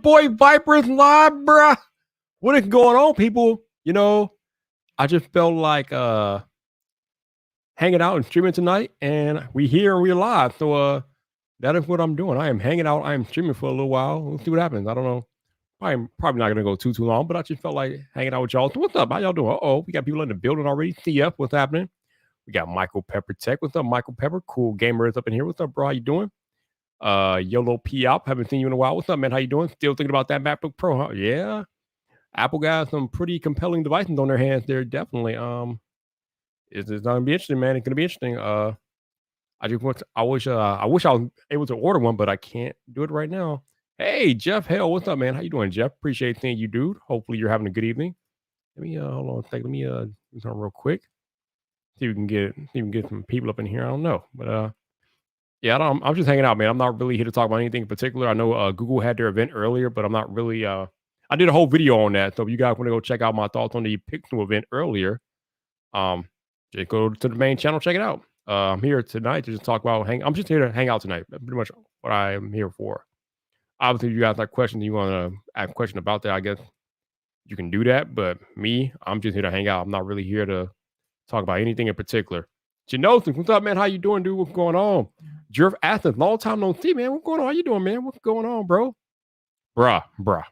boy Viper's live, bruh. What is going on, people? You know, I just felt like hanging out and streaming tonight, and we here and we're live. So that is what I'm doing. I am hanging out. I am streaming for a little while. We'll see what happens. I don't know. I'm probably not gonna go too long, but I just felt like hanging out with y'all. So what's up? How y'all doing? Oh, we got people in the building already. CF, what's happening? We got Michael Pepper Tech. What's up, Michael Pepper? Cool gamer is up in here. What's up, bro? How you doing? YOLO P Op. Haven't seen you in a while. What's up, man? How you doing? Still thinking about that MacBook Pro, huh? Yeah. Apple got some pretty compelling devices on their hands there. Definitely. It's gonna be interesting, man. It's gonna be interesting. I wish I was able to order one, but I can't do it right now. Hey, Jeff Hell, what's up, man? How you doing, Jeff? Appreciate seeing you, dude. Hopefully you're having a good evening. Let me hold on a second. Let me do something real quick. See if we can get some people up in here. I don't know. But yeah, I'm just hanging out, man. I'm not really here to talk about anything in particular. I know Google had their event earlier, but I'm not really I did a whole video on that. So if you guys want to go check out my thoughts on the Pixel event earlier, just go to the main channel, check it out. I'm here tonight to just talk about I'm just here to hang out tonight. That's pretty much what I am here for. Obviously, if you guys have questions, you want to ask a question about that, I guess you can do that. But me, I'm just here to hang out. I'm not really here to talk about anything in particular. Janosis, what's up, man? How you doing, dude? What's going on? Jerv Athens, long time no see, man. What's going on? How you doing, man? What's going on, bro? Bruh. Bruh.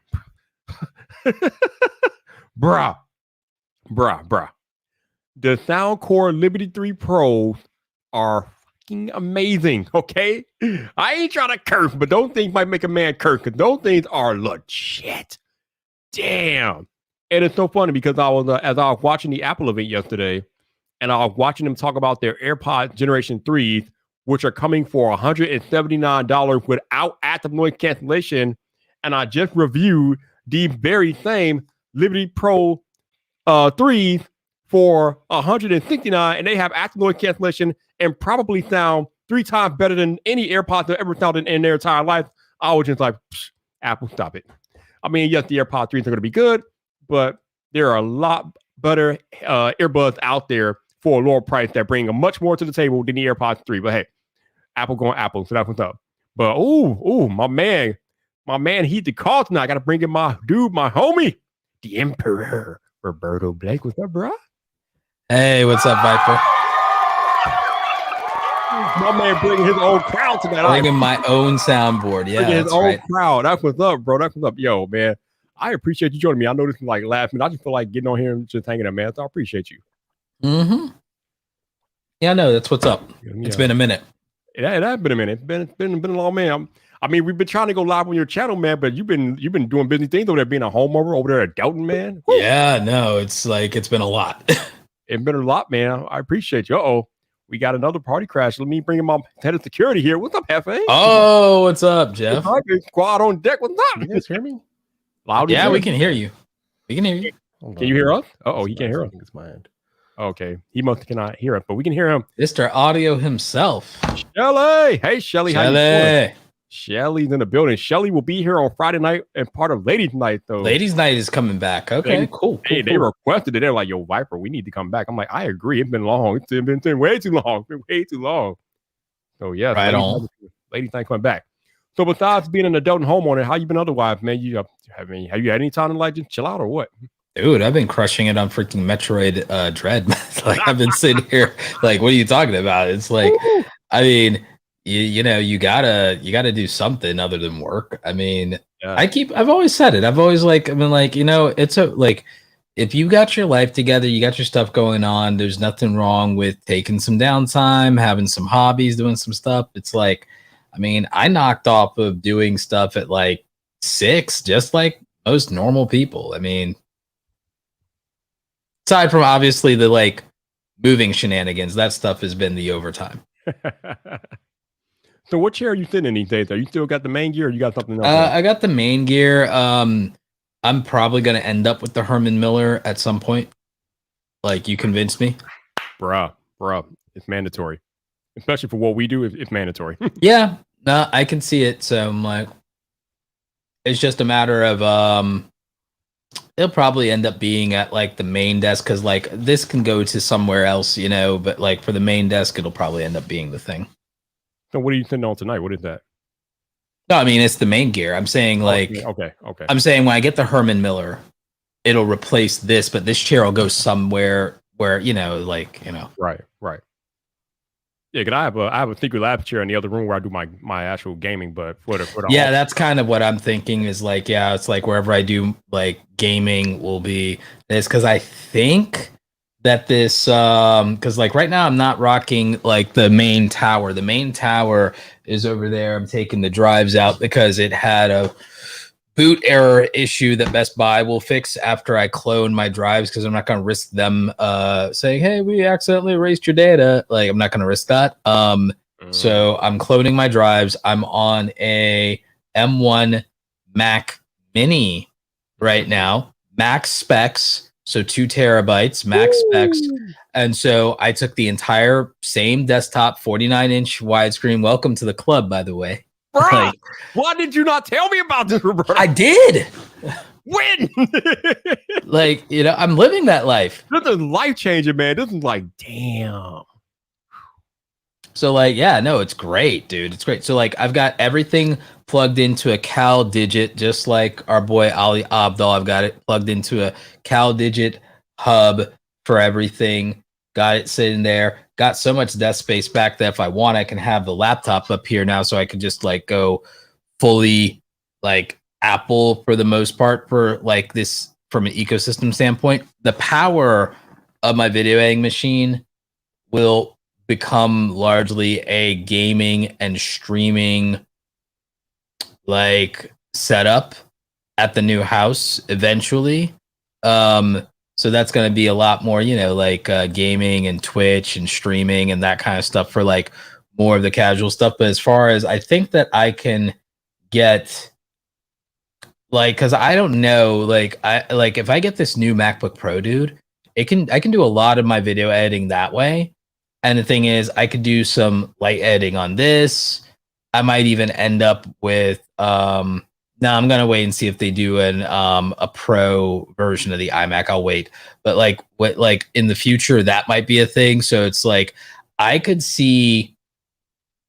The Soundcore Liberty 3 Pros are fucking amazing, okay? I ain't trying to curse, but those things might make a man curse, because those things are legit. Damn. And it's so funny because as I was watching the Apple event yesterday, and I was watching them talk about their AirPods Generation 3s, which are coming for $179 without active noise cancellation. And I just reviewed the very same Liberty Pro 3s for $169, and they have active noise cancellation and probably sound 3 times better than any AirPods have ever sounded in their entire life. I was just like, Apple, stop it. I mean, yes, the AirPods 3s are going to be good, but there are a lot better earbuds out there for a lower price that bring much more to the table than the AirPods 3. But hey, Apple going Apple, so that's what's up. But my man, he the call tonight. I got to bring in my dude, my homie, the Emperor, Roberto Blake. What's up, bro? Hey, what's up, Viper? My man bringing his own crowd tonight. Bringing my own soundboard. Yeah, his own crowd. That's what's up, bro. That's what's up. Yo, man, I appreciate you joining me. I know this is like last minute. I just feel like getting on here and just hanging out, man. So I appreciate you. Mm-hmm. Yeah, no, that's what's up. It's been a minute. It has been a minute. It's been a long man. I mean, we've been trying to go live on your channel, man, but you've been doing busy things over there, being a homeowner over there at Delton, man. Woo. Yeah, no, it's been a lot. It's been a lot, man. I appreciate you. We got another party crash. Let me bring in my head of security here. What's up, Hefe? Oh, what's up, Jeff? Squad on deck. What's up? You guys hear me? Loud. Yeah, we can hear you. We can hear you. Can you hear us? He can't hear us. I think it's my end. Okay, he must cannot hear us, but we can hear him. Mr. Audio himself. Shelly. Hey, Shelly. How you doing? Shelly's in the building. Shelly will be here on Friday night and part of Ladies Night, though. Ladies Night is coming back. Okay, cool. They requested it. They're like, yo, Viper, we need to come back. I'm like, I agree. It's been long. It's been way too long. It's been way too long. So, yeah. Right on. Ladies Night coming back. So, besides being an adult and homeowner, how you been otherwise, man? Have you had any time to like just chill out or what? Dude, I've been crushing it on freaking Metroid Dread. Like, I've been sitting here like, what are you talking about? It's like, I mean, you know, you gotta do something other than work. I mean, yeah. I've always said it. I've always been like, you know, it's if you got your life together, you got your stuff going on, there's nothing wrong with taking some downtime, having some hobbies, doing some stuff. It's like, I mean, I knocked off of doing stuff at like 6, just like most normal people. I mean, aside from obviously the like moving shenanigans, that stuff has been the overtime. So what chair are you sitting in these days? Are you still got the main gear or you got something else? I got the main gear. I'm probably going to end up with the Herman Miller at some point. Like, you convinced me. Bruh. It's mandatory. Especially for what we do, it's mandatory. Yeah. No, I can see it. So I'm like, it's just a matter of, it'll probably end up being at like the main desk. Cause like this can go to somewhere else, you know, but like for the main desk, it'll probably end up being the thing. So what are you sitting on tonight? What is that? No, I mean it's the main gear. I'm saying like Okay. I'm saying when I get the Herman Miller, it'll replace this, but this chair will go somewhere where Right. Yeah, because I have a secret lab chair in the other room where I do my actual gaming, but for the yeah, that's kind of what I'm thinking is like, yeah, it's like wherever I do like gaming will be this, because I think that this because like right now I'm not rocking like the main tower. The main tower is over there. I'm taking the drives out because it had a boot error issue that Best Buy will fix after I clone my drives, because I'm not going to risk them saying, hey, we accidentally erased your data. Like, I'm not going to risk that. So I'm cloning my drives. I'm on a M1 Mac Mini right now, max specs, so 2 terabytes, max specs. And so I took the entire same desktop, 49-inch widescreen. Welcome to the club, by the way. Bruh, like, why did you not tell me about this, Roberto? I did. When? Like, I'm living that life. This is life changing, man. This is like, damn. So like, yeah, no, it's great, dude. It's great. So like, I've got everything plugged into a Cal Digit, just like our boy Ali Abdal. I've got it plugged into a Cal Digit hub for everything. Got it sitting there. Got so much desk space back that if I want, I can have the laptop up here now, so I can just like go fully like Apple for the most part for like this from an ecosystem standpoint. The power of my video editing machine will become largely a gaming and streaming like setup at the new house eventually. So that's going to be a lot more, like gaming and Twitch and streaming and that kind of stuff for like more of the casual stuff. But as far as I think that I can get like, because I don't know, like if I get this new MacBook Pro, dude, I can do a lot of my video editing that way. And the thing is, I could do some light editing on this. I might even end up with no, I'm gonna wait and see if they do a pro version of the iMac. I'll wait, but like in the future, that might be a thing. So it's like I could see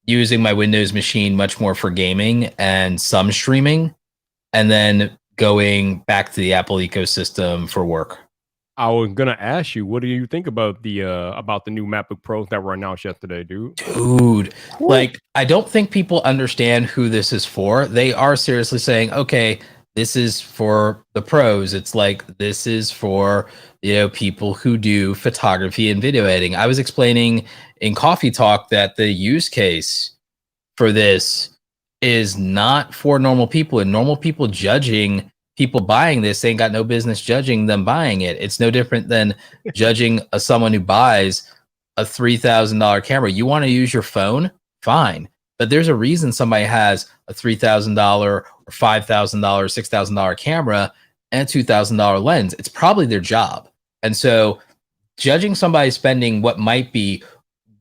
using my Windows machine much more for gaming and some streaming, and then going back to the Apple ecosystem for work. I was gonna ask you, what do you think about the new MacBook Pros that were announced yesterday, dude? Dude, like I don't think people understand who this is for. They are seriously saying, okay, this is for the pros. It's like this is for people who do photography and video editing. I was explaining in Coffee Talk that the use case for this is not for normal people, and normal people judging people buying this, they ain't got no business judging them buying it. It's no different than judging someone who buys a $3,000 camera. You want to use your phone? Fine. But there's a reason somebody has a $3,000 or $5,000, $6,000 camera and a $2,000 lens. It's probably their job. And so judging somebody spending what might be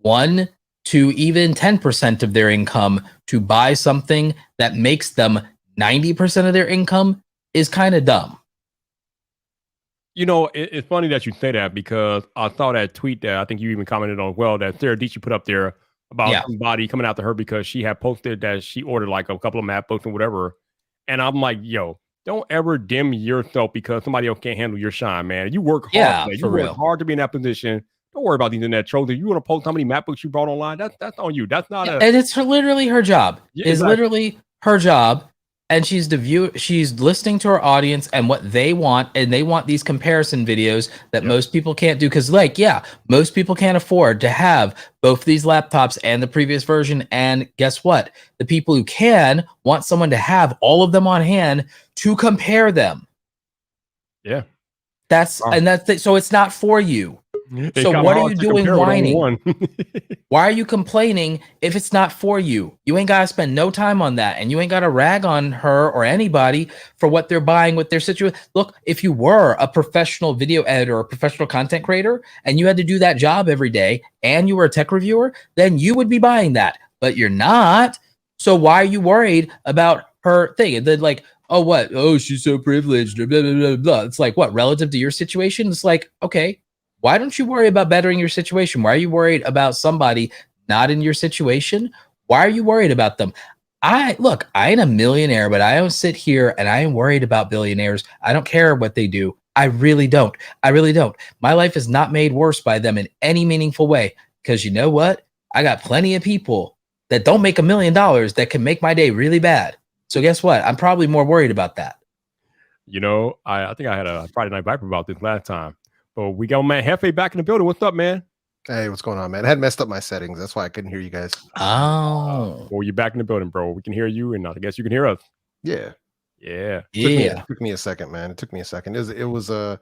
1 to even 10% of their income to buy something that makes them 90% of their income is kind of dumb. It's funny that you say that, because I saw that tweet that I think you even commented on, well, that Sarah Dietschy put up there about somebody coming after her because she had posted that she ordered like a couple of MacBooks and whatever. And I'm like, yo, don't ever dim yourself because somebody else can't handle your shine, man. You work hard. Yeah, you work hard to be in that position. Don't worry about the internet trolls. If you want to post how many MacBooks you brought online, that's on you. That's not and it's literally her job. It's literally her job. And she's listening to her audience and what they want, and they want these comparison videos that most people can't do. Because most people can't afford to have both these laptops and the previous version. And guess what? The people who can want someone to have all of them on hand to compare them. Yeah. So it's not for you. So what are you doing whining? Why are you complaining if it's not for you? You ain't got to spend no time on that, and you ain't got to rag on her or anybody for what they're buying with their situation. Look, if you were a professional video editor or a professional content creator and you had to do that job every day and you were a tech reviewer, then you would be buying that, but you're not. So why are you worried about her thing? And then like, oh, what? Oh, she's so privileged. Blah, blah, blah, blah. It's like, what, relative to your situation? It's like, okay, why don't you worry about bettering your situation? Why are you worried about somebody not in your situation? Why are you worried about them? I ain't a millionaire, but I don't sit here and I ain't worried about billionaires. I don't care what they do. I really don't. I really don't. My life is not made worse by them in any meaningful way. Because you know what? I got plenty of people that don't make $1 million that can make my day really bad. So guess what? I'm probably more worried about that. You know, I think I had a Friday Night Viper about this last time. But we got man Hefe back in the building. What's up, man? Hey, what's going on, man? I had messed up my settings. That's why I couldn't hear you guys. Oh. Well, you're back in the building, bro. We can hear you, and I guess you can hear us. Yeah. Yeah. It took me a second, man. It took me a second. It was I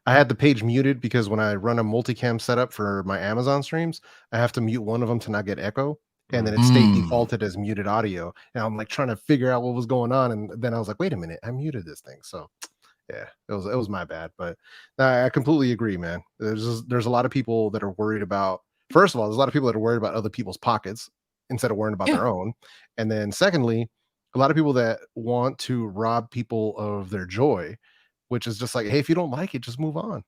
had the page muted because when I run a multicam setup for my Amazon streams, I have to mute one of them to not get echo. And then it stayed defaulted as muted audio. And I'm like trying to figure out what was going on. And then I was like, wait a minute, I muted this thing. So yeah, it was my bad. But I completely agree, man. There's a lot of people that are worried about, first of all, there's a lot of people that are worried about other people's pockets instead of worrying about their own. And then secondly, a lot of people that want to rob people of their joy, which is just like, hey, if you don't like it, just move on.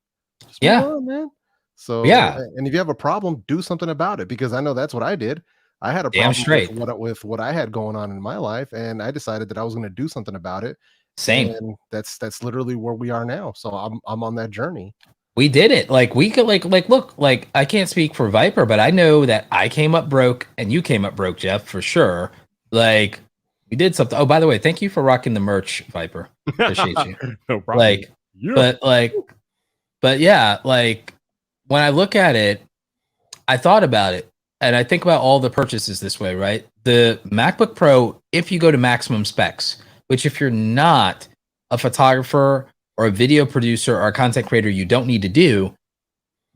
Just move on, man. So and if you have a problem, do something about it, because I know that's what I did. I had a problem with what I had going on in my life, and I decided that I was going to do something about it. Same. And that's literally where we are now. So I'm on that journey. We did it. Like we could look, I can't speak for Viper, but I know that I came up broke and you came up broke, Jeff, for sure. Like we did something. Oh, by the way, thank you for rocking the merch, Viper. Appreciate you. No problem. But yeah, like when I look at it, I thought about it and I think about all the purchases this way, right? The MacBook Pro, if you go to maximum specs, which if you're not a photographer or a video producer or a content creator, you don't need to do.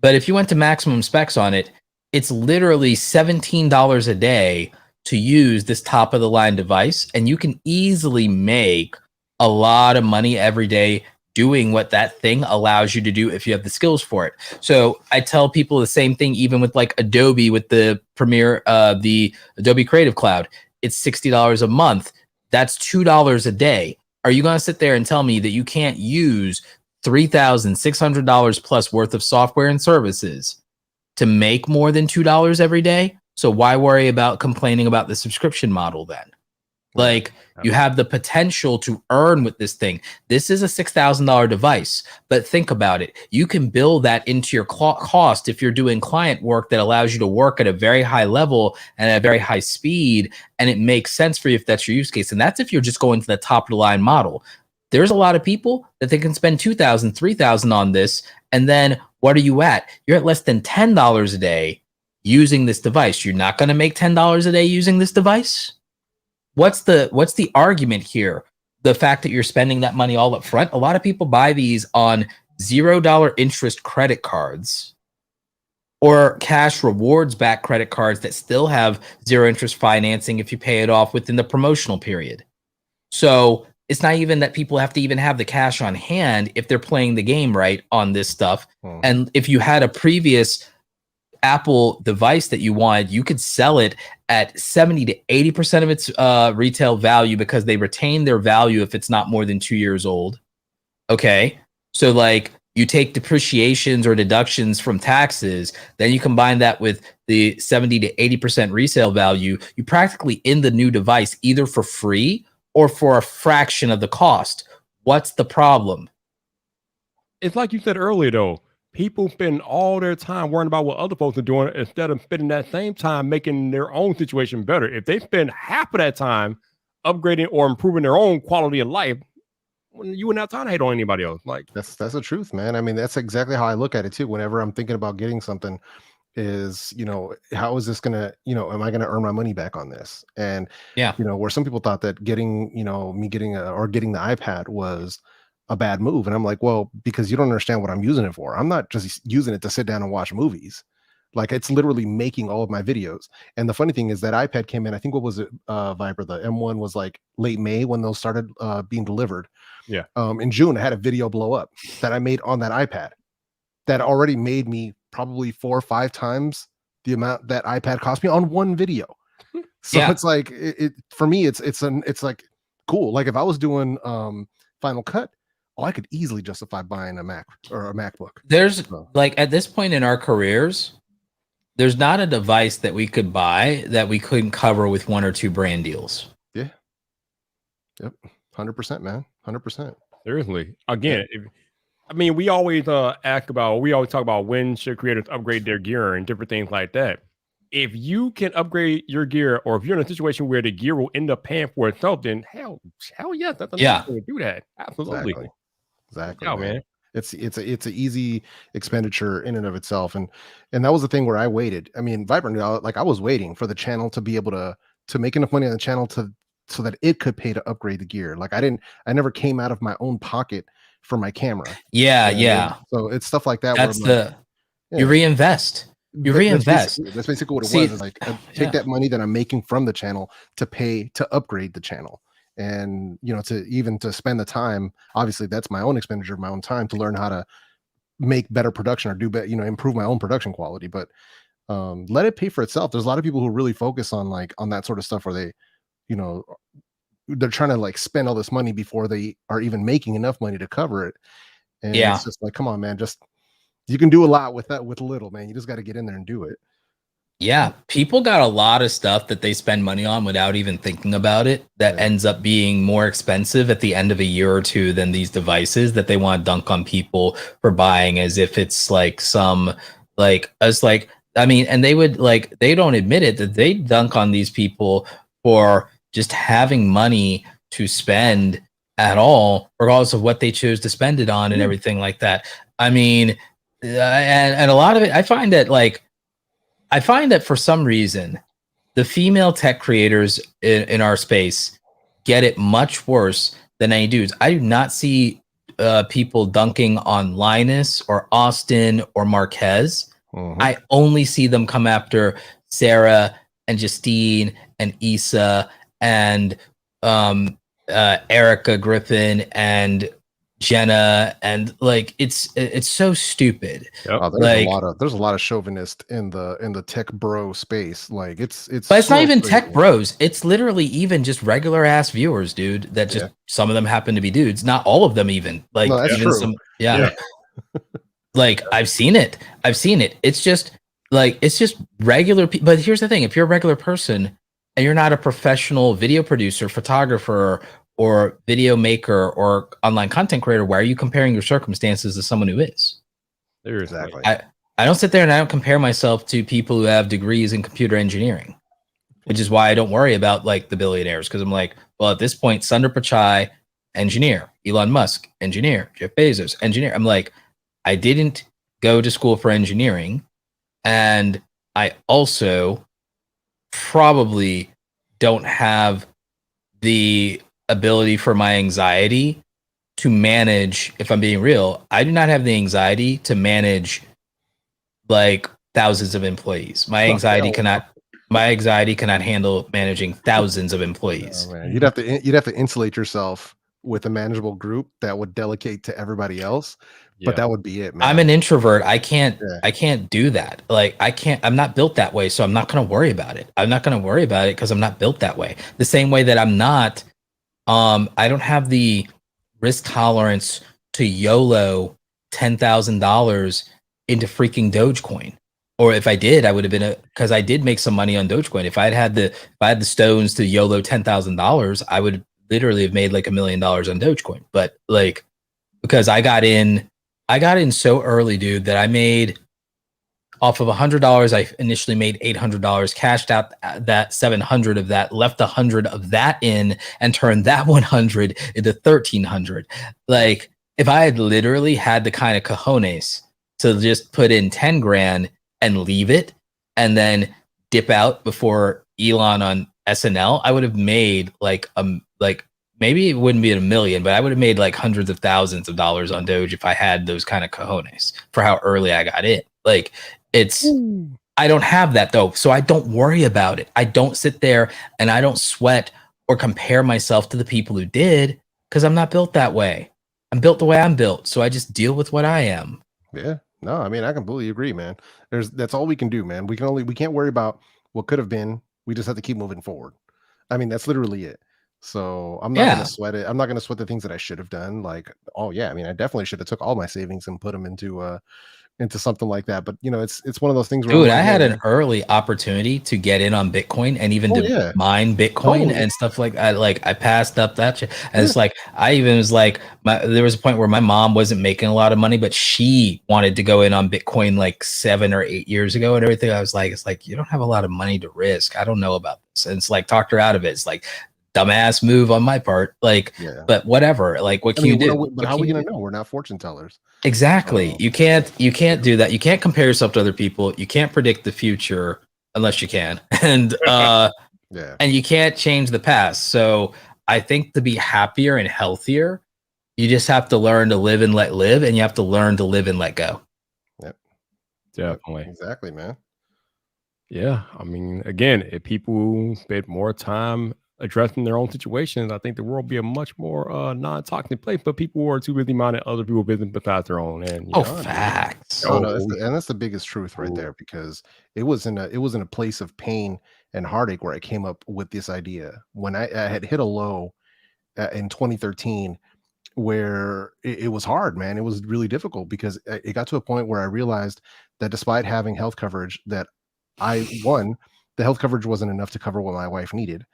But if you went to maximum specs on it, it's literally $17 a day to use this top of the line device. And you can easily make a lot of money every day doing what that thing allows you to do if you have the skills for it. So I tell people the same thing, even with like Adobe, with the Premiere, the Adobe Creative Cloud, it's $60 a month. That's $2 a day. Are you going to sit there and tell me that you can't use $3,600 plus worth of software and services to make more than $2 every day? So why worry about complaining about the subscription model then? Like, you have the potential to earn with this thing. This is a $6,000 device, but think about it. You can build that into your cost if you're doing client work that allows you to work at a very high level and at a very high speed, and it makes sense for you if that's your use case. And that's if you're just going to the top of the line model. There's a lot of people that they can spend $2,000, $3,000 on this, and then what are you at? You're at less than $10 a day using this device. You're not going to make $10 a day using this device? What's the argument here? The fact that you're spending that money all up front. A lot of people buy these on $0 interest credit cards or cash rewards back credit cards that still have zero interest financing if you pay it off within the promotional period. So it's not even that people have to even have the cash on hand if they're playing the game right on this stuff. And if you had a previous Apple device that you wanted, you could sell it at 70 to 80% of its retail value, because they retain their value if it's not more than 2 years old. Okay. So like you take depreciations or deductions from taxes, then you combine that with the 70 to 80% resale value, you practically in the new device either for free or for a fraction of the cost. What's the problem? It's like you said earlier, though. People spend all their time worrying about what other folks are doing instead of spending that same time making their own situation better. If they spend half of that time upgrading or improving their own quality of life, you wouldn't have time to hate on anybody else. Like that's the truth, man. I mean, that's exactly how I look at it too. Whenever I'm thinking about getting something, is, how is this gonna, am I gonna earn my money back on this? And where some people thought that getting the iPad was a bad move, and I'm like, well, because you don't understand what I'm using it for. I'm not just using it to sit down and watch movies. Like, it's literally making all of my videos. And the funny thing is that iPad came in, I think, what was it, Viper, the M1 was like late May when those started being delivered. Yeah. In June, I had a video blow up that I made on that iPad that already made me probably 4 or 5 times the amount that iPad cost me on one video. So it's like, it for me, it's like cool. Like if I was doing Final Cut, I could easily justify buying a Mac or a MacBook. There's like, at this point in our careers, there's not a device that we could buy that we couldn't cover with 1 or 2 brand deals. Yeah. Yep. 100%, man. 100%. Seriously. Again, I mean, we always we always talk about when should creators upgrade their gear and different things like that. If you can upgrade your gear, or if you're in a situation where the gear will end up paying for itself, then hell yes, that's a nice way to do that. Absolutely. Exactly, Yeah, man. man. It's an easy expenditure in and of itself, and that was the thing where I waited. I mean, Vibrant, like I was waiting for the channel to be able to make enough money on the channel so that it could pay to upgrade the gear. Like I never came out of my own pocket for my camera. Yeah, You know what I mean? yeah. So it's stuff like that That's where I'm like, you reinvest. You reinvest. That's basically what it See, was. Is like take that money that I'm making from the channel to pay to upgrade the channel, and to spend the time. Obviously, that's my own expenditure of my own time to learn how to make better production or do better, improve my own production quality. But let it pay for itself. There's a lot of people who really focus on that sort of stuff where they, you know, they're trying to like spend all this money before they are even making enough money to cover it. And it's just like, come on, man, you can do a lot with little, man. You just got to get in there and do it. Yeah, people got a lot of stuff that they spend money on without even thinking about it that ends up being more expensive at the end of a year or two than these devices that they want to dunk on people for buying as if it's like some and they would they don't admit it that they dunk on these people for just having money to spend at all, regardless of what they choose to spend it on and everything like that. I mean, and a lot of it, I find that for some reason, the female tech creators in our space get it much worse than any dudes. I do not see people dunking on Linus or Austin or Marquez. I only see them come after Sarah and Justine and Issa and Erica Griffin and Jenna, and like it's so stupid. Oh, there's a lot of chauvinist in the tech bro space. Like but it's so not even crazy. Tech bros. It's literally even just regular ass viewers, dude. That just some of them happen to be dudes. Not all of them even. Like no, that's even true. some like I've seen it. It's just regular people. But here's the thing: if you're a regular person and you're not a professional video producer, photographer, or video maker or online content creator, why are you comparing your circumstances to someone who is? Exactly. I don't sit there and I don't compare myself to people who have degrees in computer engineering, which is why I don't worry about like the billionaires, because I'm like, well, at this point, Sundar Pichai, engineer, Elon Musk, engineer, Jeff Bezos, engineer. I'm like, I didn't go to school for engineering, and I also probably don't have the ability for my anxiety to manage. If I'm being real, I do not have the anxiety to manage like thousands of employees. My anxiety cannot handle managing thousands of employees. Oh, man. You'd have to insulate yourself with a manageable group that would delegate to everybody else. But that would be it, man. I'm an introvert. I can't do that. Like I'm not built that way. So I'm not going to worry about it. I'm not going to worry about it because I'm not built that way. The same way that I'm not, I don't have the risk tolerance to YOLO $10,000 into freaking Dogecoin. Or if I did, I would have been because I did make some money on Dogecoin. If I had the stones to YOLO $10,000, I would literally have made like $1 million on Dogecoin. But like, because I got in so early, dude, that I made off of $100. I initially made $800, cashed out that 700 of that, left 100 of that in, and turned that 100 into 1,300. Like, if I had literally had the kind of cojones to just put in 10 grand and leave it, and then dip out before Elon on SNL, I would have made like maybe it wouldn't be $1 million, but I would have made like hundreds of thousands of dollars on Doge if I had those kind of cojones for how early I got in. Like I don't have that though. So I don't worry about it. I don't sit there and I don't sweat or compare myself to the people who did, because I'm not built that way. I'm built the way I'm built. So I just deal with what I am. Yeah. No, I mean, I completely agree, man. That's all we can do, man. We can't worry about what could have been. We just have to keep moving forward. I mean, that's literally it. So I'm not going to sweat it. I'm not going to sweat the things that I should have done. Like, oh yeah, I mean, I definitely should have took all my savings and put them into into something like that. But it's one of those things where Dude, I'm I like, had man, an early opportunity to get in on Bitcoin and even oh to yeah, mine Bitcoin totally, and stuff like I passed up that shit. And yeah, it's like I even was like there was a point where my mom wasn't making a lot of money, but she wanted to go in on Bitcoin like 7 or 8 years ago and everything. I was like, it's like you don't have a lot of money to risk. I don't know about this. And it's like talked her out of it. It's like dumbass move on my part. Like, yeah. but whatever. Like, what I can you mean, do? but What how are can we you gonna do? know? We're not fortune tellers. Exactly. You can't do that. You can't compare yourself to other people. You can't predict the future unless you can. Yeah, And you can't change the past. So I think to be happier and healthier, you just have to learn to live and let live, and you have to learn to live and let go. yep, Definitely. exactly, man. Yeah. I mean, again, if people spend more time addressing their own situations, I think the world would be a much more non-toxic place. But people are too busy minding other people's business besides their own. And Oh, Oh, dude. facts. Oh oh, no, that's the biggest truth right there, because it was in a place of pain and heartache where I came up with this idea when I had hit a low in 2013, where it was hard, man. It was really difficult because it got to a point where I realized that despite having health coverage, that one, the health coverage wasn't enough to cover what my wife needed.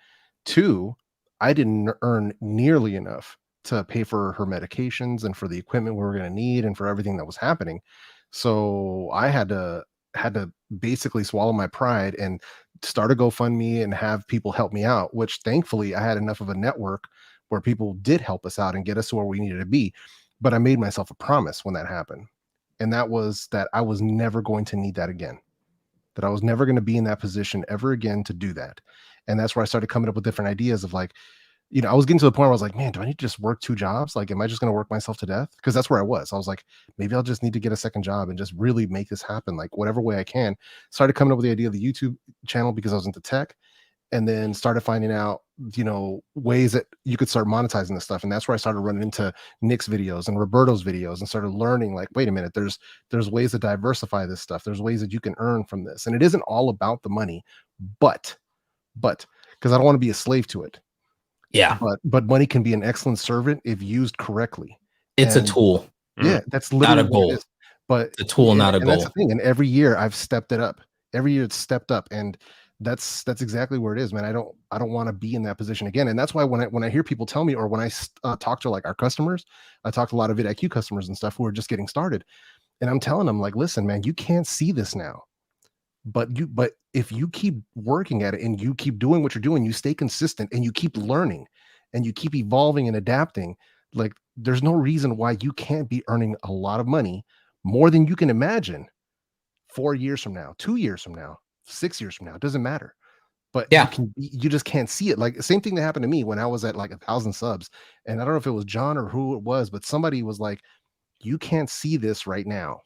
Two, I didn't earn nearly enough to pay for her medications and for the equipment we were going to need and for everything that was happening. So I had to basically swallow my pride and start a GoFundMe and have people help me out, which thankfully I had enough of a network where people did help us out and get us to where we needed to be. But I made myself a promise when that happened. And that was that I was never going to need that again, that I was never going to be in that position ever again to do that. And that's where I started coming up with different ideas of like, I was getting to the point where I was like, man, do I need to just work 2 jobs? Like, am I just going to work myself to death? Because that's where I was. I was like, maybe I'll just need to get a second job and just really make this happen, like whatever way I can. Started coming up with the idea of the YouTube channel because I was into tech, and then started finding out, ways that you could start monetizing this stuff. And that's where I started running into Nick's videos and Roberto's videos and started learning, like, wait a minute, there's ways to diversify this stuff. There's ways that you can earn from this. And it isn't all about the money, but because I don't want to be a slave to it. Yeah. But money can be an excellent servant if used correctly. It's a And tool. yeah, that's Not literally a what goal. it is. But It's a tool, not a and that's goal. the thing. And every year I've stepped it up. Every year it's stepped up. And that's exactly where it is, man. I don't want to be in that position again. And that's why when I hear people tell me, or when I talk to like our customers, I talk to a lot of VidIQ customers and stuff who are just getting started. And I'm telling them, like, listen, man, you can't see this now. But if you keep working at it and you keep doing what you're doing, you stay consistent and you keep learning and you keep evolving and adapting, like, there's no reason why you can't be earning a lot of money, more than you can imagine, 4 years from now, 2 years from now, 6 years from now. It doesn't matter. But Yeah. you just can't see it. Like, same thing that happened to me when I was at like 1,000 subs. And I don't know if it was John or who it was, but somebody was like, you can't see this right now,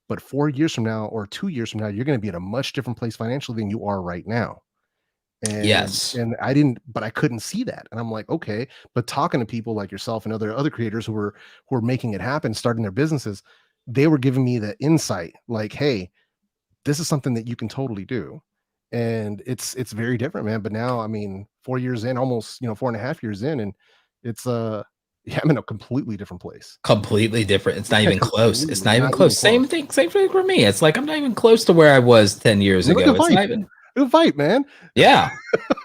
but 4 years from now or 2 years from now, you're going to be at a much different place financially than you are right now. Yes. And I couldn't see that. And I'm like, okay. But talking to people like yourself and other creators who were making it happen, starting their businesses, they were giving me the insight, like, hey, this is something that you can totally do. And it's very different, man. But now, I mean, 4 years in, almost, 4.5 years in, and it's yeah, I'm in a completely different place. Completely different. It's not even close. It's not even Not close. Same thing for me. It's like I'm not even close to where I was 10 years Look ago. at It's Vipe. not even. Look at Vipe, man. Yeah.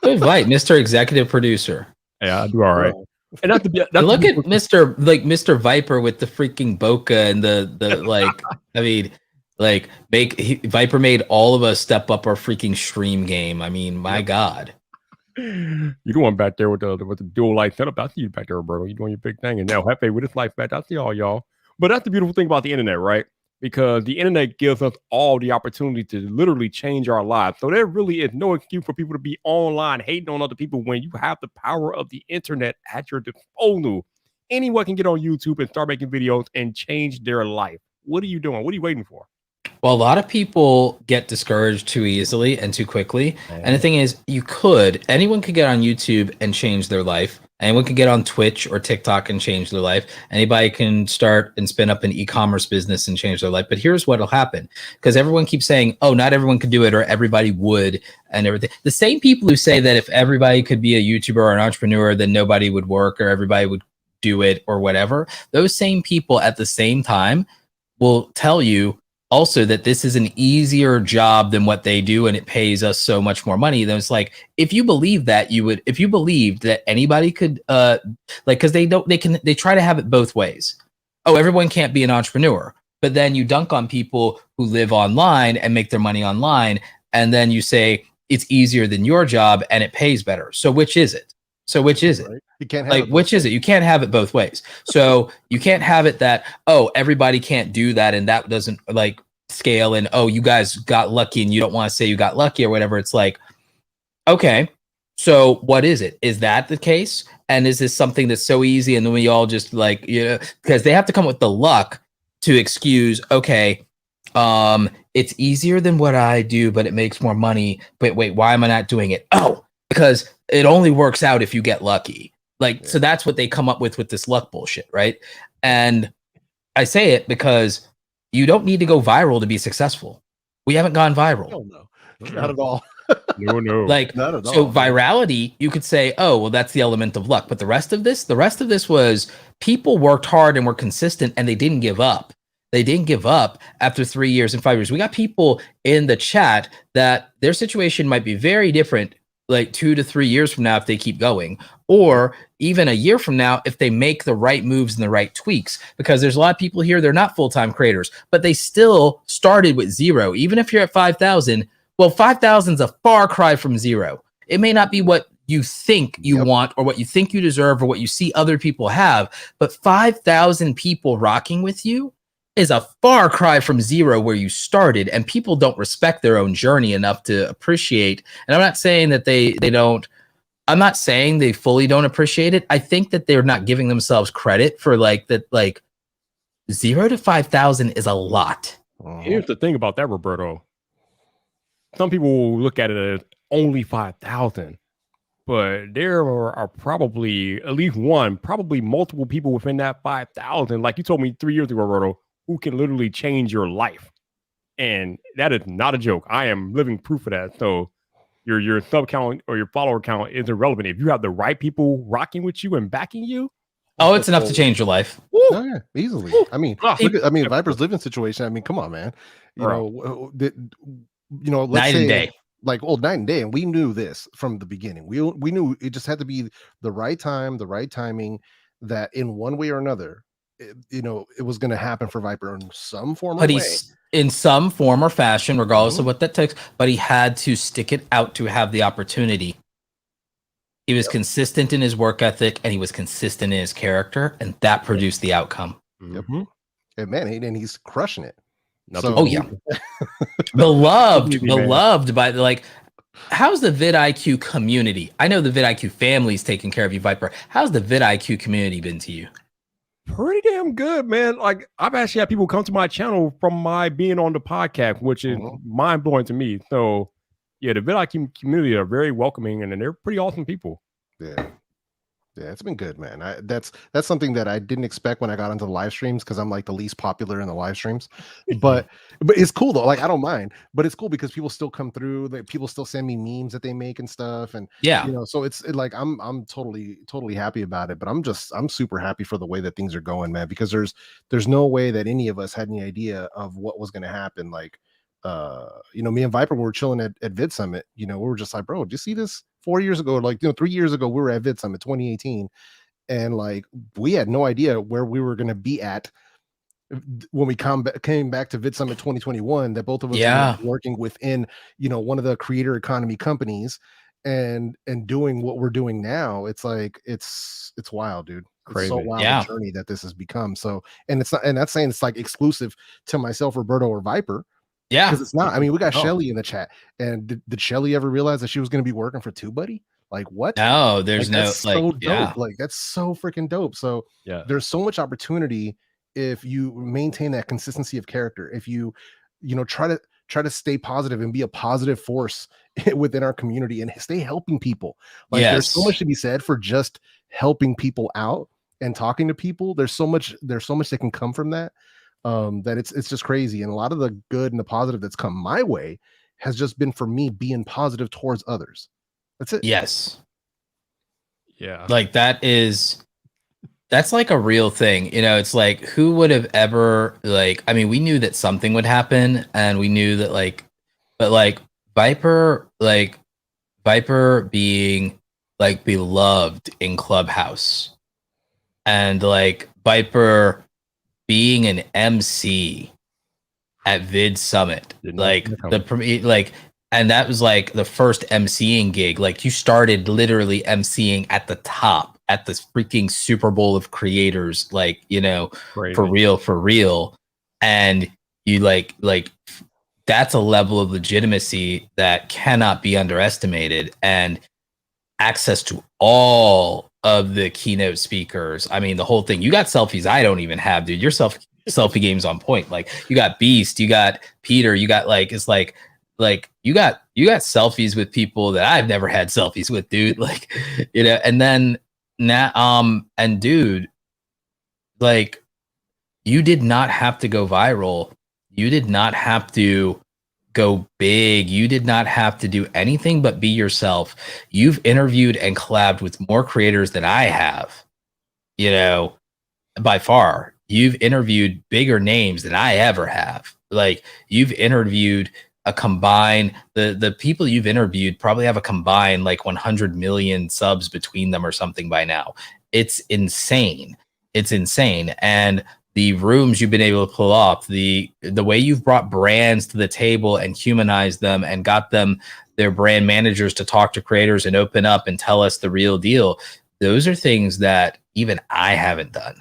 Good fight, Mr. Executive Producer. Yeah, I do all right. Bro. And that's the And look at Mr. Viper with the freaking bokeh and the like. I mean, like Viper made all of us step up our freaking stream game. I mean, my God. You going back there with the dual light setup. I see you back there, bro. You doing your big thing. And now Hefe with his life back. I see all y'all. But that's the beautiful thing about the internet, right? Because the internet gives us all the opportunity to literally change our lives. So there really is no excuse for people to be online hating on other people when you have the power of the internet at your disposal. Anyone can get on YouTube and start making videos and change their life. What are you doing? What are you waiting for? Well, a lot of people get discouraged too easily and too quickly. Man. And the thing is, anyone could get on YouTube and change their life. Anyone could get on Twitch or TikTok and change their life. Anybody can start and spin up an e-commerce business and change their life. But here's what'll happen, because everyone keeps saying, oh, not everyone could do it, or everybody would, and everything. The same people who say that if everybody could be a YouTuber or an entrepreneur, then nobody would work or everybody would do it or whatever. Those same people at the same time will tell you also that this is an easier job than what they do and it pays us so much more money. Then it's like, if you believe that, if you believed that anybody could like, because they try to have it both ways. Oh, everyone can't be an entrepreneur, but then you dunk on people who live online and make their money online, and then you say it's easier than your job and it pays better. So which is it? Right? You can't have Like, which is it? You can't have it both ways. So you can't have it that, oh, everybody can't do that and that doesn't like scale, and oh, you guys got lucky and you don't want to say you got lucky or whatever. It's like, okay, so what is it? Is that the case? And is this something that's so easy and then we all just like, because they have to come with the luck to excuse, okay, it's easier than what I do, but it makes more money. But wait, why am I not doing it? Oh, because it only works out if you get lucky. Like, so that's what they come up with this luck bullshit, right? And I say it because you don't need to go viral to be successful. We haven't gone viral. Hell no, not at all. No. Like, not at all. so virality, you could say, oh, well, that's the element of luck. But the rest of this was people worked hard and were consistent and they didn't give up. They didn't give up after 3 years and 5 years. We got people in the chat that their situation might be very different, like 2 to 3 years from now, if they keep going, or even a year from now, if they make the right moves and the right tweaks, because there's a lot of people here, they're not full-time creators, but they still started with zero. Even if you're at 5,000, well, 5,000 is a far cry from zero. It may not be what you think you want or what you think you deserve or what you see other people have, but 5,000 people rocking with you is a far cry from zero where you started, and people don't respect their own journey enough to appreciate. And I'm not saying that they don't, I'm not saying they fully don't appreciate it. I think that they're not giving themselves credit for like that, like 0 to 5,000 is a lot. Here's the thing about that, Roberto. Some people will look at it as only 5,000, but there are probably at least one, probably multiple people within that 5,000. Like you told me 3 years ago, Roberto, who can literally change your life. And that is not a joke. I am living proof of that. So your sub count or your follower count is irrelevant. If you have the right people rocking with you and backing you, it's enough to change your life. Oh, yeah, easily. I mean, Viper's living situation. I mean, come on, man. Let's night say, and day. Like night and day, and we knew this from the beginning. We knew it just had to be the right time, the right timing, that in one way or another, it was going to happen for Viper in some form or way. In some form or fashion, regardless of what that takes, but he had to stick it out to have the opportunity. He was consistent in his work ethic and he was consistent in his character, and that produced the outcome. And man, and he's crushing it. Beloved by like, how's the VidIQ community? I know the VidIQ family's taking care of you, Viper. How's the VidIQ community been to you? Pretty damn good, man. Like, I've actually had people come to my channel from my being on the podcast, which is mind blowing to me. So yeah, the VidIQ community are very welcoming and they're pretty awesome people. Yeah, it's been good, man. That's something that I didn't expect when I got into the live streams, because I'm like the least popular in the live streams. But it's cool though. Like, I don't mind, but it's cool because people still come through. People still send me memes that they make and stuff, and so it's like I'm totally happy about it. But I'm super happy for the way that things are going, man. Because there's no way that any of us had any idea of what was going to happen. Like, me and Viper were chilling at Vid Summit. We were just like, bro, did you see this? 4 years ago, like 3 years ago, we were at Vid Summit 2018, and like we had no idea where we were going to be at when we came back to Vid Summit 2021. That both of us were working within one of the creator economy companies and doing what we're doing now. It's like it's wild, dude. Crazy. It's so wild the journey that this has become. So, and it's not saying it's like exclusive to myself, Roberto, or Viper. Yeah, because it's not. I mean, we got Shelly in the chat, and did Shelly ever realize that she was going to be working for TubeBuddy? Like, what? No, there's no so dope. Like, that's so freaking dope. So there's so much opportunity if you maintain that consistency of character. If you try to stay positive and be a positive force within our community and stay helping people. Like, there's so much to be said for just helping people out and talking to people. There's so much that can come from that. That it's just crazy. And a lot of the good and the positive that's come my way has just been for me being positive towards others. That's it. Yes. Yeah. Like, that is That's like a real thing. It's like, who would have ever, like, I mean, we knew that something would happen, and we knew that, like, but like Viper being like beloved in Clubhouse, and like Viper being an MC at Vid Summit, like and that was like the first MCing gig. Like, you started literally MCing at the top, at this freaking Super Bowl of creators, like, Crazy. for real. And you like that's a level of legitimacy that cannot be underestimated. And access to all of the keynote speakers. I mean, the whole thing. You got selfies I don't even have, dude. Your selfie game's on point. Like, you got Beast, you got Peter, you got it's like you got selfies with people that I've never had selfies with, dude. Like, and then now and dude, like, you did not have to go viral. You did not have to go big. You did not have to do anything but be yourself. You've interviewed and collabed with more creators than I have, by far. You've interviewed bigger names than I ever have. Like, you've interviewed a combined, the people you've interviewed probably have a combined like 100 million subs between them or something by now. It's insane. And the rooms you've been able to pull off, the way you've brought brands to the table and humanized them and got them, their brand managers, to talk to creators and open up and tell us the real deal. Those are things that even I haven't done.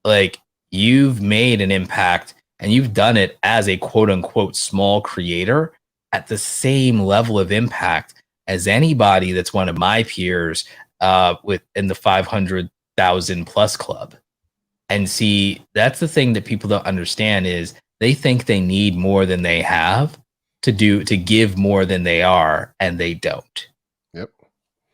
Like, you've made an impact, and you've done it as a quote unquote small creator at the same level of impact as anybody that's one of my peers in the 500,000 plus club. And see, that's the thing that people don't understand, is they think they need more than they have to give more than they are, and they don't. Yep.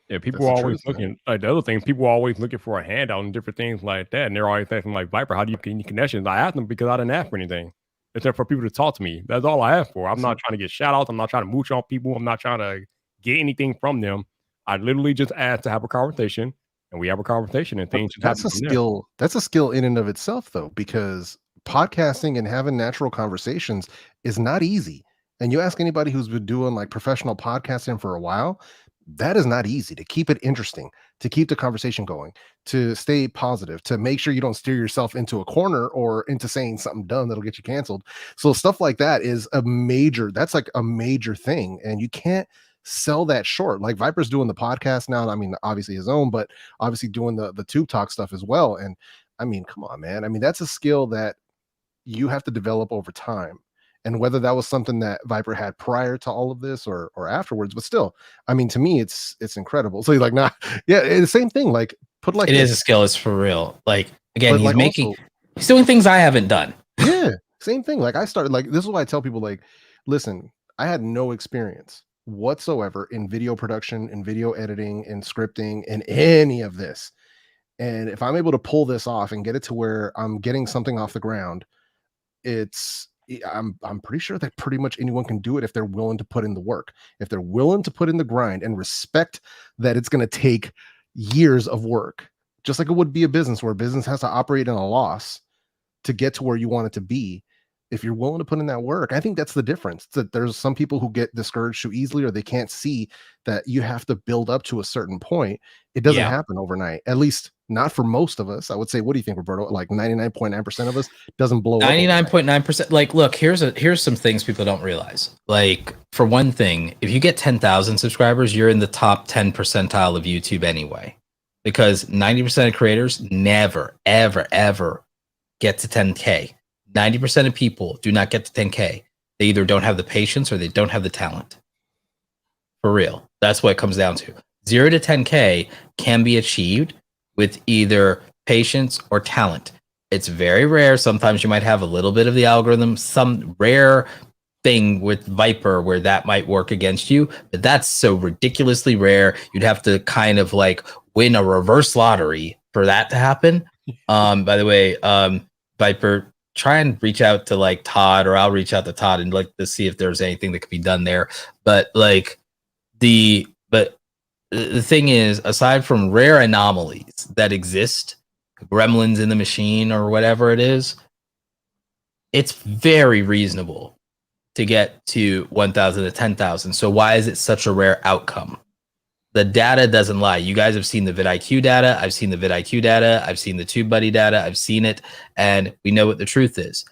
Yeah, people are always looking, like, the other thing, people are always looking for a handout and different things like that. And they're always asking, like, Viper, how do you get any connections? I asked them because I didn't ask for anything, except for people to talk to me. That's all I asked for. I'm not trying to get shout outs. I'm not trying to mooch on people. I'm not trying to get anything from them. I literally just asked to have a conversation. And we have a conversation, and things just happen. That's a skill. That's a skill in and of itself, though, because podcasting and having natural conversations is not easy. And you ask anybody who's been doing like professional podcasting for a while, that is not easy to keep it interesting, to keep the conversation going, to stay positive, to make sure you don't steer yourself into a corner or into saying something dumb that'll get you canceled. So stuff like that is that's like a major thing. And you can't sell that short. Like, Viper's doing the podcast now. I mean, obviously his own, but obviously doing the Tube Talk stuff as well. And I mean, come on, man. I mean, that's a skill that you have to develop over time. And whether that was something that Viper had prior to all of this or afterwards, but still, I mean, to me, it's incredible. So you're like, nah, yeah, it's the same thing. Like, put like it is a skill. It's for real. Like, again, he's doing things I haven't done. Yeah, same thing. Like, I started, like, this is why I tell people, like, listen, I had no experience whatsoever in video production, in video editing, in scripting, in any of this. And if I'm able to pull this off and get it to where I'm getting something off the ground, I'm pretty sure that pretty much anyone can do it if they're willing to put in the work, if they're willing to put in the grind and respect that it's going to take years of work, just like it would be a business where a business has to operate in a loss to get to where you want it to be. If you're willing to put in that work, I think that's the difference. That there's some people who get discouraged too easily, or they can't see that you have to build up to a certain point. It doesn't happen overnight, at least not for most of us. I would say, what do you think, Roberto? Like 99.9% of us doesn't blow 99.9%. Like, look, here's some things people don't realize. Like, for one thing, if you get 10,000 subscribers, you're in the top 10 percentile of YouTube anyway, because 90% of creators never, ever, ever get to 10K. 90% of people do not get to 10K. They either don't have the patience or they don't have the talent. For real. That's what it comes down to. 0 to 10K can be achieved with either patience or talent. It's very rare. Sometimes you might have a little bit of the algorithm, some rare thing with Viper where that might work against you, but that's so ridiculously rare. You'd have to kind of like win a reverse lottery for that to happen. By the way, Viper, try and reach out to like Todd, or I'll reach out to Todd and like to see if there's anything that could be done there. But like the thing is, aside from rare anomalies that exist gremlins in the machine or whatever it is, it's very reasonable to get to 1,000 to 10,000. So why is it such a rare outcome? The data doesn't lie. You guys have seen the VidIQ data. I've seen the VidIQ data. I've seen the TubeBuddy data. I've seen it. And we know what the truth is.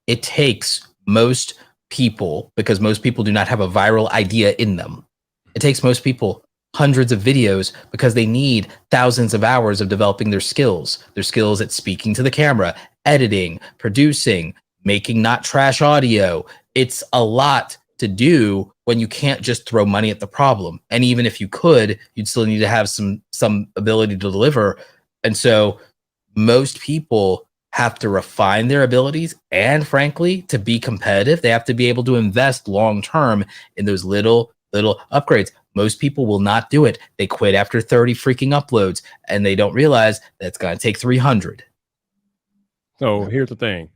It takes most people, because most people do not have a viral idea in them. It takes most people hundreds of videos because they need thousands of hours of developing their skills at speaking to the camera, editing, producing, making not trash audio. It's a lot to do when you can't just throw money at the problem. And even if you could, you'd still need to have some ability to deliver. And so most people have to refine their abilities, and frankly, to be competitive, they have to be able to invest long-term in those little upgrades. Most people will not do it. They quit after 30 freaking uploads, and they don't realize that's going to take 300. So here's the thing.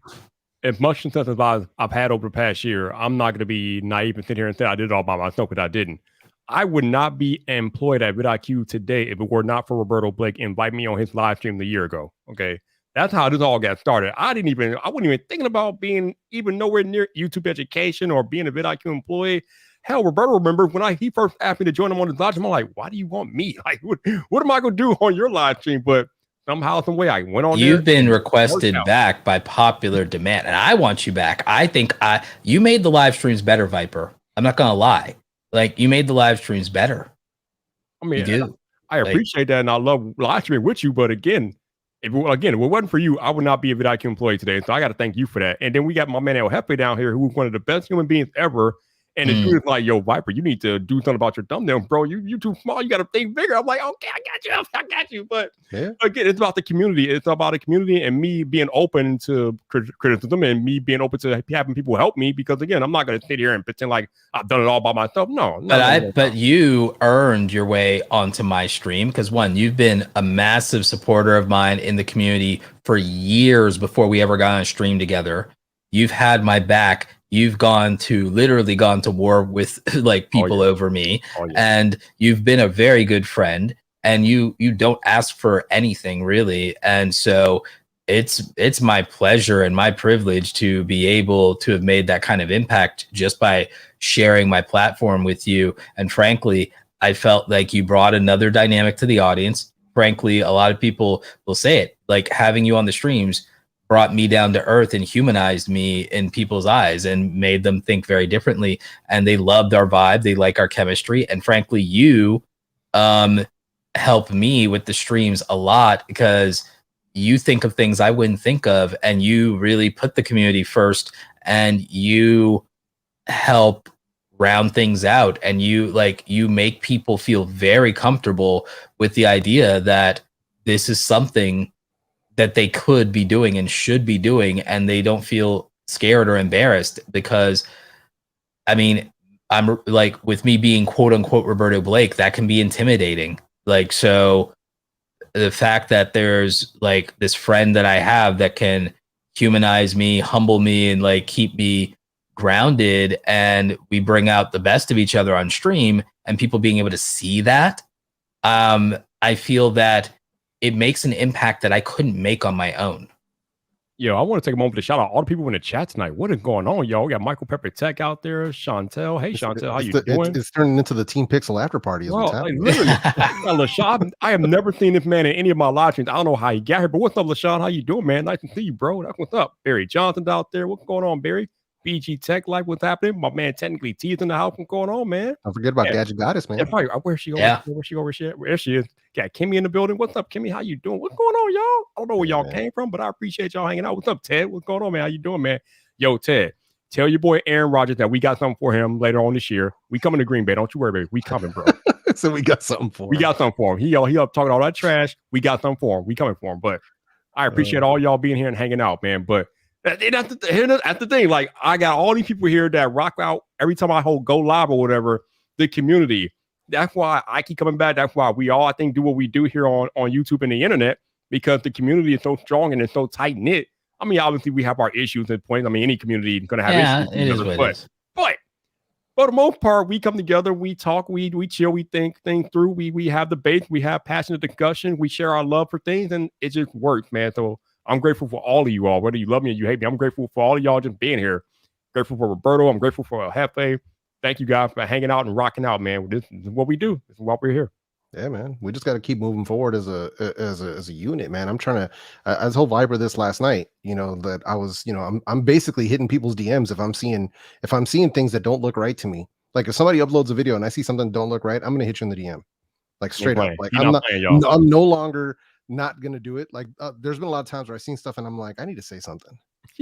As much success as I've had over the past year, I'm not going to be naive and sit here and say I did it all by myself, because I didn't. I would not be employed at VidIQ today if it were not for Roberto Blake inviting me on his live stream a year ago. Okay. That's how this all got started. I wasn't even thinking about being even nowhere near YouTube education or being a VidIQ employee. Hell, Roberto remembers when he first asked me to join him on his live stream. I'm like, why do you want me? Like, what am I going to do on your live stream? But somehow, some way, I went on. You've been requested back by popular demand, and I want you back. I think you made the live streams better, Viper. I'm not gonna lie. Like, you made the live streams better. I mean, I appreciate that, and I love live streaming with you. But again, if it wasn't for you, I would not be a VidIQ employee today. So I got to thank you for that. And then we got my man El Jefe down here, who's one of the best human beings ever. And the dude is like, yo, Viper, you need to do something about your thumbnail, bro. You too small. You got to think bigger. I'm like, okay, I got you. But again, it's about the community. It's about the community and me being open to criticism and me being open to having people help me. Because again, I'm not going to sit here and pretend like I've done it all by myself. No. But you earned your way onto my stream because, one, you've been a massive supporter of mine in the community for years before we ever got on a stream together. You've had my back. You've literally gone to war with like people over me, and you've been a very good friend, and you don't ask for anything really. And so it's my pleasure and my privilege to be able to have made that kind of impact just by sharing my platform with you. And frankly, I felt like you brought another dynamic to the audience. Frankly, a lot of people will say it, like having you on the streams brought me down to earth and humanized me in people's eyes and made them think very differently. And they loved our vibe. They like our chemistry. And frankly, you help me with the streams a lot because you think of things I wouldn't think of. And you really put the community first, and you help round things out. And you make people feel very comfortable with the idea that this is something that they could be doing and should be doing, and they don't feel scared or embarrassed. Because I mean, I'm like, with me being quote unquote Roberto Blake, that can be intimidating. Like, so the fact that there's like this friend that I have that can humanize me, humble me, and like keep me grounded, and we bring out the best of each other on stream, and people being able to see that, I feel that it makes an impact that I couldn't make on my own. Yo, I want to take a moment to shout out all the people in the chat tonight. What is going on, y'all? We got Michael Pepper Tech out there, Chantel. Hey, Chantel, how you doing? It's turning into the Team Pixel after party. Well, like, literally, LaShawn, I have never seen this man in any of my live streams. I don't know how he got here, but what's up, LaShawn? How you doing, man? Nice to see you, bro. That's what's up. Barry Johnson's out there. What's going on, Barry? BG Tech Life, what's happening? My man, Technically T's in the house. What's going on, man? Don't forget about Gadget Goddess, man. Yeah, probably. Where's she over? Yeah. Where's she over? There she is. Got Kimmy in the building. What's up, Kimmy? How you doing? What's going on, y'all? I don't know where y'all came from, but I appreciate y'all hanging out. What's up, Ted? What's going on, man? How you doing, man? Yo, Ted, tell your boy Aaron Rodgers that we got something for him later on this year. We coming to Green Bay. Don't you worry, baby. We coming, bro. So we got something for him. We got something for him. He up talking all that trash. We got something for him. We coming for him. But I appreciate all y'all being here and hanging out, man. But that's the thing. Like, I got all these people here that rock out every time I go live or whatever. The community. That's why I keep coming back. That's why we all, I think, do what we do here on YouTube and the internet, because the community is so strong and it's so tight knit. I mean, obviously we have our issues at points. I mean, any community is going to have issues. It is what it is. for the most part, we come together, we talk, we chill, we think things through, we have debates, we have passionate discussion, we share our love for things, and it just works, man. So I'm grateful for all of you all, whether you love me or you hate me. I'm grateful for all of y'all just being here. Grateful for Roberto. I'm grateful for Hefe. Thank you guys for hanging out and rocking out, man. This is what we do. This is why we're here. Yeah, man. We just got to keep moving forward as a unit, man. I'm trying to. I told Viper this last night. That I was. I'm basically hitting people's DMs if I'm seeing things that don't look right to me. Like if somebody uploads a video and I see something that don't look right, I'm gonna hit you in the DM, like straight up. Like I'm no longer not gonna do it. Like there's been a lot of times where I've seen stuff and I'm like, I need to say something,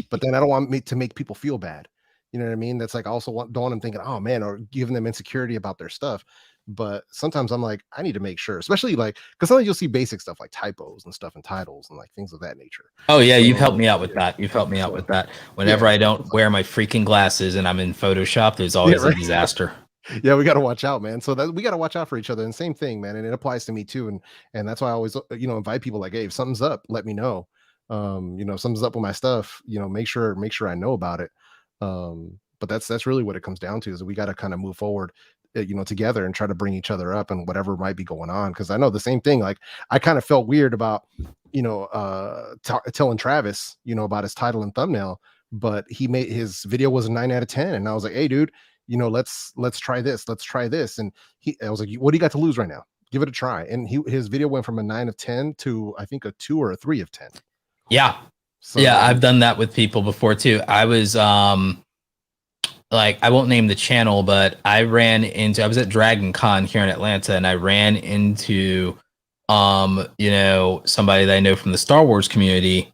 but then I don't want me to make people feel bad. You know what I mean? That's like I also don't want them thinking, oh man, or giving them insecurity about their stuff. But sometimes I'm like, I need to make sure, especially like because sometimes you'll see basic stuff like typos and stuff and titles and like things of that nature. Oh yeah, you've helped me out with that. You've helped me out with that. Whenever I don't wear my freaking glasses and I'm in Photoshop, there's always a disaster. Yeah, we got to watch out, man. So that we got to watch out for each other. And same thing, man. And it applies to me too. And that's why I always invite people like, hey, if something's up, let me know. If something's up with my stuff, make sure I know about it. But that's really what it comes down to is that we got to kind of move forward together and try to bring each other up and whatever might be going on. Cause I know the same thing. Like I kind of felt weird about, telling Travis, about his title and thumbnail, but he made his video was a 9 out of 10. And I was like, hey dude, let's try this. Let's try this. And I was like, what do you got to lose right now? Give it a try. And his video went from a 9 of 10 to I think a 2 or a 3 of 10. Yeah. So, yeah. I've done that with people before too. I was, like I won't name the channel, but I was at Dragon Con here in Atlanta and I ran into somebody that I know from the Star Wars community,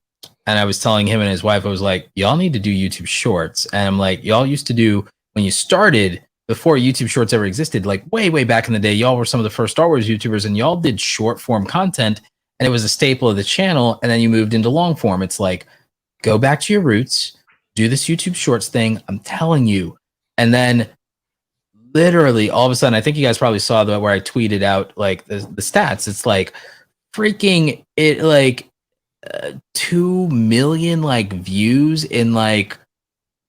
and I was telling him and his wife, I was like, y'all need to do YouTube shorts. And I'm like, y'all used to do when you started before YouTube shorts ever existed, like way back in the day, y'all were some of the first Star Wars YouTubers and y'all did short form content and it was a staple of the channel, and then you moved into long form. It's like, go back to your roots, do this YouTube shorts thing. I'm telling you. And then literally all of a sudden, I think you guys probably saw that where I tweeted out like the stats. It's like freaking it like 2 million like views in like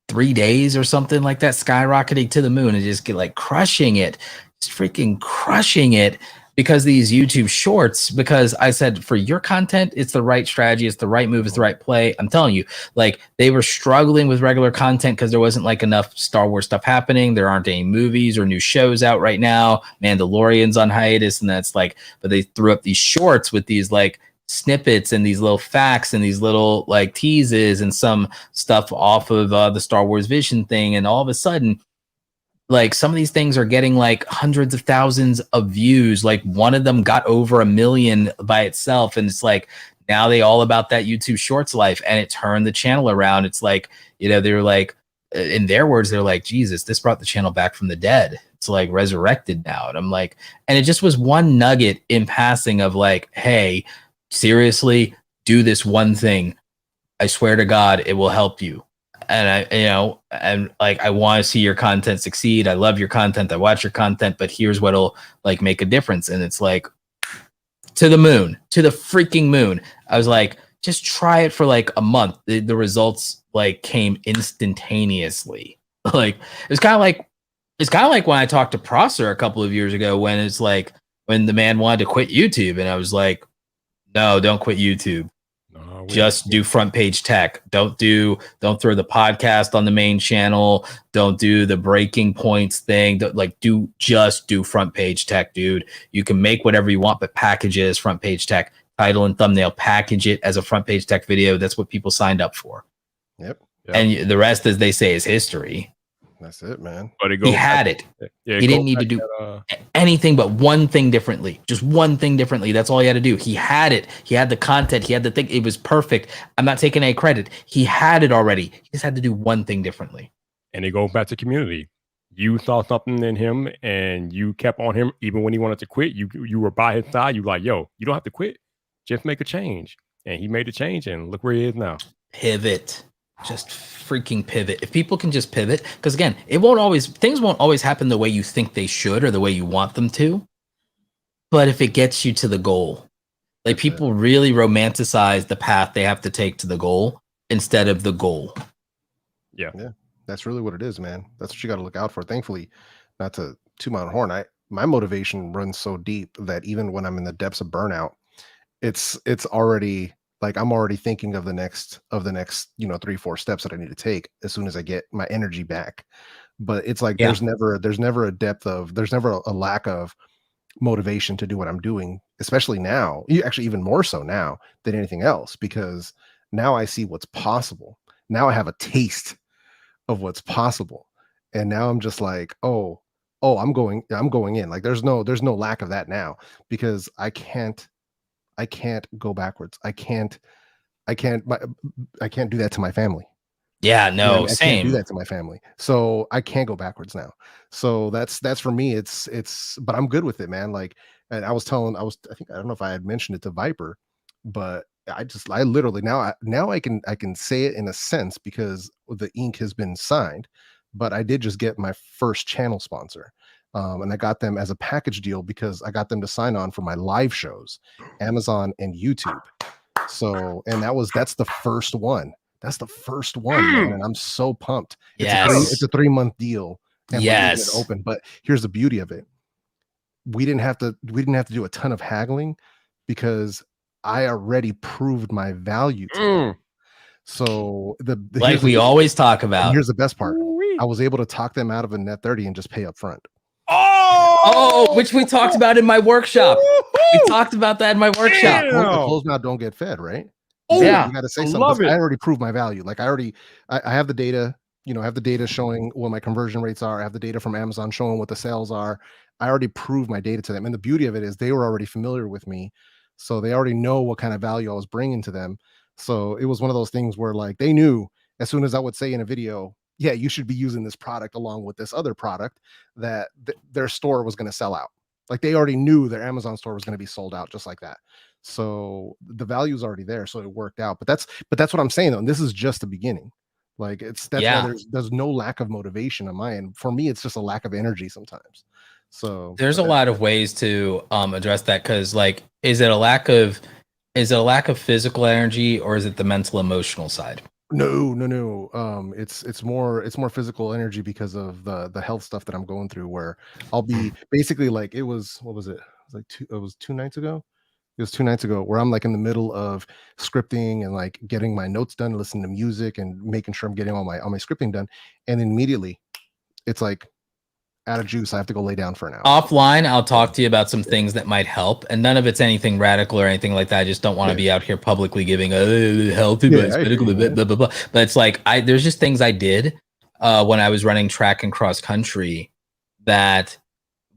3 days or something like that, skyrocketing to the moon and just get like crushing it, just freaking crushing it. Because these YouTube shorts, because I said for your content, it's the right strategy, it's the right move, it's the right play. I'm telling you, like they were struggling with regular content because there wasn't like enough Star Wars stuff happening. There aren't any movies or new shows out right now. Mandalorian's on hiatus, and that's like, but they threw up these shorts with these like snippets and these little facts and these little like teases and some stuff off of the Star Wars Vision thing, and all of a sudden, like some of these things are getting like hundreds of thousands of views. Like one of them got over 1 million by itself. And it's like, now they all about that YouTube shorts life, and it turned the channel around. It's like, they were like, in their words, they're like, Jesus, this brought the channel back from the dead. It's like resurrected now. And I'm like, and it just was one nugget in passing of like, hey, seriously, do this one thing. I swear to God, it will help you. And I want to see your content succeed. I love your content. I watch your content, but here's what'll like make a difference. And it's like to the moon, to the freaking moon. I was like, just try it for like a month. The results like came instantaneously. Like it's kind of like when I talked to Prosser a couple of years ago, when it's like when the man wanted to quit YouTube, and I was like, no, don't quit YouTube. Just do front page tech. Don't throw the podcast on the main channel. Don't do the breaking points thing. Just do front page tech, dude. You can make whatever you want, but package it as front page tech. Title and thumbnail, package it as a front page tech video. That's what people signed up for. Yep. And the rest, as they say, is history. That's it, man. But he had it. Yeah, he didn't need to do anything but one thing differently. Just one thing differently. That's all he had to do. He had it. He had the content. He had the thing. It was perfect. I'm not taking any credit. He had it already. He just had to do one thing differently. And it goes back to community. You saw something in him and you kept on him even when he wanted to quit. You were by his side. You were like, yo, you don't have to quit. Just make a change. And he made a change, and look where he is now. Pivot. Just freaking pivot. If people can just pivot, because again, things won't always happen the way you think they should or the way you want them to. But if it gets you to the goal, like people really romanticize the path they have to take to the goal instead of the goal. Yeah. That's really what it is, man. That's what you got to look out for. Thankfully, not to toot my own horn, my motivation runs so deep that even when I'm in the depths of burnout, it's already like I'm already thinking of the next 3-4 steps that I need to take as soon as I get my energy back. But it's like Yeah. there's never a depth of there's never a lack of motivation to do what I'm doing, especially now. Actually, even more so now than anything else, because now I see what's possible. Now I have a taste of what's possible, and now I'm just like, oh, I'm going in. Like there's no lack of that now, because I can't go backwards. I can't my, I can't do that to my family. Yeah, You know what I no, mean? I can't do same. that to my family. So I can't go backwards now. So that's for me. It's but I'm good with it, man. Like, and I think I don't know if I had mentioned it to Viper, but I literally now I can say it in a sense because the ink has been signed, but I did just get my first channel sponsor. And I got them as a package deal because I got them to sign on for my live shows, Amazon and YouTube. So, and that's the first one. That's the first one, man. And I'm so pumped. It's a 3-month deal, and we're leaving it open. But here's the beauty of it. We didn't have to do a ton of haggling because I already proved my value to them. So like we always talk about. Here's the best part. I was able to talk them out of a net 30 and just pay up front. Which we talked about in my workshop. We talked about that in my workshop. Closed mouth don't get fed, right? Yeah, you got to say something. I already proved my value. Like I have the data. I have the data showing what my conversion rates are. I have the data from Amazon showing what the sales are. I already proved my data to them. And the beauty of it is they were already familiar with me. So they already know what kind of value I was bringing to them. So it was one of those things where like they knew as soon as I would say in a video, yeah, you should be using this product along with this other product, that their store was going to sell out. Like they already knew their Amazon store was going to be sold out just like that. So the value is already there. So it worked out. But that's what I'm saying though. And this is just the beginning. Like why there's no lack of motivation on my end. For me, it's just a lack of energy sometimes. So there's a lot of ways to address that, because like, is it a lack of physical energy, or is it the mental emotional side? No. It's more physical energy because of the health stuff that I'm going through, where I'll be basically like, it was 2 nights ago. It was 2 nights ago where I'm like in the middle of scripting and like getting my notes done, listening to music and making sure I'm getting all my scripting done. And then immediately it's like out of juice. I have to go lay down for an hour. Offline, I'll talk to you about some things that might help, and none of it's anything radical or anything like that. I just don't want to be out here publicly giving a healthy, blah, blah, blah. But it's like there's just things I did when I was running track and cross country that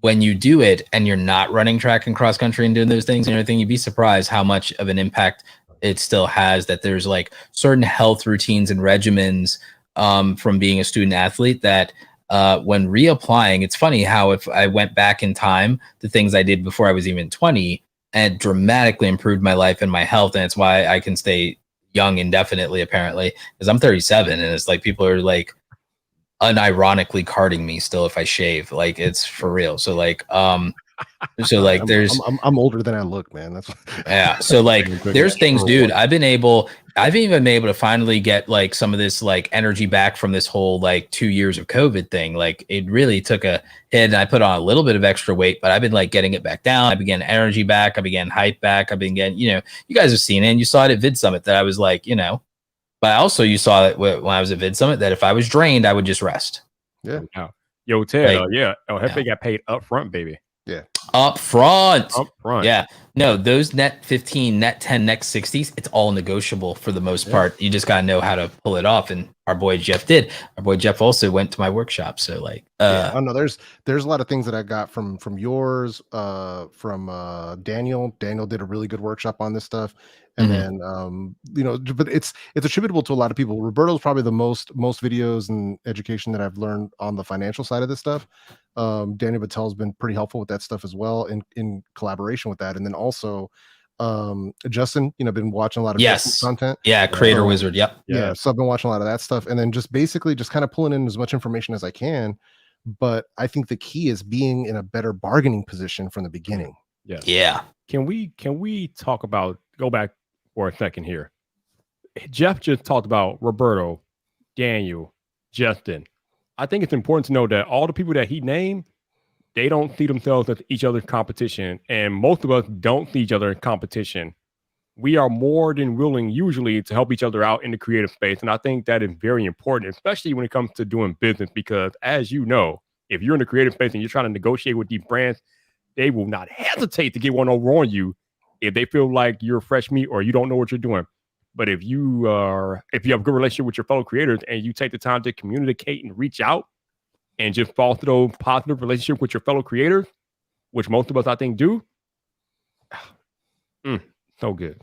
when you do it and you're not running track and cross country and doing those things and everything, you'd be surprised how much of an impact it still has. That there's like certain health routines and regimens from being a student athlete that when reapplying, it's funny how if I went back in time to things I did before I was even 20, and dramatically improved my life and my health. And it's why I can stay young indefinitely, apparently, because I'm 37 and it's like people are like unironically carding me still if I shave. Like it's for real. So like so like I'm older than I look, man. That's yeah. So like there's things, dude. I've even been able to finally get like some of this like energy back from this whole like 2 years of COVID thing. Like it really took a hit, and I put on a little bit of extra weight, but I've been like getting it back down. I've been getting energy back. I've been getting hype back. I've been getting, you guys have seen it, and you saw it at Vid Summit that I was like, but also you saw it when I was at Vid Summit that if I was drained, I would just rest. Yeah. Yo, Ted, Hefe got paid up front, baby. Yeah. Up front. Yeah. No, those net 15, net 10, net 60s, it's all negotiable for the most part. You just got to know how to pull it off. And our boy Jeff did. Our boy Jeff also went to my workshop. So like, oh no, there's a lot of things that I got from yours, from Daniel. Daniel did a really good workshop on this stuff. And then, but it's attributable to a lot of people. Roberto's probably the most videos and education that I've learned on the financial side of this stuff. Daniel Battel's been pretty helpful with that stuff as well, in collaboration with that. And then also, Justin, been watching a lot of Justin's content. Yeah, Creator Wizard. Yep. Yeah. So I've been watching a lot of that stuff, and then just basically just kind of pulling in as much information as I can. But I think the key is being in a better bargaining position from the beginning. Yeah. Yeah. Can we talk about, go back for a second here? Jeff just talked about Roberto, Daniel, Justin. I think it's important to know that all the people that he named, they don't see themselves as each other's competition. And most of us don't see each other in competition. We are more than willing usually to help each other out in the creative space. And I think that is very important, especially when it comes to doing business, because as you know, if you're in the creative space and you're trying to negotiate with these brands, they will not hesitate to get one over on you if they feel like you're fresh meat or you don't know what you're doing. But if you have a good relationship with your fellow creators and you take the time to communicate and reach out and just foster those positive relationship with your fellow creators, which most of us I think do, so good.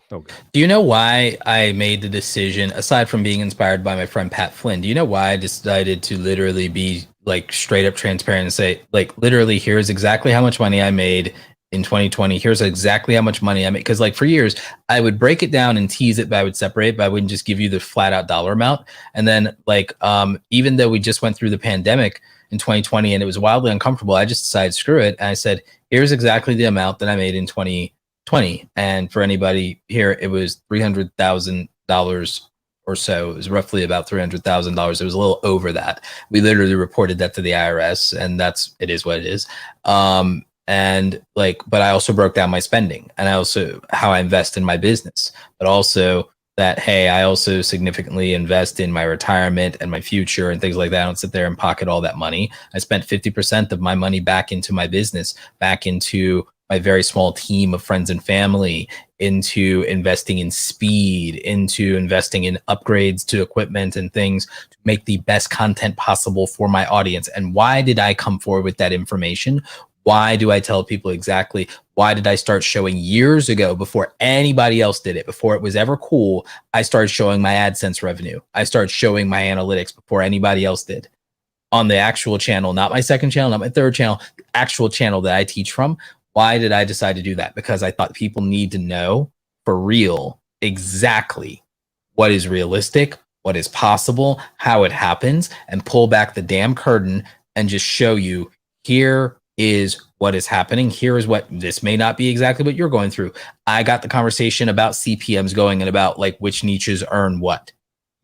Do you know why I made the decision, aside from being inspired by my friend Pat Flynn, do you know why I decided to literally be like straight up transparent and say, like, literally, here's exactly how much money I made in 2020. Here's exactly how much money I made. Because like for years, I would break it down and tease it, but I would separate, but I wouldn't just give you the flat out dollar amount. And then like, even though we just went through the pandemic in 2020 and it was wildly uncomfortable, I just decided, screw it. And I said, here's exactly the amount that I made in 2020. And for anybody here, it was $300,000 or so. It was roughly about $300,000. It was a little over that. We literally reported that to the IRS, and it is what it is. And like, but I also broke down my spending, and I also how I invest in my business, but also that, hey, I also significantly invest in my retirement and my future and things like that. I don't sit there and pocket all that money. I spent 50% of my money back into my business, back into my very small team of friends and family, into investing in speed, into investing in upgrades to equipment and things to make the best content possible for my audience. And why did I come forward with that information? Why do I tell people exactly? Why did I start showing years ago before anybody else did it? Before it was ever cool, I started showing my AdSense revenue. I started showing my analytics before anybody else did on the actual channel, not my second channel, not my third channel, the actual channel that I teach from. Why did I decide to do that? Because I thought people need to know for real exactly what is realistic, what is possible, how it happens, and pull back the damn curtain and just show you, here is what is happening. Here is what, this may not be exactly what you're going through. I got the conversation about CPMs going and about like which niches earn what,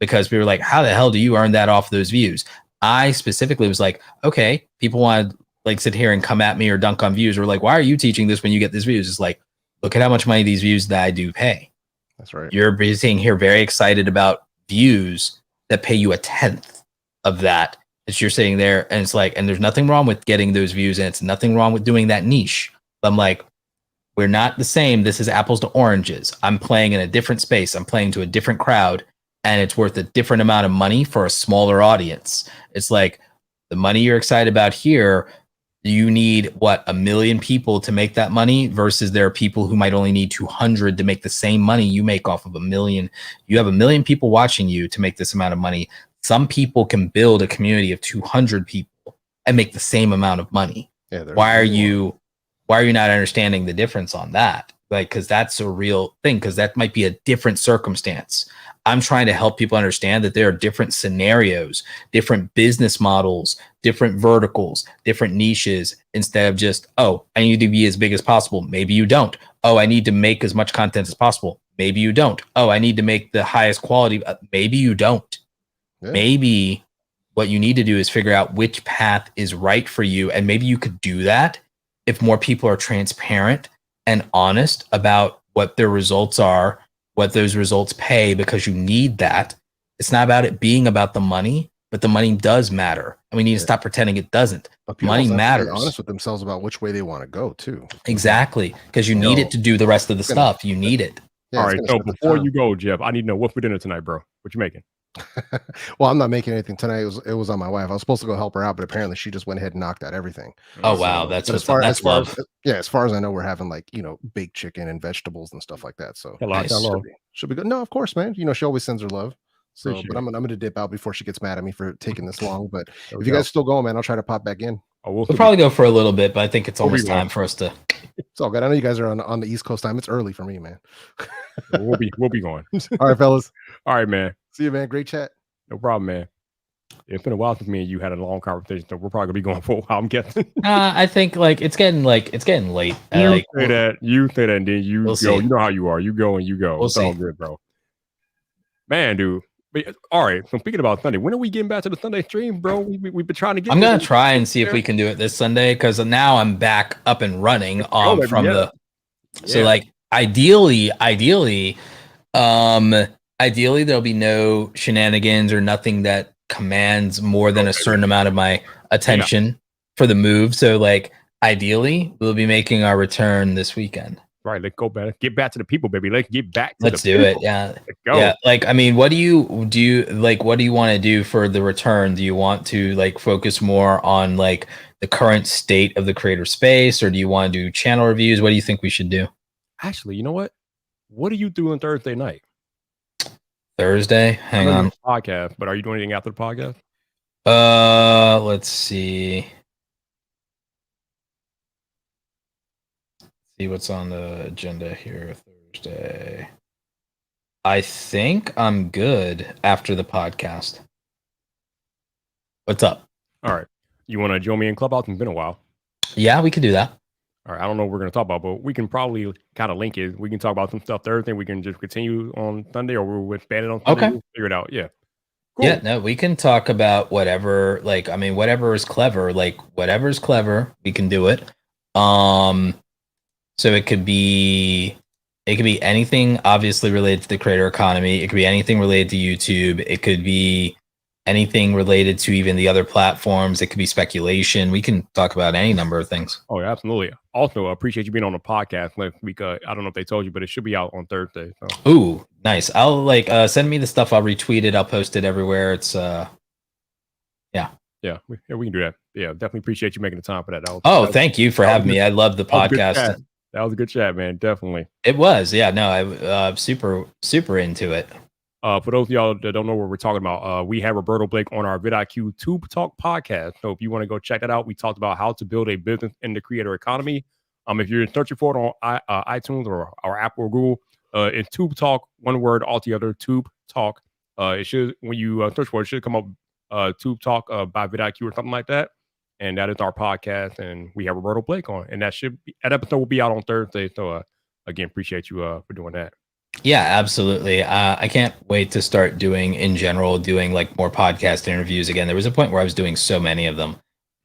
because we were like, how the hell do you earn that off those views? I specifically was like, okay, people want to like sit here and come at me or dunk on views, or like, why are you teaching this when you get these views? It's like, look at how much money these views that I do pay. That's right. You're sitting here very excited about views that pay you a tenth of that. You're sitting there and it's like, and there's nothing wrong with getting those views, and it's nothing wrong with doing that niche. But I'm like, we're not the same. This is apples to oranges. I'm playing in a different space. I'm playing to a different crowd, and it's worth a different amount of money for a smaller audience. It's like the money you're excited about here, you need what, 1 million people to make that money, versus there are people who might only need 200 to make the same money you make off of 1 million. You have 1 million people watching you to make this amount of money. Some people can build a community of 200 people and make the same amount of money. Yeah, why are you not understanding the difference on that? Like, because that's a real thing, because that might be a different circumstance. I'm trying to help people understand that there are different scenarios, different business models, different verticals, different niches, instead of just, oh, I need to be as big as possible. Maybe you don't. Oh, I need to make as much content as possible. Maybe you don't. Oh, I need to make the highest quality. Maybe you don't. Yeah. Maybe what you need to do is figure out which path is right for you. And maybe you could do that if more people are transparent and honest about what their results are, what those results pay, because you need that. It's not about it being about the money, but the money does matter. And we need to stop pretending it doesn't. Money matters. Be honest with themselves about which way they want to go too. Exactly. Because you need it to do the rest of the stuff. You need it. Yeah, all right. So before you go, Jeff, I need to know what for dinner tonight, bro. What you making? Well, I'm not making anything tonight. It was on my wife. I was supposed to go help her out, but apparently she just went ahead and knocked out everything. Oh wow, that's as far as I know, we're having like baked chicken and vegetables and stuff like that. So should be good. No, of course, man. She always sends her love. So, but I'm gonna dip out before she gets mad at me for taking this long. But if you guys still going, man, I'll try to pop back in. Oh, we'll probably go for a little bit, but I think it's almost time for us to. It's all good. I know you guys are on the East Coast time. It's early for me, man. We'll be going. All right, fellas. All right, man. See you, man. Great chat. No problem, man. It's been a while since me and you had a long conversation, so we're probably gonna be going for a while, I'm guessing. I think it's getting late. You say that, and then you go. You know how you are. You go and you go. We'll it's all good, bro. Man, dude. But, all right. So speaking about Sunday, when are we getting back to the Sunday stream, bro? We've been trying to get. I'm gonna try and see if we can do it this Sunday because now I'm back up and running from the. So like ideally, there'll be no shenanigans or nothing that commands more than a certain amount of my attention for the move. So like ideally, we'll be making our return this weekend. Right, let's go back. Get back to the people, baby. Let's get back to Let's do it. Yeah. Let's go. Yeah. Like, I mean, what do you like? What do you want to do for the return? Do you want to like focus more on like the current state of the creator space, or do you want to do channel reviews? What do you think we should do? Actually, you know what? What do you do on Thursday night? Thursday? Hang on. Podcast, but are you doing anything after the podcast? Let's see. See what's on the agenda here Thursday. I think I'm good after the podcast. What's up? All right. You want to join me in Clubhouse? It's been a while. Yeah, we could do that. All right. I don't know what we're going to talk about, but we can probably kind of link it. We can talk about some stuff Thursday. We can just continue on Sunday, or we'll expand it on Sunday. Okay. We'll figure it out. Yeah. Cool. Yeah, no, we can talk about whatever, like, I mean, whatever is clever, we can do it. So it could be anything obviously related to the creator economy. It could be anything related to YouTube. It could be anything related to even the other platforms. It could be speculation. We can talk about any number of things. Oh, yeah, absolutely. Also, I appreciate you being on the podcast last week. I don't know if they told you, but it should be out on Thursday. So. Ooh, nice. I'll like send me the stuff. I'll retweet it. I'll post it everywhere. It's Yeah, we can do that. Yeah, definitely appreciate you making the time for that. Thank you for having me. I love the podcast. That was a good chat, man. Definitely. It was. Yeah, no, I'm super into it. For those of y'all that don't know what we're talking about, we have Roberto Blake on our VidIQ Tube Talk podcast. So if you want to go check that out, we talked about how to build a business in the creator economy. If you're searching for it on iTunes or Apple or Google, it's Tube Talk, one word altogether, Tube Talk. It should, when you search for it, should come up Tube Talk by VidIQ or something like that. And that is our podcast, and we have Roberto Blake on, and that episode will be out on Thursday. So again, appreciate you for doing that. Yeah, absolutely. I can't wait to start doing like more podcast interviews again. There was a point where I was doing so many of them,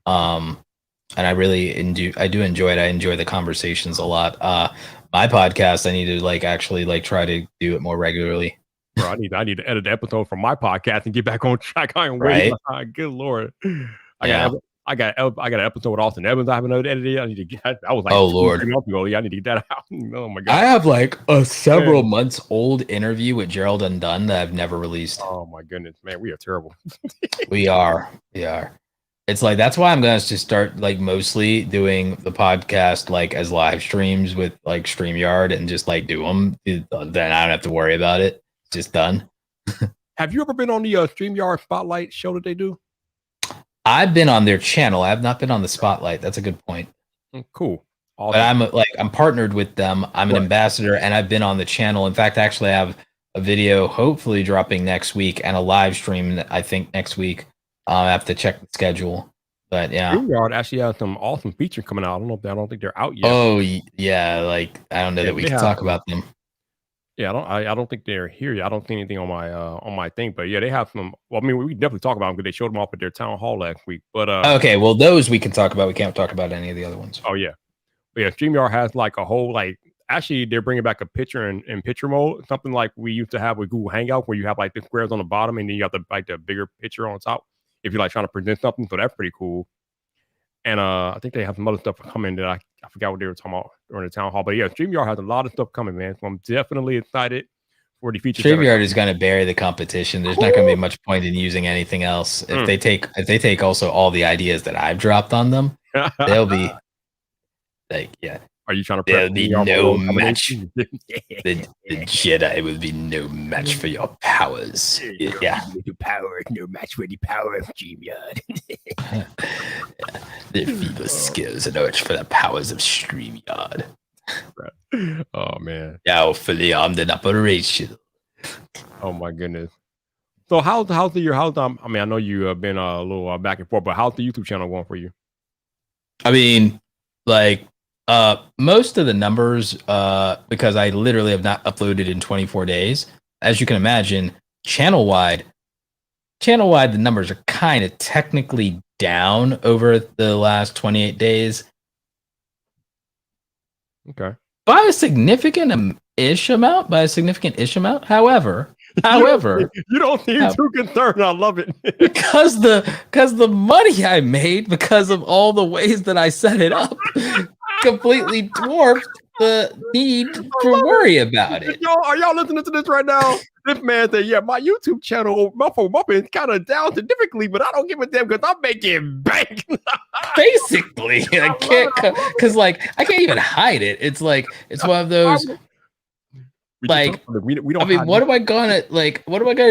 and I really do enjoy it. I enjoy the conversations a lot. My podcast, I need to like actually like try to do it more regularly. Bro, I need to edit the episode from my podcast and get back on track. I ain't waiting. Right? Good Lord. I got an episode with Austin Evans. I haven't edited. I need to get. I was like, oh Lord, months ago. Yeah, I need to get that out. Oh my God. I have like a several months old interview with Gerald Undone that I've never released. Oh my goodness, man, we are terrible. We are. It's like that's why I'm gonna just start like mostly doing the podcast like as live streams with like StreamYard and just like do them. Then I don't have to worry about it. It's just done. Have you ever been on the StreamYard Spotlight show that they do? I've been on their channel. I have not been on the Spotlight. That's a good point. Cool. Awesome. But I'm partnered with them. I'm an ambassador, and I've been on the channel. In fact, actually, I have a video hopefully dropping next week and a live stream I think next week. I have to check the schedule. But yeah, StreamYard actually has some awesome features coming out. I don't think they're out yet. Oh yeah, like I don't know that we can talk about them. Yeah, I don't think they're here yet. I don't see anything on my thing, but yeah, they have some. Well, I mean, we can definitely talk about them because they showed them off at their town hall last week. But okay, well, those we can talk about. We can't talk about any of the other ones. Oh yeah, but yeah. StreamYard has like a whole like. Actually, they're bringing back a picture in picture mode, something like we used to have with Google Hangout, where you have like the squares on the bottom and then you have the bigger picture on top. If you're like trying to present something, so that's pretty cool. And I think they have some other stuff coming that I forgot what they were talking about during the town hall. But yeah, StreamYard has a lot of stuff coming, man. So I'm definitely excited. StreamYard is going to bury the competition. There's not going to be much point in using anything else. If they take also all the ideas that I've dropped on them, they'll be like, yeah. Are you trying to? There'll be no match. The Jedi will be no match for your powers. Yeah, your powers, no match with the power of StreamYard. Their feeble skills are no match for the powers of StreamYard. Oh man. Now fully armed and operational. Oh my goodness. So how's I mean, I know you have been a little back and forth, but how's the YouTube channel going for you? I mean, like most of the numbers, because I literally have not uploaded in 24 days. As you can imagine, channel wide, the numbers are kind of technically down over the last 28 days. Okay. By a significant ish amount. However, you don't seem too concerned. I love it. because the money I made because of all the ways that I set it up completely dwarfed the need to worry about it. Are y'all listening to this right now? This man said, "Yeah, my YouTube channel, Muffin, kind of down significantly, but I don't give a damn because I'm making bank." Basically, I can't because I can't even hide it. It's like it's one of those. We don't. I mean, what am I gonna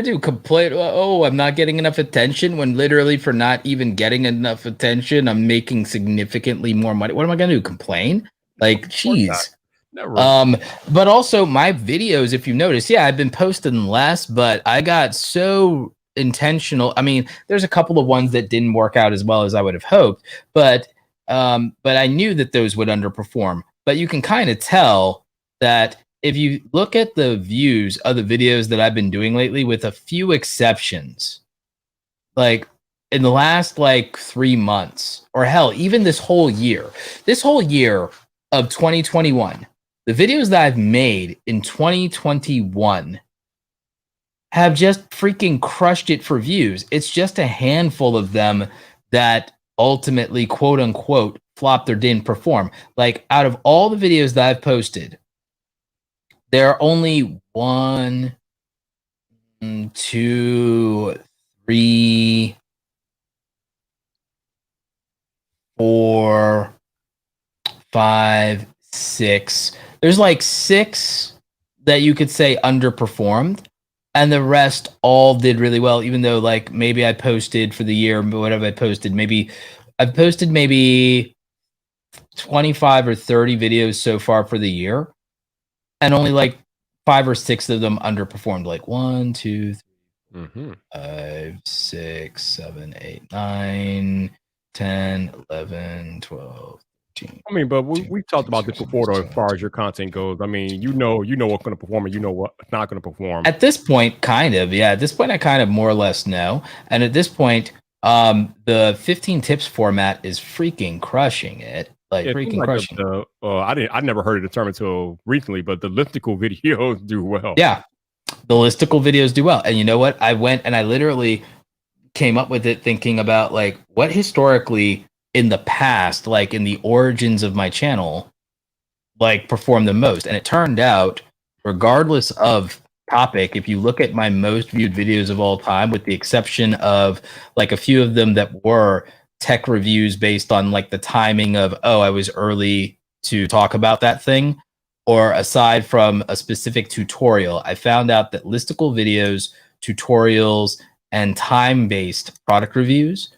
do? Complain? Oh, I'm not getting enough attention when literally for not even getting enough attention, I'm making significantly more money. What am I gonna do? Complain? Like, geez. Never. But also my videos, if you notice, yeah, I've been posting less, but I got so intentional. I mean, there's a couple of ones that didn't work out as well as I would have hoped, but I knew that those would underperform. But you can kind of tell that if you look at the views of the videos that I've been doing lately, with a few exceptions, like in the last 3 months, or hell, even this whole year of 2021, the videos that I've made in 2021 have just freaking crushed it for views. It's just a handful of them that ultimately, quote unquote, flopped or didn't perform. Like, out of all the videos that I've posted, there are only 1, 2, 3, 4, 5, 6. There's 6 that you could say underperformed, and the rest all did really well, even though maybe I posted for the year, but whatever I posted, I've posted maybe 25 or 30 videos so far for the year, and only 5 or 6 of them underperformed. 1, 2, 3, 5, 6, 7, 8, 9, 10, 11, 12. I mean, but we've talked about this before, though, as far as your content goes. I mean, you know what's going to perform and you know what's not going to perform. At this point, kind of, yeah. At this point, I kind of more or less know. And at this point, the 15 tips format is freaking crushing it. Crushing. I never heard of the term until recently, but the listicle videos do well. Yeah, the listicle videos do well. And you know what? I went and I literally came up with it thinking about what historically in the past, in the origins of my channel, performed the most. And it turned out, regardless of topic, if you look at my most viewed videos of all time, with the exception of a few of them that were tech reviews based on the timing of, oh, I was early to talk about that thing, or aside from a specific tutorial, I found out that listicle videos, tutorials, and time-based product reviews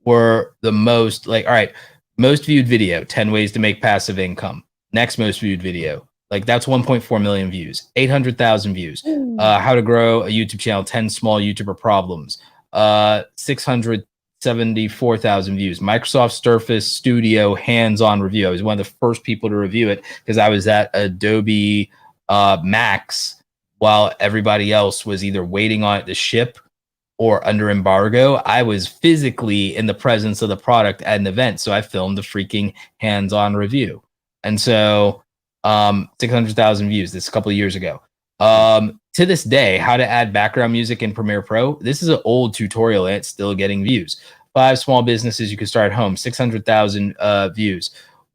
were the most, all right, most viewed video, 10 ways to make passive income. Next most viewed video, that's 1.4 million views, 800,000 views. How to grow a YouTube channel, 10 small YouTuber problems, 674,000 views. Microsoft Surface Studio hands-on review. I was one of the first people to review it because I was at Adobe Max while everybody else was either waiting on it to ship or under embargo. I was physically in the presence of the product at an event, so I filmed a freaking hands-on review. And so 600,000 views this a couple of years ago. To this day, how to add background music in Premiere Pro. This is an old tutorial and it's still getting views. 5 small businesses you can start at home, 600,000 views.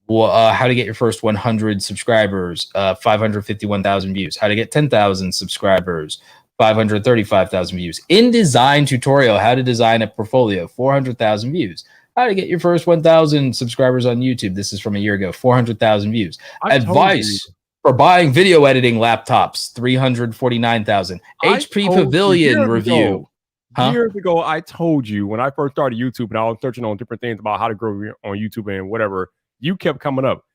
How to get your first 100 subscribers, 551,000 views. How to get 10,000 subscribers, 535,000 views. InDesign tutorial, how to design a portfolio, 400,000 views. How to get your first 1,000 subscribers on YouTube. This is from a year ago, 400,000 views. Advice for buying video editing laptops, 349,000. HP Pavilion review. Years ago, I told you when I first started YouTube and I was searching on different things about how to grow on YouTube and whatever, you kept coming up.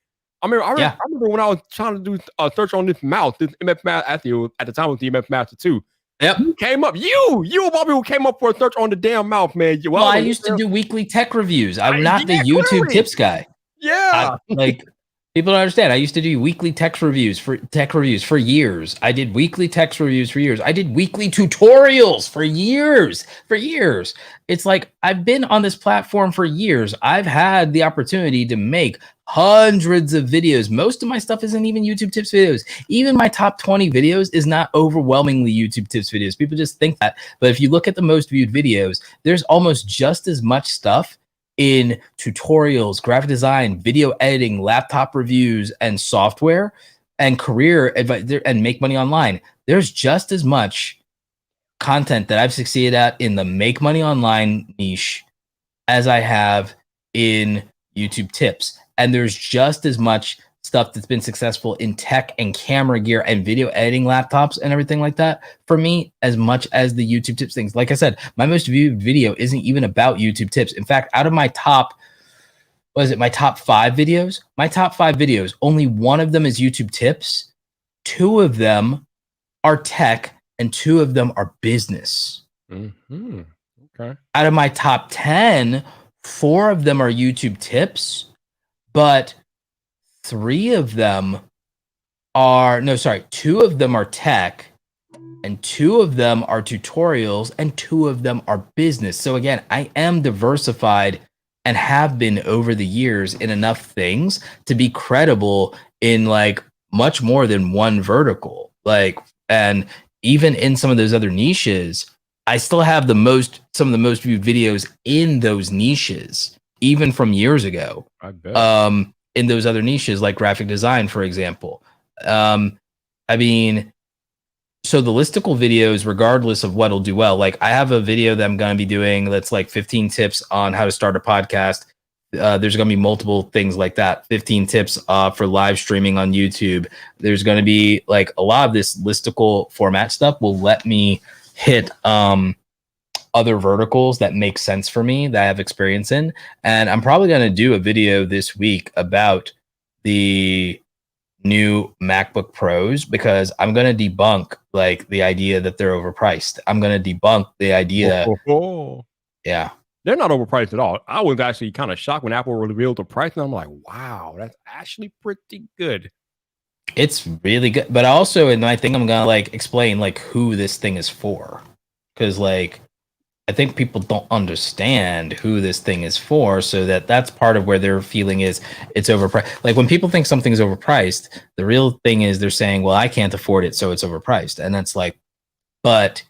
I remember when I was trying to do a search on this mouse, this MF Master, at the time it was the MF Master 2. Yep. You came up. You Bobby who came up for a search on the damn mouth, man. Well, I used to do weekly tech reviews. I'm not the YouTube tips guy. Yeah. People don't understand. I used to do weekly tech reviews for years. I did weekly tech reviews for years. I did weekly tutorials for years. It's like I've been on this platform for years. I've had the opportunity to make hundreds of videos. Most of my stuff isn't even YouTube tips videos. Even my top 20 videos is not overwhelmingly YouTube tips videos. People just think that. But if you look at the most viewed videos, there's almost just as much stuff in tutorials, graphic design, video editing, laptop reviews, and software, and career advice, and make money online. There's just as much content that I've succeeded at in the make money online niche as I have in YouTube tips. And there's just as much stuff that's been successful in tech and camera gear and video editing laptops and everything like that for me, as much as the YouTube tips things. Like I said, my most viewed video isn't even about YouTube tips. In fact, out of my top, my top 5 videos? My top 5 videos, only one of them is YouTube tips. 2 of them are tech and 2 of them are business. Mm-hmm. Okay. Out of my top 10, 4 of them are YouTube tips, but 2 of them are tech, and 2 of them are tutorials, and 2 of them are business. So again, I am diversified and have been over the years in enough things to be credible in like much more than one vertical. Like, and even in some of those other niches, I still have some of the most viewed videos in those niches, even from years ago. I bet. In those other niches, like graphic design, for example. I mean, so the listicle videos, regardless of what'll do well, like I have a video that I'm going to be doing that's like 15 tips on how to start a podcast. There's going to be multiple things like that. 15 tips for live streaming on YouTube. There's going to be like a lot of this listicle format stuff will let me hit other verticals that make sense for me that I have experience in. And I'm probably going to do a video this week about the new MacBook Pros, because I'm going to debunk like the idea that they're overpriced. I'm going to debunk the idea. Yeah. They're not overpriced at all. I was actually kind of shocked when Apple revealed the price, and I'm like, wow, that's actually pretty good. It's really good. But also, and I think I'm going to like explain like who this thing is for. Because like, I think people don't understand who this thing is for, so that's part of where their feeling is it's overpriced. Like when people think something's overpriced, the real thing is they're saying, well, I can't afford it, so it's overpriced. And that's like, but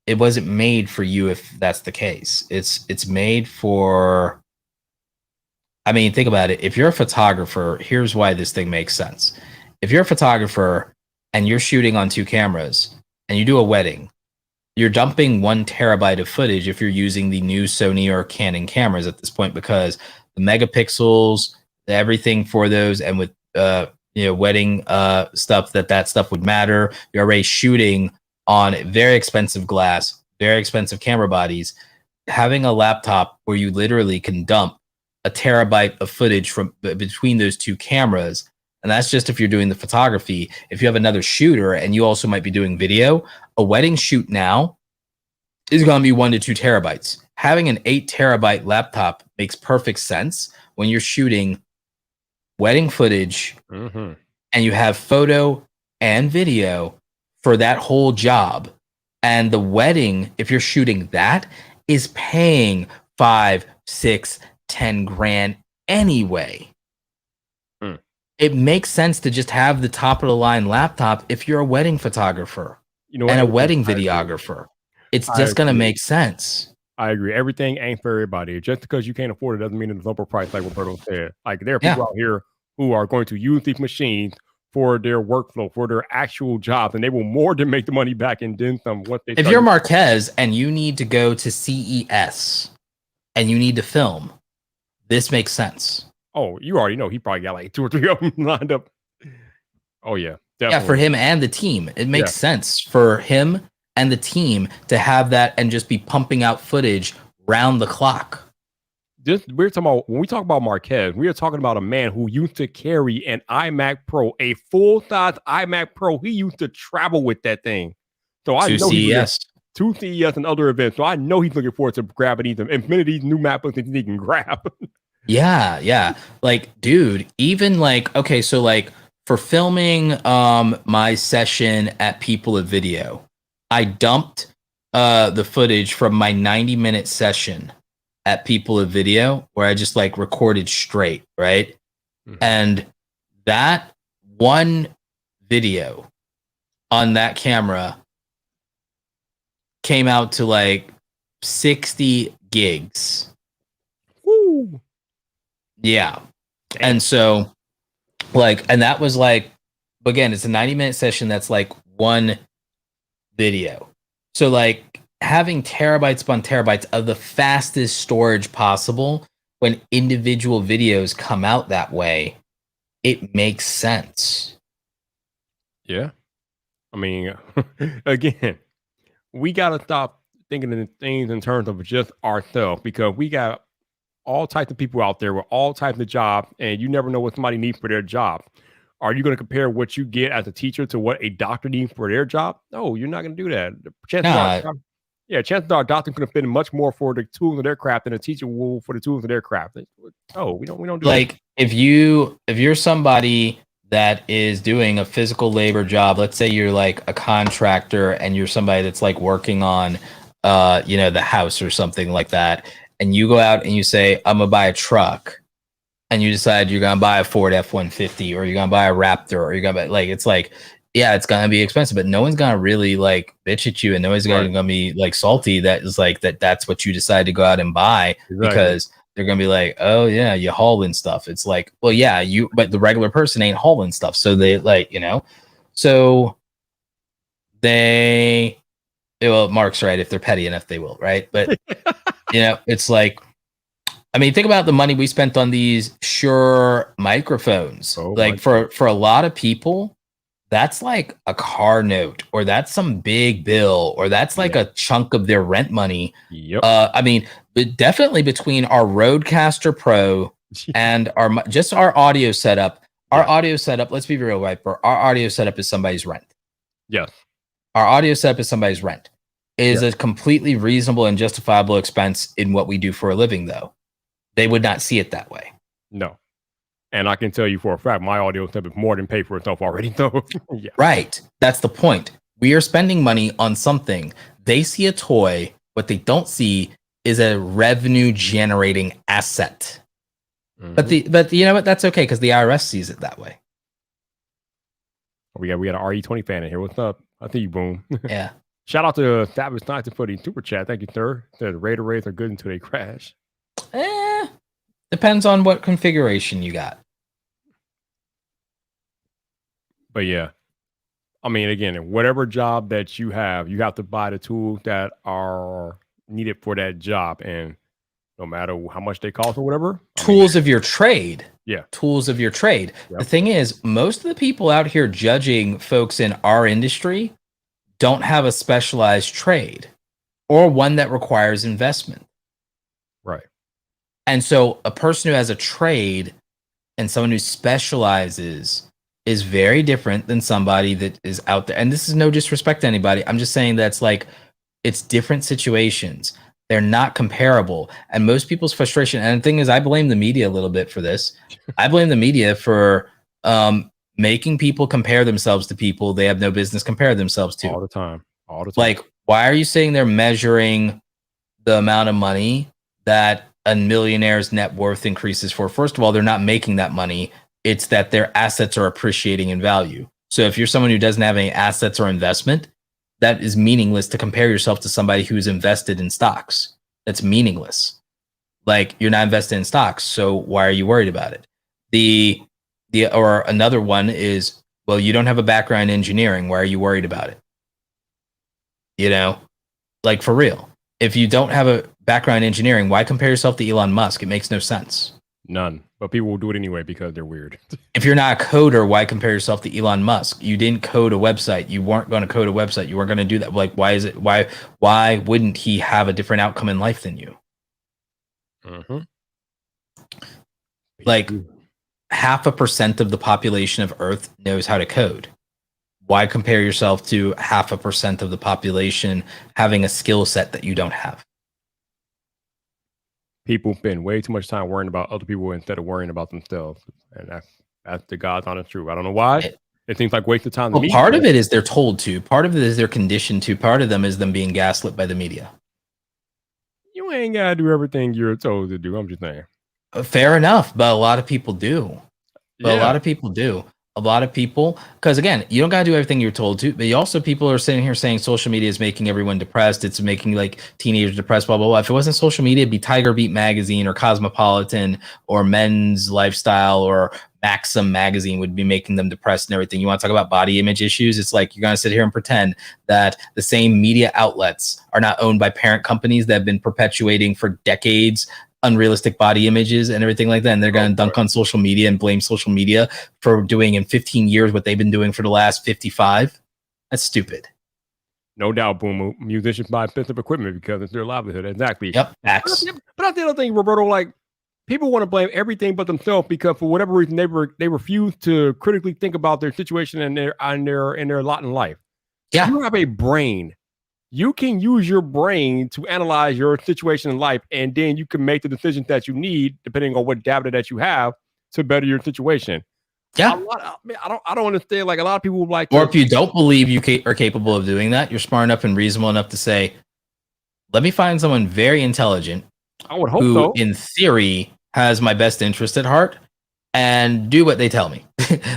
it wasn't made for you if that's the case. It's made for, I mean, think about it. If you're a photographer, here's why this thing makes sense. If you're a photographer and you're shooting on 2 cameras and you do a wedding, you're dumping 1 terabyte of footage if you're using the new Sony or Canon cameras at this point, because the megapixels, everything for those, and with wedding stuff, that stuff would matter. You're already shooting on very expensive glass, very expensive camera bodies. Having a laptop where you literally can dump a terabyte of footage from between those 2 cameras, and that's just if you're doing the photography. If you have another shooter and you also might be doing video, a wedding shoot now is going to be 1 to 2 terabytes. Having an 8 terabyte laptop makes perfect sense when you're shooting wedding footage and you have photo and video for that whole job. And the wedding, if you're shooting that, is paying 5, 6, 10 grand anyway. It makes sense to just have the top of the line laptop if you're a wedding photographer and a wedding videographer. It's just going to make sense. I agree. Everything ain't for everybody. Just because you can't afford it doesn't mean it's overpriced, like Roberto said. Like there are people out here who are going to use these machines for their workflow, for their actual jobs, and they will more than make the money back and then some. If you're Marquez and you need to go to CES and you need to film, this makes sense. Oh, you already know he probably got like 2 or 3 of them lined up. Oh yeah, definitely. Yeah, for him and the team, it makes sense for him and the team to have that and just be pumping out footage round the clock. We're talking about, when we talk about Marquez, we are talking about a man who used to carry an iMac Pro, a full-size iMac Pro. He used to travel with that thing. So I know to CES and other events. So I know he's looking forward to grabbing as many of these new MacBooks that he can grab. Yeah. Like, dude, even like, okay, so like for filming my session at People of Video, I dumped the footage from my 90-minute session at People of Video where I just like recorded straight, right? Mhm. And that one video on that camera came out to like 60 gigs. Woo. Yeah. Damn. And so like, and that was like, again, it's a 90-minute session that's like one video. So like having terabytes upon terabytes of the fastest storage possible when individual videos come out that way, it makes sense. Yeah. I mean, again, we got to stop thinking of things in terms of just ourselves, because we got all types of people out there with all types of jobs, and you never know what somebody needs for their job. Are you going to compare what you get as a teacher to what a doctor needs for their job? No, you're not going to do that. Chances are a doctor could have been much more for the tools of their craft than a teacher will for the tools of their craft. No, we don't do like that. if you're somebody that is doing a physical labor job, let's say you're like a contractor and you're somebody that's like working on the house or something like that, and you go out and you say, I'm gonna buy a truck, and you decide you're gonna buy a Ford F-150 or you're gonna buy a Raptor or you're gonna buy, like, it's like, yeah, it's gonna be expensive, but no one's gonna really like bitch at you, and no one's gonna be like salty that is like that's what you decide to go out and buy. Exactly. Because they're gonna be like, oh yeah, you hauling stuff. It's like, well, yeah, but the regular person ain't hauling stuff, so they like, so Mark's right, if they're petty enough they will, right? But it's like, I mean, think about the money we spent on these Shure microphones. For a lot of people, that's like a car note, or that's some big bill, or that's like a chunk of their rent money. Yep. I mean, but definitely between our Rodecaster Pro and our audio setup. Our audio setup, let's be real, Viper. Our audio setup is somebody's rent. Yes. Our audio setup is somebody's rent. It is a completely reasonable and justifiable expense in what we do for a living, though. They would not see it that way. No. And I can tell you for a fact, my audio setup is more than paid for itself already. So, yeah. Right. That's the point. We are spending money on something. They see a toy. What they don't see is a revenue generating asset. Mm-hmm. But you know what? That's okay, because the IRS sees it that way. We got an RE20 fan in here. What's up? I think you boom. Yeah. Shout out to Savage Sniper for the super chat. Thank you, sir. The Raider raids are good until they crash. Depends on what configuration you got. But yeah, I mean, again, whatever job that you have to buy the tools that are needed for that job, and no matter how much they cost or whatever. Tools of your trade. Yeah. Tools of your trade. Yep. The thing is, most of the people out here judging folks in our industry don't have a specialized trade or one that requires investment. Right. And so a person who has a trade and someone who specializes is very different than somebody that is out there. And this is no disrespect to anybody. I'm just saying that's like, it's different situations. They're not comparable. And most people's frustration, and the thing is, I blame the media a little bit for this. I blame the media for making people compare themselves to people they have no business compare themselves to. All the time. Like, why are you sitting there measuring the amount of money that a millionaire's net worth increases for? First of all, they're not making that money. It's that their assets are appreciating in value. So if you're someone who doesn't have any assets or investment, that is meaningless to compare yourself to somebody who's invested in stocks. That's meaningless. Like, you're not invested in stocks, so why are you worried about it? Or another one is, well, you don't have a background in engineering. Why are you worried about it? Like, for real. If you don't have a background in engineering, why compare yourself to Elon Musk? It makes no sense. None. But people will do it anyway because they're weird. If you're not a coder, why compare yourself to Elon Musk? You didn't code a website. You weren't going to code a website. You weren't going to do that. Like, why wouldn't he have a different outcome in life than you? Mm-hmm. Like, 0.5% of the population of Earth knows how to code. Why compare yourself to 0.5% of the population having a skill set that you don't have? people spend way too much time worrying about other people instead of worrying about themselves. And that's the God's honest truth. I don't know why. It seems like waste of time to Well, me. part of it is they're told to. Part of it is they're conditioned to. Part of them is them being gaslit by the media. You ain't gotta do everything you're told to do. I'm just saying. Fair enough, but a lot of people do. But Yeah. a lot of people do. A lot of people, because again, you don't gotta do everything you're told to. But you also people are sitting here saying social media is making everyone depressed. It's making like teenagers depressed. Blah blah blah. If it wasn't social media, it'd be Tiger Beat magazine or Cosmopolitan or Men's Lifestyle or Maxim magazine would be making them depressed and everything. You want to talk about body image issues? It's like you're gonna sit here and pretend that the same media outlets are not owned by parent companies that have been perpetuating for decades unrealistic body images and everything like that, and they're going to dunk on social media and blame social media for doing in 15 years what they've been doing for the last 55. That's stupid. No doubt, boom. Musicians buy expensive equipment because it's their livelihood. Exactly. Yep. Facts. But that's the other thing, Roberto. Like, people want to blame everything but themselves because for whatever reason they refuse to critically think about their situation and their lot in life. Yeah. You have a brain. You can use your brain to analyze your situation in life, and then you can make the decisions that you need, depending on what data that you have, to better your situation. Yeah. I don't understand. Like, a lot of people like, or if you don't believe you are capable of doing that, you're smart enough and reasonable enough to say, let me find someone very intelligent. I would hope who, so. in theory, has my best interest at heart, and do what they tell me.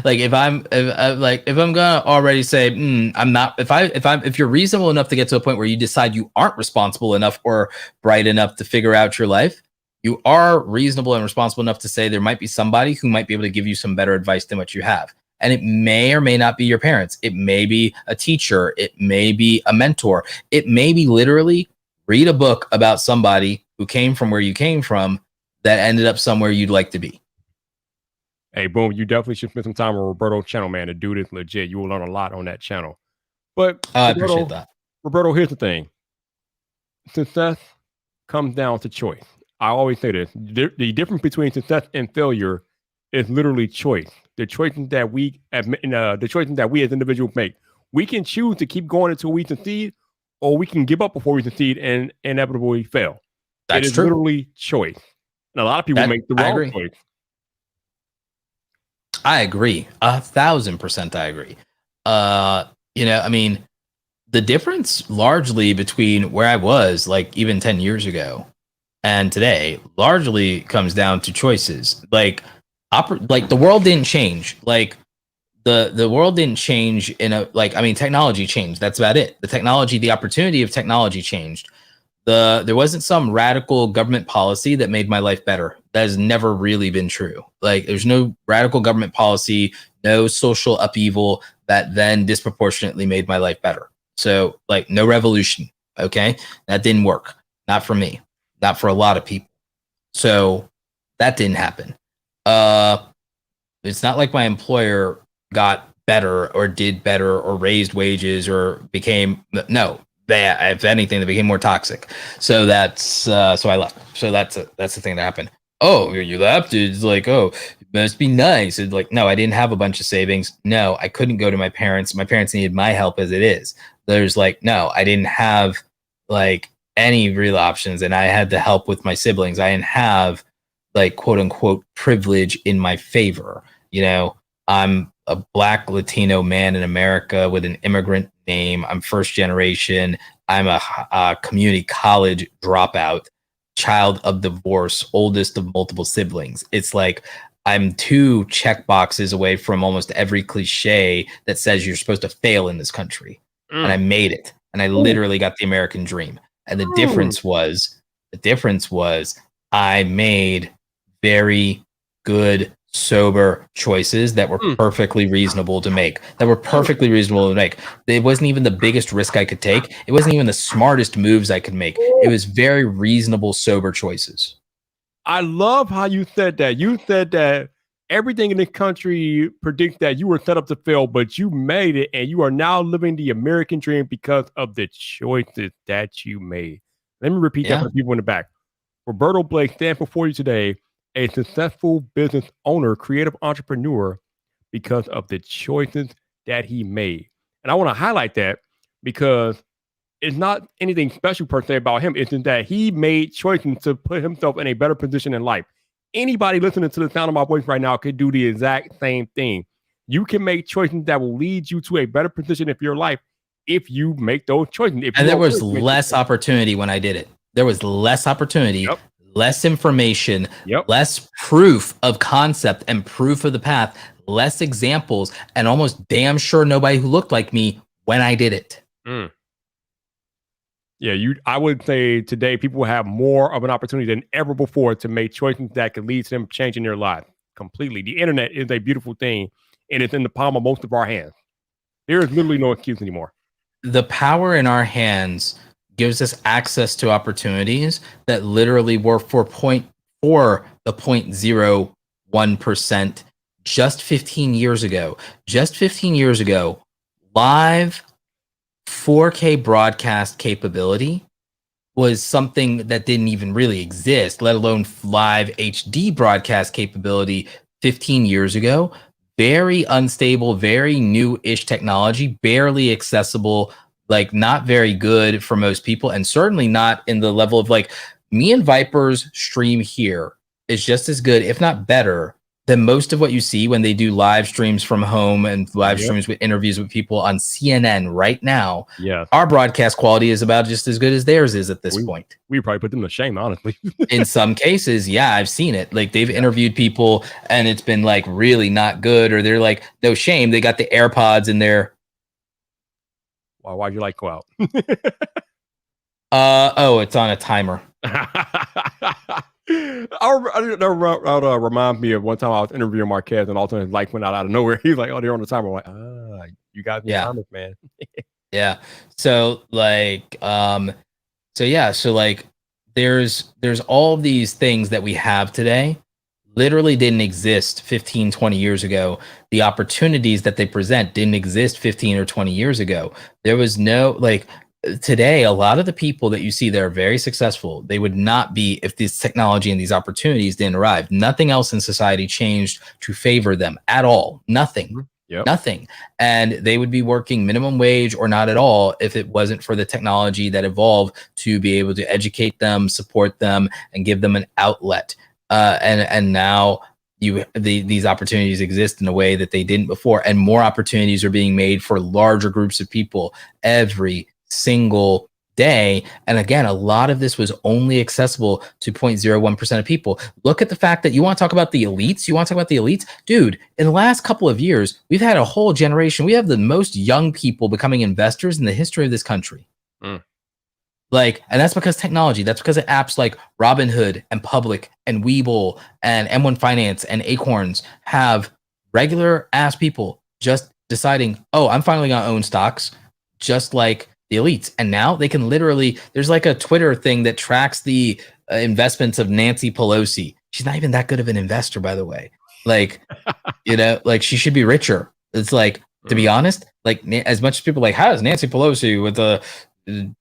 Like if I'm gonna already say I'm not, if you're reasonable enough to get to a point where you decide you aren't responsible enough or bright enough to figure out your life, you are reasonable and responsible enough to say there might be somebody who might be able to give you some better advice than what you have. And it may or may not be your parents. It may be a teacher. It may be a mentor. It may be literally read a book about somebody who came from where you came from that ended up somewhere you'd like to be. Hey, boom, you definitely should spend some time on Roberto's channel, man. The dude is legit. You will learn a lot on that channel. But I appreciate that. Roberto, here's the thing. Success comes down to choice. I always say this. The difference between success and failure is literally choice. The choices that we as individuals make. We can choose to keep going until we succeed, or we can give up before we succeed and inevitably fail. That's it is true. Literally choice. And a lot of people make the wrong choice. I agree. 1,000% I agree. I mean, the difference largely between where I was like even 10 years ago and today largely comes down to choices. Like the world didn't change. Like the world didn't change technology changed. That's about it. The opportunity of technology changed. There wasn't some radical government policy that made my life better. That has never really been true. Like there's no radical government policy, no social upheaval that then disproportionately made my life better. So like no revolution. Okay. That didn't work. Not for me, not for a lot of people. So that didn't happen. It's not like my employer got better or did better or raised wages or became, no. If anything, they became more toxic. So so I left. So that's the thing that happened. Oh, you left? It's like, oh, it must be nice. It's like, no, I didn't have a bunch of savings. No, I couldn't go to my parents. My parents needed my help as it is. There's like, no, I didn't have like any real options, and I had to help with my siblings. I didn't have like quote unquote privilege in my favor. I'm a Black Latino man in America with an immigrant name. I'm first generation. I'm a community college dropout, child of divorce, oldest of multiple siblings. It's like I'm 2 check boxes away from almost every cliche that says you're supposed to fail in this country. And I made it. And I literally got the American dream. And the difference was I made very good, sober choices that were perfectly reasonable to make. It wasn't even the biggest risk I could take. It wasn't even the smartest moves I could make. It was very reasonable, sober choices. I love how you said that. You said that everything in this country predicts that you were set up to fail, but you made it, and you are now living the American dream because of the choices that you made. Let me repeat that for the people in the back. Roberto Blake stands before you today, a successful business owner, creative entrepreneur, because of the choices that he made. And I want to highlight that because it's not anything special per se about him. It's just that he made choices to put himself in a better position in life. Anybody listening to the sound of my voice right now could do the exact same thing. You can make choices that will lead you to a better position of your life if you make those choices. And there was less opportunity when I did it. There was less opportunity, less information, less proof of concept and proof of the path, less examples, and almost damn sure nobody who looked like me when I did it. Yeah, I would say today people have more of an opportunity than ever before to make choices that could lead to them changing their life completely. The internet is a beautiful thing, and it's in the palm of most of our hands. There is literally no excuse anymore. The power in our hands gives us access to opportunities that literally were for the 0.01% just 15 years ago. Just 15 years ago, live 4K broadcast capability was something that didn't even really exist, let alone live HD broadcast capability 15 years ago. Very unstable, very new-ish technology, barely accessible, like not very good for most people, and certainly not in the level of like me and Viper's stream here is just as good, if not better, than most of what you see when they do live streams from home and live streams with interviews with people on CNN right now. Yeah, our broadcast quality is about just as good as theirs is at this point. We probably put them to shame, honestly. In some cases, yeah, I've seen it. Like they've interviewed people and it's been like really not good, or they're like, no shame, they got the AirPods in there. Why'd you like go out? Oh, it's on a timer. That reminds me of one time I was interviewing Marquez, and all of a sudden his light went out of nowhere. He's like, "Oh, they're on the timer." I'm like, you guys need timers, man. Yeah. So like, so like, there's all these things that we have today literally didn't exist 15, 20 years ago. The opportunities that they present didn't exist 15 or 20 years ago. There was no like. Today, a lot of the people that you see that are very successful, they would not be if this technology and these opportunities didn't arrive. Nothing else in society changed to favor them at all. Nothing. Nothing. And they would be working minimum wage or not at all if it wasn't for the technology that evolved to be able to educate them, support them, and give them an outlet. And now these opportunities exist in a way that they didn't before, and more opportunities are being made for larger groups of people every single day. And again, a lot of this was only accessible to 0.01% of people. Look at the fact that you want to talk about the elites. Dude, in the last couple of years, we've had a whole generation. We have the most young people becoming investors in the history of this country. Like, and that's because technology, that's because of apps like Robinhood and Public and Webull and M1 Finance and Acorns have regular ass people just deciding, oh, I'm finally going to own stocks, just like the elites. And now they can literally, there's like a Twitter thing that tracks the investments of Nancy Pelosi. She's not even that good of an investor, by the way. Like, like she should be richer. It's like, to be honest, like as much as people like, how is Nancy Pelosi with a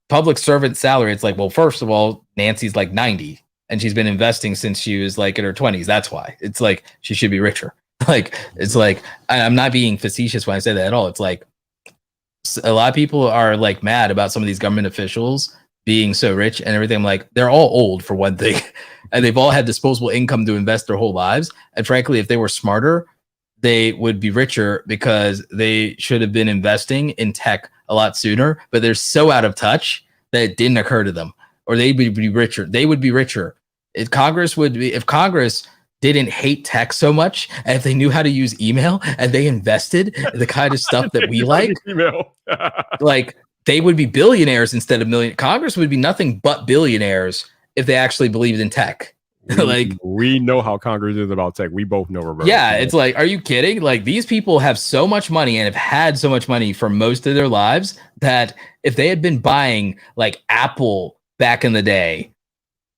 public servant salary? It's like, well, first of all, Nancy's like 90 and she's been investing since she was like in her 20s. That's why it's like, she should be richer. Like, it's like, I'm not being facetious when I say that at all. It's like, a lot of people are like mad about some of these government officials being so rich and everything. I'm like, they're all old for one thing, and they've all had disposable income to invest their whole lives. And frankly, if they were smarter, they would be richer because they should have been investing in tech a lot sooner, but they're so out of touch that it didn't occur to them, or they'd be richer. They would be richer. If Congress didn't hate tech so much, and if they knew how to use email and they invested in the kind of stuff that we like, like they would be billionaires instead of millionaires. Congress would be nothing but billionaires if they actually believed in tech. We know how Congress is about tech. We both know, Roberto. Yeah, it's like, are you kidding? Like, these people have so much money and have had so much money for most of their lives that if they had been buying like Apple back in the day,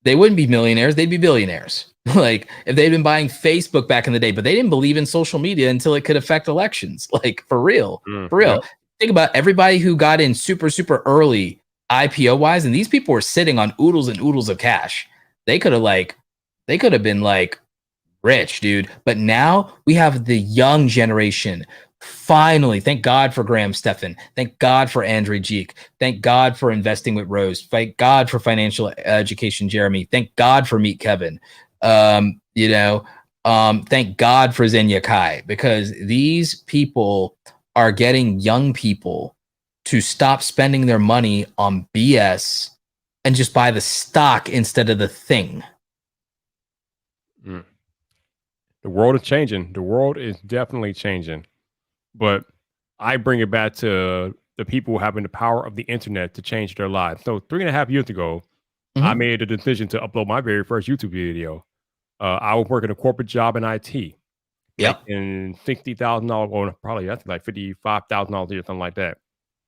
they wouldn't be millionaires, they'd be billionaires. Like, if they'd been buying Facebook back in the day, but they didn't believe in social media until it could affect elections. Like, for real. Yeah. Think about everybody who got in super, super early IPO wise, and these people were sitting on oodles and oodles of cash. They could have been like rich, dude. But now we have the young generation Finally, thank God for Graham Stephan. Thank God for Andre Geek. Thank God for Investing with Rose. Thank God for Financial Education Jeremy. Thank God for Meet Kevin. Thank God for Zenya Kai, because these people are getting young people to stop spending their money on BS and just buy the stock instead of the thing. The world is changing. The world is definitely changing. But I bring it back to the people having the power of the internet to change their lives. So 3.5 years ago, I made a decision to upload my very first YouTube video. I was working a corporate job in IT, making $60,000, or probably that's like $55,000 a year, something like that.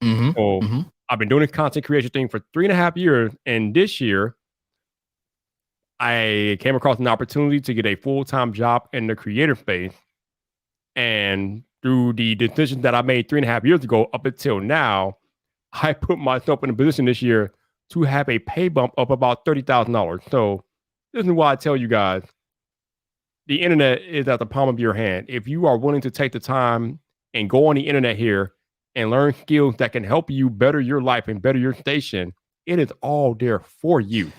So I've been doing this content creation thing for 3.5 years, and this year I came across an opportunity to get a full-time job in the creator space, and through the decisions that I made 3.5 years ago up until now, I put myself in a position this year to have a pay bump of about $30,000. So this is why I tell you guys, the internet is at the palm of your hand. If you are willing to take the time and go on the internet here and learn skills that can help you better your life and better your station, it is all there for you.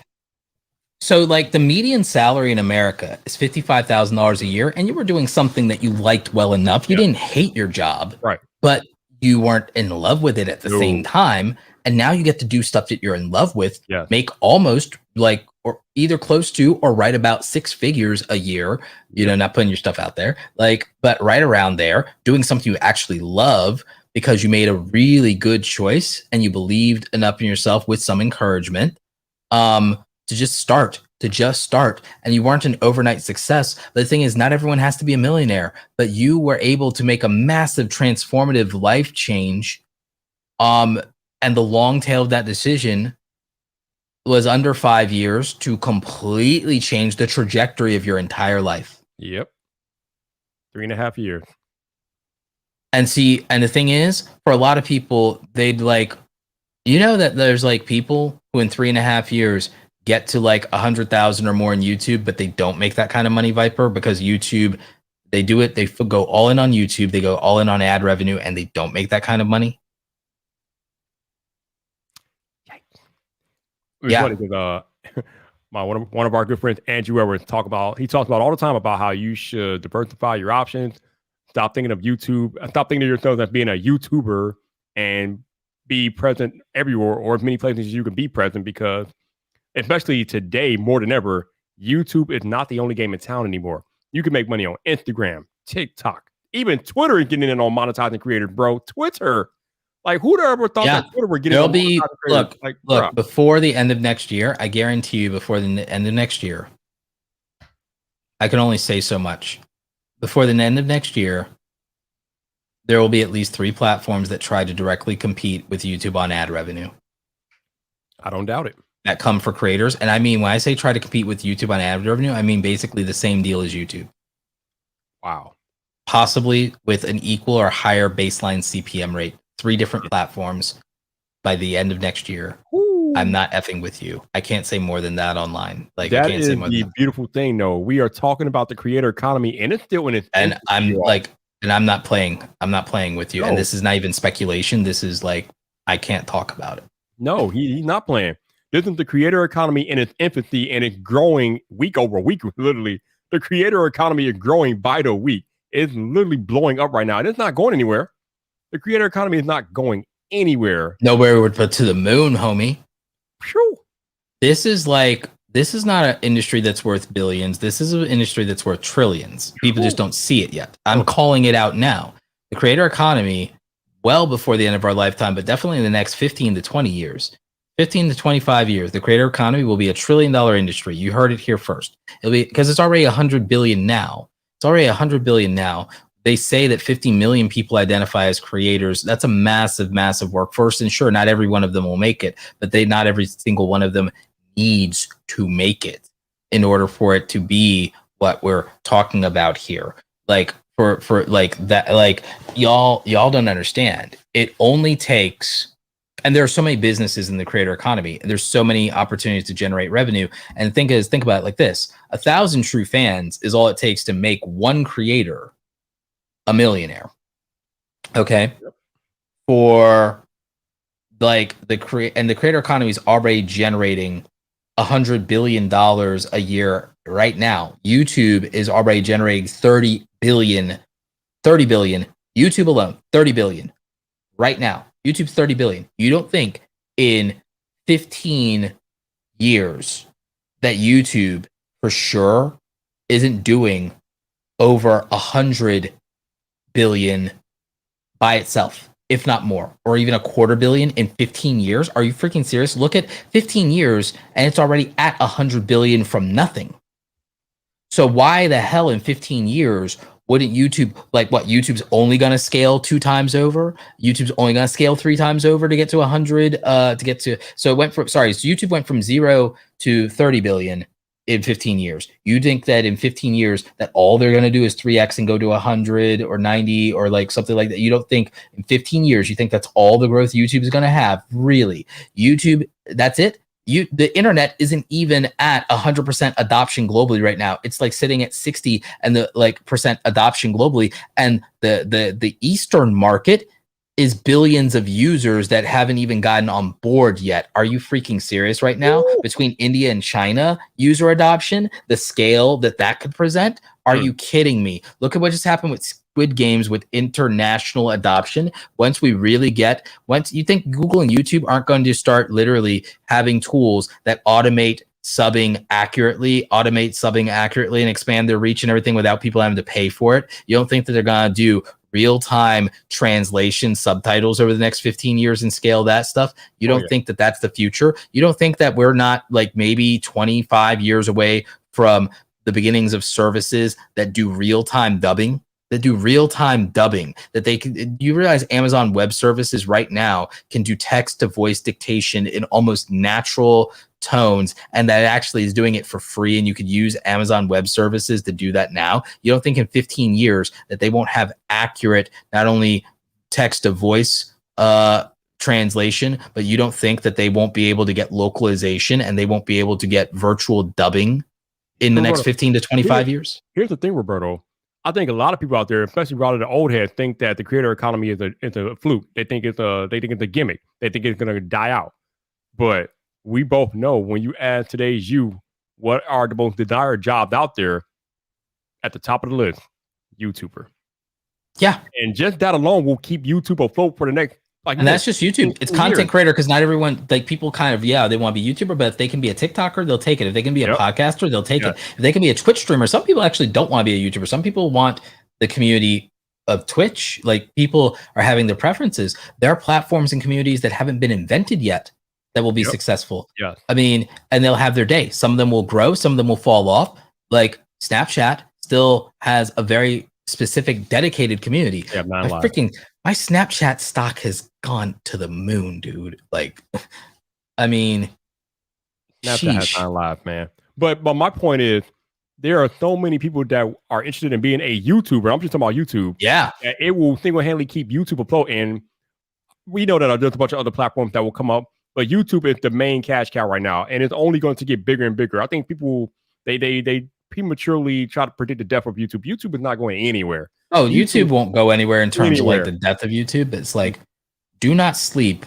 So like the median salary in America is $55,000 a year, and you were doing something that you liked well enough. You didn't hate your job, right? But you weren't in love with it at the same time. And now you get to do stuff that you're in love with, make almost like, or either close to or right about 6 figures a year, you know, not putting your stuff out there, like, but right around there, doing something you actually love because you made a really good choice and you believed enough in yourself with some encouragement. To just start, and you weren't an overnight success. But the thing is, not everyone has to be a millionaire, but you were able to make a massive transformative life change. And the long tail of that decision was under 5 years to completely change the trajectory of your entire life. Yep. 3.5 years. And see, and the thing is, for a lot of people, they'd like, you know, that there's like people who in 3.5 years get to like 100,000 or more in YouTube, but they don't make that kind of money, Viper, because YouTube, they do it. They go all in on YouTube. They go all in on ad revenue, and they don't make that kind of money. Funny because one of our good friends, Andrew Edwards, talks about all the time about how you should diversify your options. Stop thinking of YouTube. Stop thinking of yourself as being a YouTuber and be present everywhere or as many places as you can be present, because especially today, more than ever, YouTube is not the only game in town anymore. You can make money on Instagram, TikTok, even Twitter is getting in on monetizing creators, bro. Twitter, like who'd ever thought that Twitter were getting on monetizing creators? Look, before the end of next year, I guarantee you, before the end of next year, I can only say so much. Before the end of next year, there will be at least 3 platforms that try to directly compete with YouTube on ad revenue. I don't doubt it. That come for creators. And I mean, when I say try to compete with YouTube on ad revenue, I mean basically the same deal as YouTube. Wow. Possibly with an equal or higher baseline CPM rate. 3 different platforms by the end of next year. Ooh. I'm not effing with you. I can't say more than that online. Like that I can't is say more the than beautiful thing, though. We are talking about the creator economy, and it's still in its. And I'm like, and I'm not playing. I'm not playing with you. No. And this is not even speculation. This is like, I can't talk about it. No, he's not playing. This is the creator economy in its infancy, and it's growing week over week. Literally, the creator economy is growing by the week. It's literally blowing up right now, and it's not going anywhere. The creator economy is not going anywhere. Nowhere but to the moon, homie. Phew. This is not an industry that's worth billions. This is an industry that's worth trillions. People just don't see it yet. I'm calling it out now. The creator economy, well before the end of our lifetime, but definitely in the next 15 to 20 years. 15 to 25 years, the creator economy will be $1 trillion industry. You heard it here first. It'll be because it's already 100 billion now. It's already 100 billion now. They say that 50 million people identify as creators. That's a massive, massive workforce. And sure, not every one of them will make it, but not every single one of them needs to make it in order for it to be what we're talking about here. Like for like that, like y'all don't understand. It only takes. And there are so many businesses in the creator economy. There's so many opportunities to generate revenue. And think about it like this: 1,000 true fans is all it takes to make one creator a millionaire. Okay. For like the creator economy is already generating $100 billion a year right now. YouTube is already generating 30 billion. YouTube alone, 30 billion right now. YouTube's 30 billion. You don't think in 15 years that YouTube for sure isn't doing over 100 billion by itself, if not more, or even a quarter billion in 15 years? Are you freaking serious? Look at 15 years and it's already at 100 billion from nothing. So why the hell in 15 years wouldn't YouTube, like what, YouTube's only going to scale 2 times over? YouTube's only going to scale 3 times over to get to 100, to get to, so it went from, so YouTube went from 0 to 30 billion in 15 years. You think that in 15 years that all they're going to do is 3x and go to 100 or 90 or like something like that? You don't think in 15 years, you think that's all the growth YouTube is going to have? Really? YouTube, that's it? The internet isn't even at 100% adoption globally right now. It's like sitting at 60 and the like percent adoption globally. And the Eastern market is billions of users that haven't even gotten on board yet. Are you freaking serious right now? Between India and China, user adoption, the scale that could present. Are you kidding me? Look at what just happened with Squid Games with international adoption. Once you think Google and YouTube aren't going to start literally having tools that automate subbing accurately and expand their reach and everything without people having to pay for it? You don't think that they're going to do real-time translation subtitles over the next 15 years and scale that stuff? You don't think that that's the future? You don't think that we're not like maybe 25 years away from the beginnings of services that do real-time dubbing? That they can, you realize Amazon Web Services right now can do text to voice dictation in almost natural tones, and that actually is doing it for free, and you could use Amazon Web Services to do that now? You don't think in 15 years that they won't have accurate, not only text to voice translation, but you don't think that they won't be able to get localization and they won't be able to get virtual dubbing in the next 15 to 25 years? Here's the thing, Roberto. I think a lot of people out there, especially a lot of the old heads, think that the creator economy is a fluke. They think it's a gimmick. They think it's gonna die out. But we both know when you ask today's you, what are the most desired jobs out there? At the top of the list, YouTuber. Yeah. And just that alone will keep YouTube afloat for the next, and that's just YouTube. It's content creator, because not everyone, like people kind of, they want to be YouTuber, but if they can be a TikToker, they'll take it. If they can be a podcaster, they'll take it. If they can be a Twitch streamer, some people actually don't want to be a YouTuber. Some people want the community of Twitch. Like people are having their preferences. There are platforms and communities that haven't been invented yet that will be successful. Yeah. I mean, and they'll have their day. Some of them will grow, some of them will fall off. Like Snapchat still has a very specific dedicated community. Yeah, my Snapchat stock has gone to the moon, dude. Like, I mean, Snapchat has gone live, man. But my point is, there are so many people that are interested in being a YouTuber. I'm just talking about YouTube. Yeah, it will single-handedly keep YouTube afloat, and we know that there's a bunch of other platforms that will come up, but YouTube is the main cash cow right now, and it's only going to get bigger and bigger. I think people they prematurely try to predict the death of YouTube. YouTube is not going anywhere. Oh, YouTube won't go anywhere in terms of like the death of YouTube. It's like, do not sleep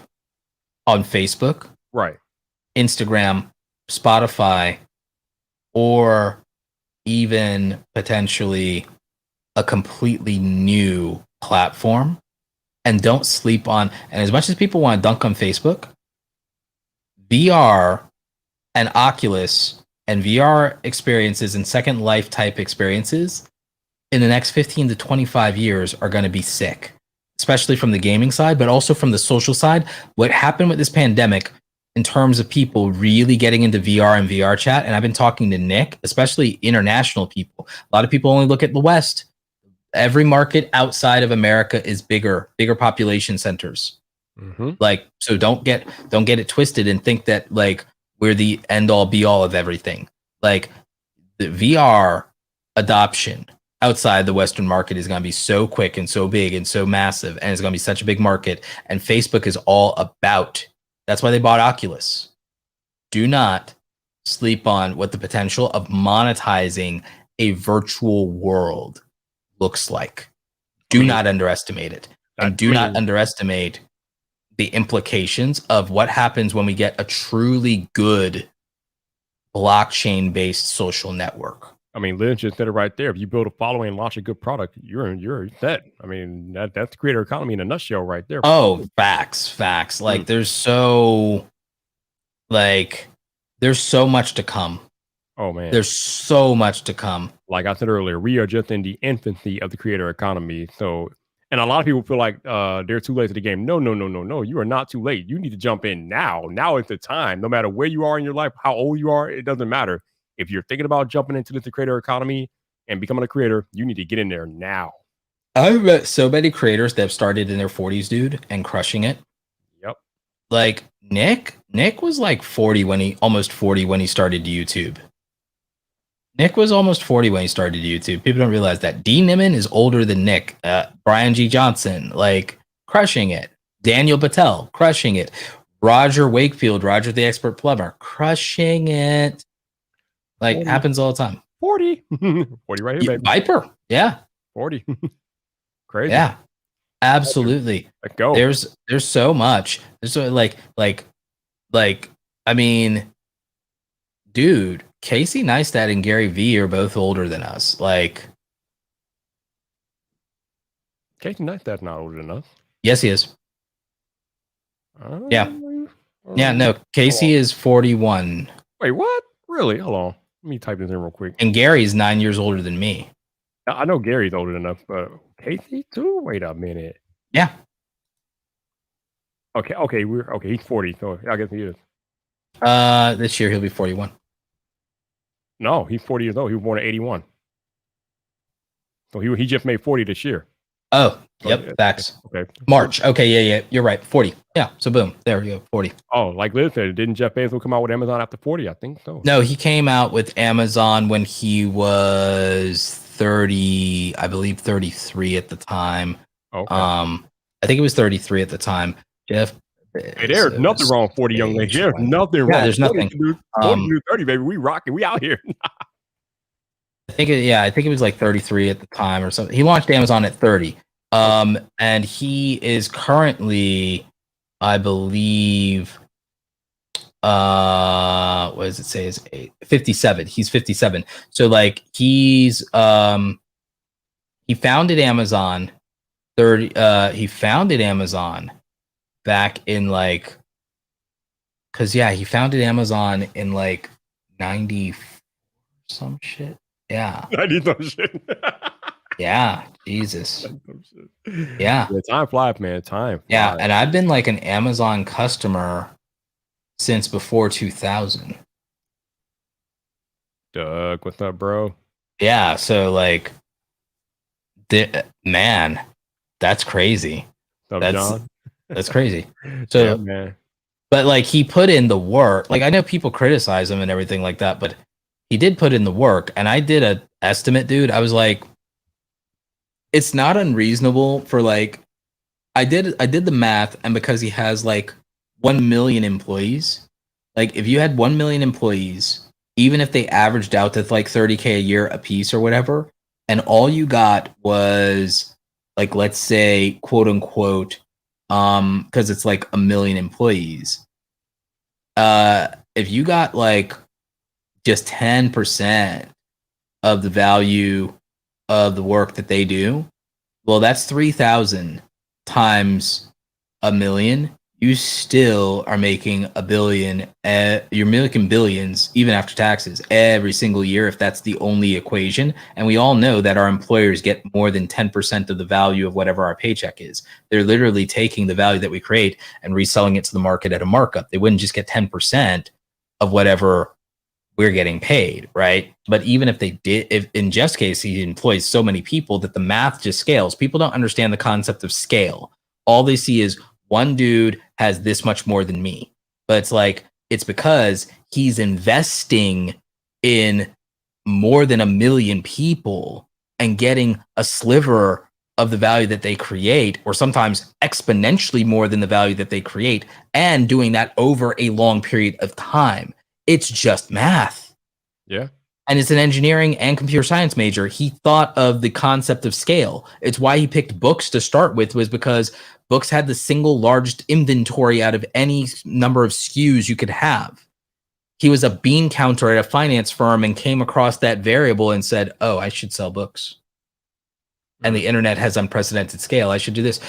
on Facebook, right? Instagram, Spotify, or even potentially a completely new platform. And don't sleep on, and as much as people want to dunk on Facebook, VR and Oculus and VR experiences and Second Life type experiences in the next 15 to 25 years are going to be sick, especially from the gaming side, but also from the social side. What happened with this pandemic in terms of people really getting into VR and VR chat, and I've been talking to Nick, especially international people. A lot of people only look at the West. Every market outside of America is bigger population centers. Like, so don't get it twisted and think that like we're the end all be all of everything. Like the VR adoption outside the Western market is going to be so quick and so big and so massive, and it's going to be such a big market. And Facebook is all about, that's why they bought Oculus. Do not sleep on what the potential of monetizing a virtual world looks like. Do not underestimate it. And do not underestimate the implications of what happens when we get a truly good blockchain-based social network. I mean, Lynn just said it right there. If you build a following and launch a good product, you're set. I mean, that's the creator economy in a nutshell right there. Oh, facts. Like there's so much to come. Oh man, there's so much to come. Like I said earlier, we are just in the infancy of the creator economy. So, and a lot of people feel like they're too late to the game. No. You are not too late. You need to jump in now. Now is the time. No matter where you are in your life, how old you are, it doesn't matter. If you're thinking about jumping into the creator economy and becoming a creator, you need to get in there now. I've met so many creators that have started in their 40s, dude, and crushing it. Yep. Like Nick was like almost 40 when he started YouTube. Nick was almost 40 when he started YouTube. People don't realize that. D. Niman is older than Nick. Brian G. Johnson, like crushing it. Daniel Patel, crushing it. Roger Wakefield, Roger the Expert Plumber, crushing it. Like 40. Happens all the time. 40. 40 right here, baby. Viper. Yeah. 40. Crazy. Yeah. Absolutely. Let's go. There's so much. There's so I mean, dude, Casey Neistat and Gary Vee are both older than us. Like Casey Neistat's not older than us. Yes, he is. Yeah. No, Casey is 41. Wait, what? Really? Hold on. Let me type this in real quick. And Gary's 9 years older than me. I know Gary's older than us, but Casey too? Wait a minute. Yeah. Okay. He's 40, so I guess he is. This year he'll be 41. No, he's 40 years old. He was born in 81. So he just made 40 this year. Oh, yep. Facts. Okay. March. Okay, yeah. You're right. 40. Yeah. So boom. There we go. 40. Oh, like Liz said, didn't Jeff Bezos come out with Amazon after 40? I think so. No, he came out with Amazon when he was 30, I believe 33 at the time. Okay. I think it was 33 at the time. Jeff. Hey, there's nothing wrong with 40 young ladies. There's nothing wrong. There's nothing. 40 to 30, baby. We rocking. We out here. I think it was like 33 at the time or something. He launched Amazon at 30. And he is currently, I believe, what does it say is 57. He's 57. So like he founded Amazon he founded Amazon back in like, he founded Amazon in like 90 some shit. Yeah. 90 some shit. Yeah, Jesus. Yeah. Time flies, man. Time flies. Yeah, and I've been like an Amazon customer since before 2000. Doug, what's up, bro? Yeah, so like, man, that's crazy. What's up, John? That's crazy. So, yeah, man. But like, he put in the work. Like, I know people criticize him and everything like that, but he did put in the work. And I did an estimate, dude. I was like, it's not unreasonable for like, I did the math, and because he has like 1 million employees, like if you had 1 million employees, even if they averaged out to like 30K a year a piece or whatever, and all you got was like, let's say, quote unquote, because it's like 1 million employees. If you got like just 10% of the value of the work that they do, well, that's 3,000 times 1 million. You still are making $1 billion. You're making billions even after taxes every single year, if that's the only equation. And we all know that our employers get more than 10% of the value of whatever our paycheck is. They're literally taking the value that we create and reselling it to the market at a markup. They wouldn't just get 10% of whatever we're getting paid, right? But even if they did, if in Jeff's case, he employs so many people that the math just scales. People don't understand the concept of scale. All they see is one dude has this much more than me. But it's like, it's because he's investing in more than 1 million people and getting a sliver of the value that they create, or sometimes exponentially more than the value that they create, and doing that over a long period of time. It's just math. Yeah. and is an engineering and computer science major. He thought of the concept of scale. It's why he picked books to start with, was because books had the single largest inventory out of any number of SKUs you could have. He was a bean counter at a finance firm and came across that variable and said, oh, I should sell books. And the internet has unprecedented scale. I should do this.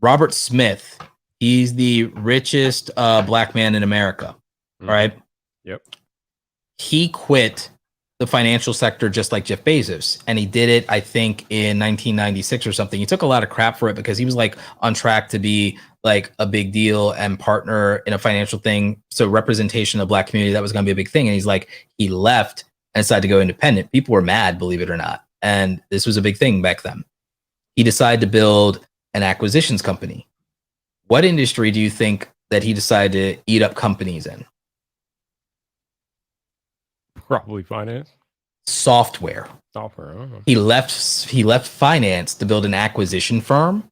Robert Smith, he's the richest black man in America, right? Yep. He quit the financial sector just like Jeff Bezos, and he did it, I think, in 1996 or something. He took a lot of crap for it because he was like on track to be like a big deal and partner in a financial thing. So representation of the black community, that was going to be a big thing. And he's like, he left and decided to go independent. People were mad, believe it or not. And this was a big thing back then. He decided to build an acquisitions company. What industry do you think that he decided to eat up companies in? Probably finance. Software. He left finance to build an acquisition firm.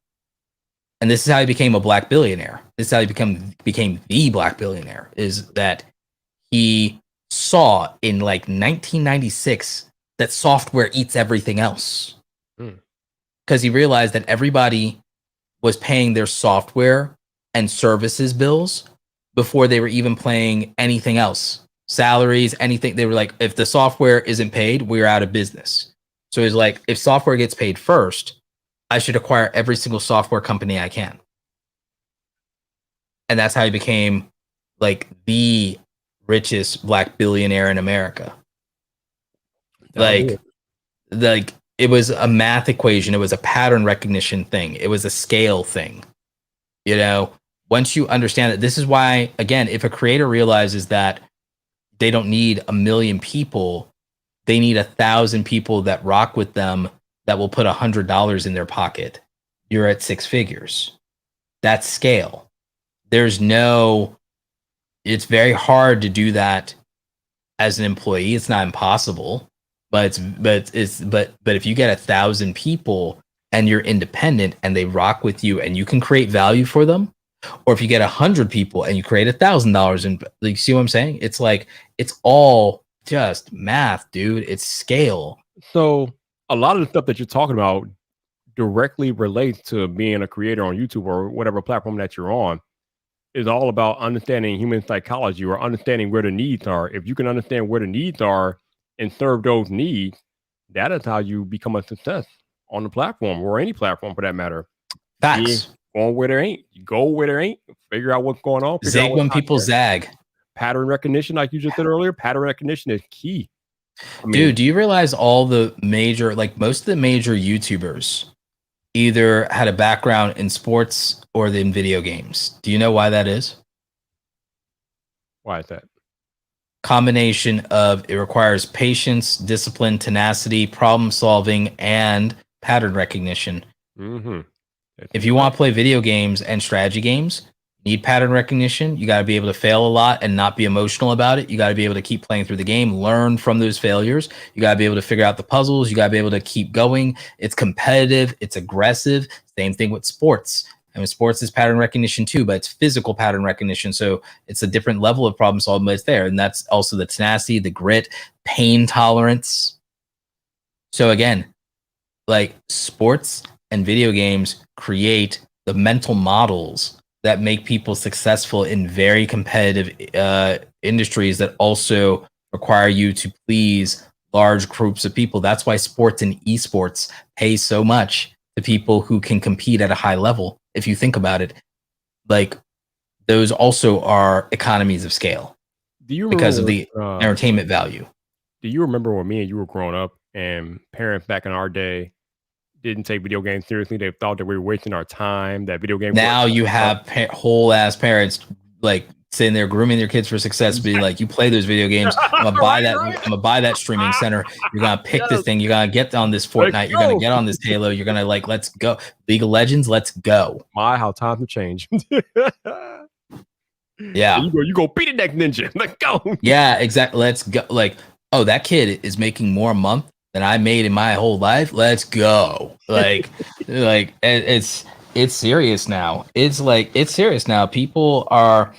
And this is how he became a black billionaire. This is how he became the black billionaire, is that he saw in like 1996 that software eats everything else. Because he realized that everybody was paying their software and services bills before they were even paying anything else. Salaries, anything. They were like, if the software isn't paid, we're out of business. So he's like, if software gets paid first, I should acquire every single software company I can. And that's how he became like the richest black billionaire in America. Like it was a math equation. It was a pattern recognition thing. It was a scale thing. You know, once you understand that, this is why, again, if a creator realizes that they don't need 1 million people, they need 1,000 people that rock with them that will put $100 in their pocket, you're at 6 figures. That's scale. It's very hard to do that as an employee. It's not impossible, but if you get 1,000 people and you're independent and they rock with you and you can create value for them, or if you get 100 people and you create $1,000, and you see what I'm saying? It's like, it's all just math, dude. It's scale. So a lot of the stuff that you're talking about directly relates to being a creator on YouTube or whatever platform that you're on. Is all about understanding human psychology or understanding where the needs are. If you can understand where the needs are and serve those needs, that is how you become a success on the platform or any platform for that matter. Facts. Going where there ain't. You go where there ain't. Figure out what's going on. Zig when people zag. Pattern recognition, like you just said earlier, pattern recognition is key. Dude, do you realize all the major, like most of the major YouTubers either had a background in sports or in video games? Do you know why that is? Why is that? Combination of, it requires patience, discipline, tenacity, problem solving, and pattern recognition. If you want to play video games and strategy games, you need pattern recognition. You got to be able to fail a lot and not be emotional about it. You got to be able to keep playing through the game, learn from those failures. You got to be able to figure out the puzzles. You got to be able to keep going. It's competitive. It's aggressive. Same thing with sports. I mean, sports is pattern recognition too, but it's physical pattern recognition. So it's a different level of problem solving, but it's there. And that's also the tenacity, the grit, pain tolerance. So again, like sports and video games create the mental models that make people successful in very competitive industries that also require you to please large groups of people. That's why sports and esports pay so much to people who can compete at a high level. If you think about it, like those also are economies of scale because of the entertainment value. Do you remember when me and you were growing up and parents back in our day didn't take video games seriously? They thought that we were wasting our time, that video games. Now you have whole ass parents like sitting there grooming their kids for success, being like, you play those video games, I'm gonna buy that. I'm gonna buy that streaming center. You're gonna pick this thing. You're gonna get on this Fortnite. You're gonna get on this Halo. You're gonna like, let's go. League of Legends, let's go. My, how times have changed. Yeah. You go beat the next ninja. Let's go. Yeah, exactly. Let's go. Like, oh, that kid is making more a month than I made in my whole life. Let's go. Like it's serious now. It's serious now. People are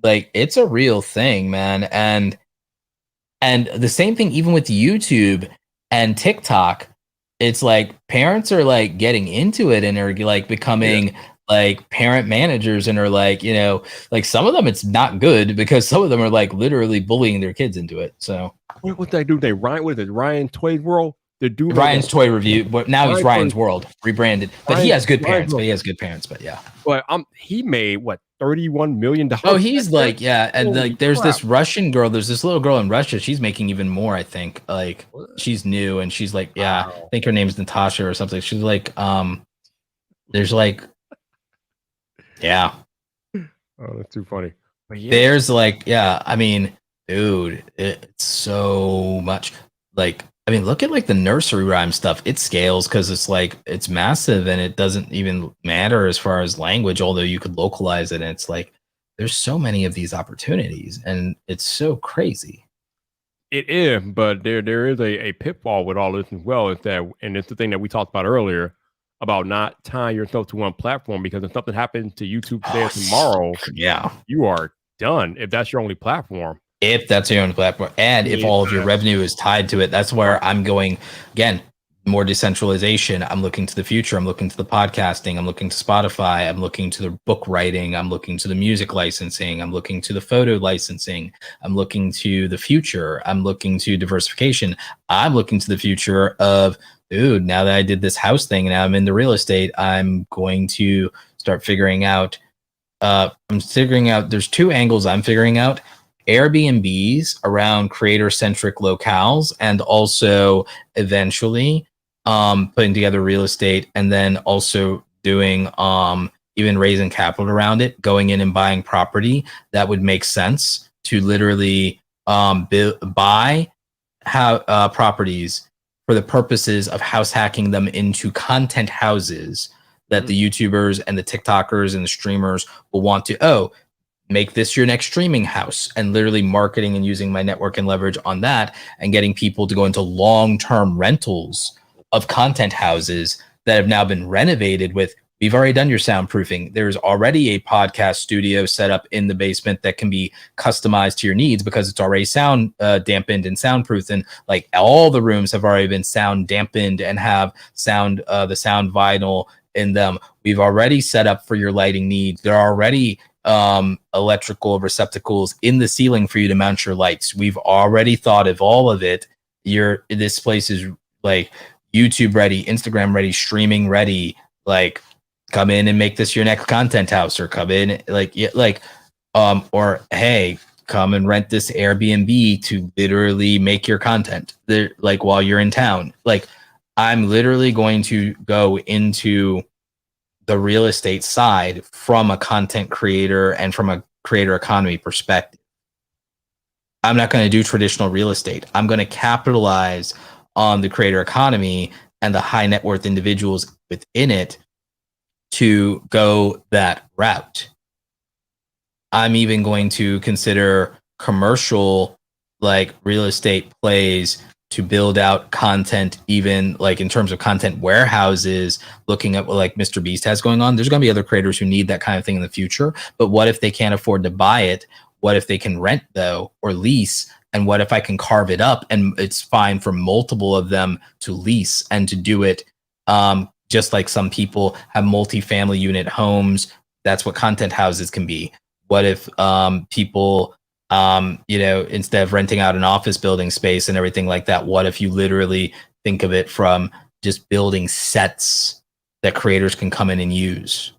Like it's a real thing, man. And the same thing even with YouTube and TikTok. It's like parents are like getting into it and are like becoming like parent managers and are like, you know, like some of them it's not good because some of them are like literally bullying their kids into it. So what they do? They Ryan, what is it? Ryan Toy World. The dude Ryan's Toy Review, but now he's Ryan's World rebranded. But he has good parents. But he has good parents. But yeah. But he made what $31 million. Oh, he's like, yeah, and like there's this Russian girl, there's this little girl in Russia, she's making even more, I think. Like she's new and she's like, yeah, I think her name's Natasha or something. She's like, there's like, yeah. Oh, that's too funny. But yeah. There's like, yeah, I mean, dude, it's so much. Like, I mean, look at like the nursery rhyme stuff. It scales because it's like it's massive and it doesn't even matter as far as language, although you could localize it. And it's like there's so many of these opportunities and it's so crazy. It is, but there is a pitfall with all this as well. Is that, and it's the thing that we talked about earlier about not tying yourself to one platform, because if something happens to YouTube today or tomorrow, yeah, you are done if that's your only platform. If that's your own platform, and if all of your revenue is tied to it, that's where I'm going. Again, more decentralization. I'm looking to the future. I'm looking to the podcasting. I'm looking to Spotify. I'm looking to the book writing. I'm looking to the music licensing. I'm looking to the photo licensing. I'm looking to the future. I'm looking to diversification. I'm looking to the future of, dude, now that I did this house thing and now I'm into real estate, I'm going to start figuring out, there's two angles I'm figuring out. Airbnbs around creator-centric locales, and also eventually putting together real estate, and then also doing even raising capital around it, going in and buying property that would make sense to literally buy properties for the purposes of house hacking them into content houses that the YouTubers and the TikTokers and the streamers will want to, make this your next streaming house, and literally marketing and using my network and leverage on that and getting people to go into long-term rentals of content houses that have now been renovated with, we've already done your soundproofing. There's already a podcast studio set up in the basement that can be customized to your needs because it's already sound dampened and soundproofed. And like all the rooms have already been sound dampened and have sound, the sound vinyl in them. We've already set up for your lighting needs. There are already electrical receptacles in the ceiling for you to mount your lights. We've already thought of all of it. This place is like YouTube ready, Instagram ready, streaming ready. Like, come in and make this your next content house, or come in or hey, come and rent this Airbnb to literally make your content there, like while you're in town. Like, I'm literally going to go into the real estate side from a content creator and from a creator economy perspective. I'm not going to do traditional real estate. I'm going to capitalize on the creator economy and the high net worth individuals within it to go that route. I'm even going to consider commercial like real estate plays to build out content, even like in terms of content warehouses, looking at what like Mr. Beast has going on. There's going to be other creators who need that kind of thing in the future. But what if they can't afford to buy it? What if they can rent though, or lease? And what if I can carve it up and it's fine for multiple of them to lease and to do it? Just like some people have multi-family unit homes. That's what content houses can be. What if people instead of renting out an office building space and everything like that, what if you literally think of it from just building sets that creators can come in and use?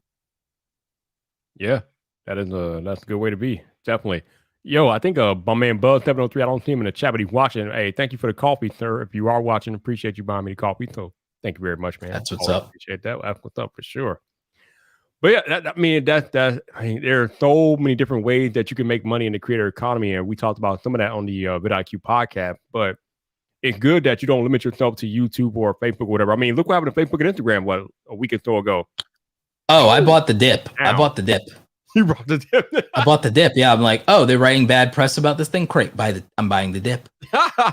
Yeah, that's a good way to be. Definitely. Yo, I think my man Buzz 703, I don't see him in the chat, but he's watching. Hey, thank you for the coffee, sir. If you are watching, appreciate you buying me the coffee. So thank you very much, man. That's what's up. Appreciate that. That's what's up for sure. But yeah, there are so many different ways that you can make money in the creator economy, and we talked about some of that on the VidIQ podcast. But it's good that you don't limit yourself to YouTube or Facebook or whatever. I mean, look what happened to Facebook and Instagram a week or so ago. Oh, I bought the dip. Ow. I bought the dip. You brought the dip. I bought the dip. Yeah, I'm like, oh, they're writing bad press about this thing. Great, I'm buying the dip.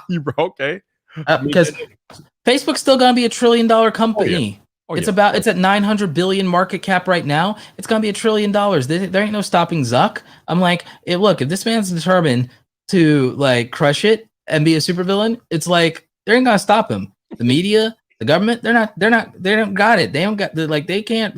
You bro, okay? Because Facebook's still gonna be $1 trillion company. It's at 900 billion market cap right now. It's gonna be $1 trillion. There ain't no stopping Zuck. I'm like, look, if this man's determined to like crush it and be a supervillain, it's like they ain't gonna stop him. The media, the government, they don't got it. They don't got they can't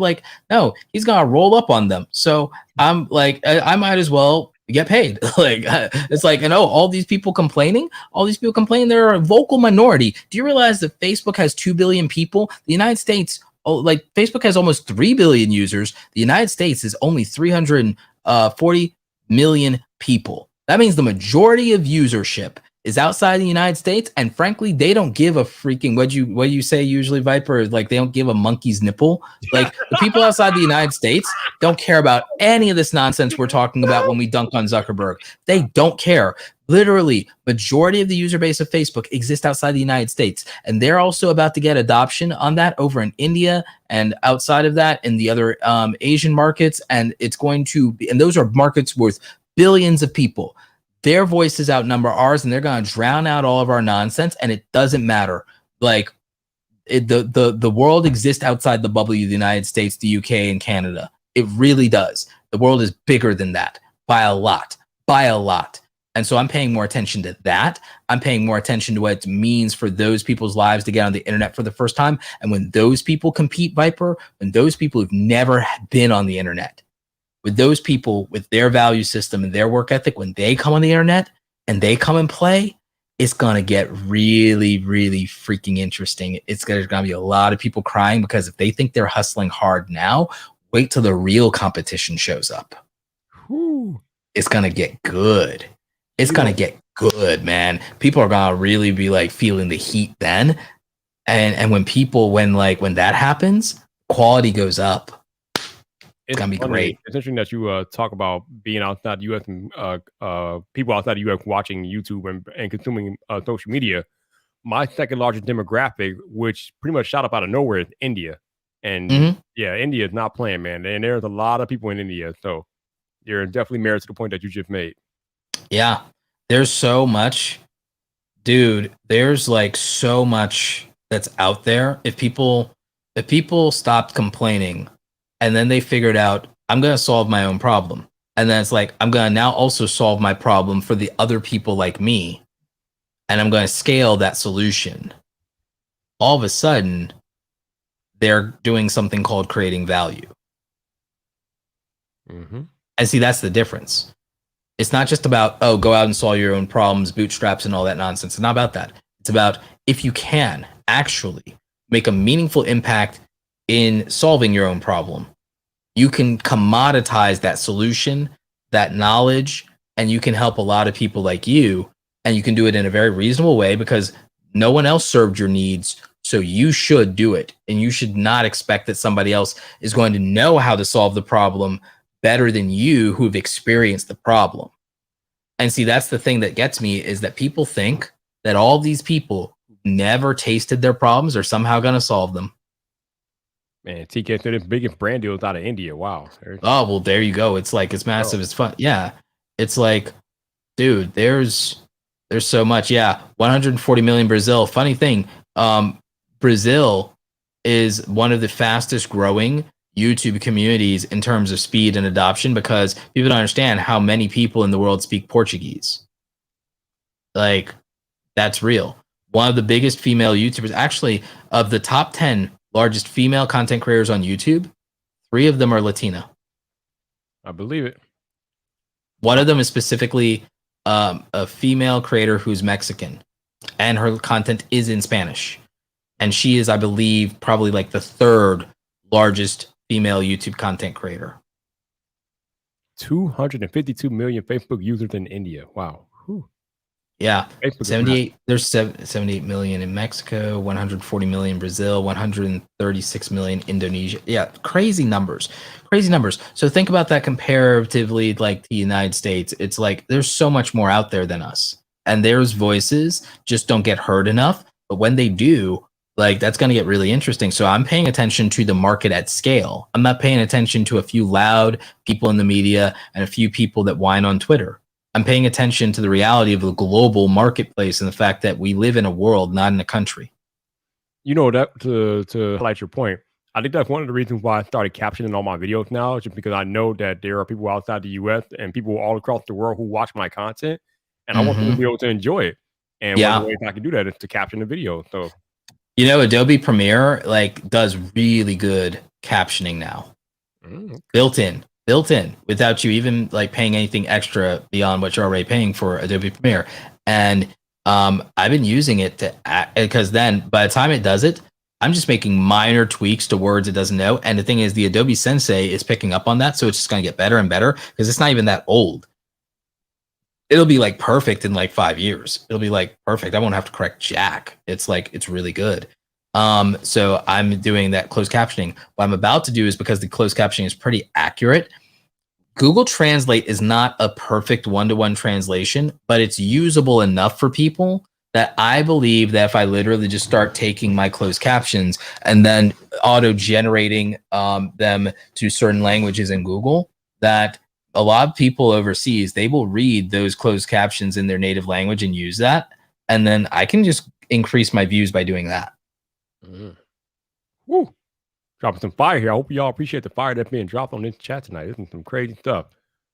no, he's gonna roll up on them. So I'm like, I might as well get paid. It's like, all these people complaining, they're a vocal minority. Do you realize that Facebook has 2 billion people? The United States, Facebook has almost 3 billion users. The United States is only 340 million people. That means the majority of usership is outside the United States, and frankly, they don't give a freaking what you say usually, Viper. Like, they don't give a monkey's nipple. Like, the people outside the United States don't care about any of this nonsense we're talking about when we dunk on Zuckerberg. They don't care. Literally, majority of the user base of Facebook exists outside the United States, and they're also about to get adoption on that over in India and outside of that in the other Asian markets, and it's going to be, and those are markets worth billions of people. Their voices outnumber ours, and they're going to drown out all of our nonsense, and it doesn't matter. Like, the world exists outside the bubble of the United States, the UK, and Canada. It really does. The world is bigger than that by a lot. And so I'm paying more attention to that. I'm paying more attention to what it means for those people's lives to get on the internet for the first time. And when those people compete, Viper, when those people who've never been on the internet, with those people with their value system and their work ethic, when they come on the internet and they come and play, it's going to get really, really freaking interesting. There's going to be a lot of people crying, because if they think they're hustling hard now, wait till the real competition shows up. Whew. It's going to get good. It's going to get good, man. People are going to really be like feeling the heat then. And when that happens, quality goes up. It's gonna be great. It's interesting that you talk about being outside the U.S. and people outside the U.S. watching YouTube and consuming social media. My second largest demographic, which pretty much shot up out of nowhere, is India. And yeah, India is not playing, man. And there's a lot of people in India. So you're definitely merit to the point that you just made. Yeah, there's so much, dude. There's like so much that's out there. If people stopped complaining, and then they figured out, I'm going to solve my own problem. And then it's like, I'm going to now also solve my problem for the other people like me. And I'm going to scale that solution. All of a sudden, they're doing something called creating value. Mm-hmm. And see, that's the difference. It's not just about, go out and solve your own problems, bootstraps, and all that nonsense. It's not about that. It's about, if you can actually make a meaningful impact in solving your own problem, you can commoditize that solution, that knowledge, and you can help a lot of people like you, and you can do it in a very reasonable way, because no one else served your needs, so you should do it. And you should not expect that somebody else is going to know how to solve the problem better than you, who've experienced the problem. And see, that's the thing that gets me, is that people think that all these people who never tasted their problems are somehow going to solve them. Man, TK said it's biggest brand deals out of India. Wow. Oh, well, there you go. It's like, it's massive. It's fun. Yeah. It's like, dude, there's so much. Yeah. 140 million Brazil. Funny thing. Brazil is one of the fastest growing YouTube communities in terms of speed and adoption, because people don't understand how many people in the world speak Portuguese. Like, that's real. One of the biggest female YouTubers, actually, of the top 10 largest female content creators on YouTube, 3 of them are Latina. I believe it. One of them is specifically a female creator who's Mexican, and her content is in Spanish. And she is, I believe, probably like the 3rd largest female YouTube content creator. 252 million Facebook users in India. Wow. Whew. Yeah, 78. There's 78 million in Mexico, 140 million in Brazil, 136 million Indonesia. Yeah, crazy numbers. So think about that comparatively, like the United States. It's like there's so much more out there than us, and there's voices just don't get heard enough. But when they do, like, that's going to get really interesting. So I'm paying attention to the market at scale. I'm not paying attention to a few loud people in the media and a few people that whine on Twitter. I'm paying attention to the reality of the global marketplace and the fact that we live in a world, not in a country. You know, that to highlight your point, I think that's one of the reasons why I started captioning all my videos now, just because I know that there are people outside the US and people all across the world who watch my content, and I want them to be able to enjoy it. And one of the ways I can do that is to caption the video. So, Adobe Premiere like does really good captioning now. Built in without you even like paying anything extra beyond what you're already paying for Adobe Premiere. And I've been using it to because then by the time it does it, I'm just making minor tweaks to words it doesn't know. And the thing is, the Adobe Sensei is picking up on that, so it's just going to get better and better because it's not even that old. It'll be like perfect in like 5 years. It'll be like perfect. I won't have to correct jack. It's like it's really good. So I'm doing that closed captioning. What I'm about to do is, because the closed captioning is pretty accurate, Google Translate is not a perfect one-to-one translation, but it's usable enough for people that I believe that if I literally just start taking my closed captions and then auto-generating them to certain languages in Google, that a lot of people overseas, they will read those closed captions in their native language and use that. And then I can just increase my views by doing that. Woo. Dropping some fire here. I hope y'all appreciate the fire that's being dropped on this chat tonight. This is some crazy stuff.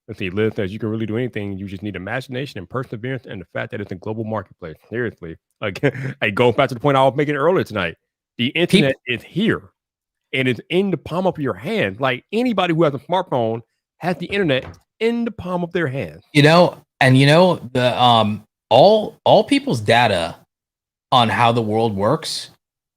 Let's see. Liz says you can really do anything. You just need imagination and perseverance and the fact that it's a global marketplace. Seriously. Like, I go back to the point I was making earlier tonight. The internet is here and it's in the palm of your hand. Like, anybody who has a smartphone has the internet in the palm of their hand. The all people's data on how the world works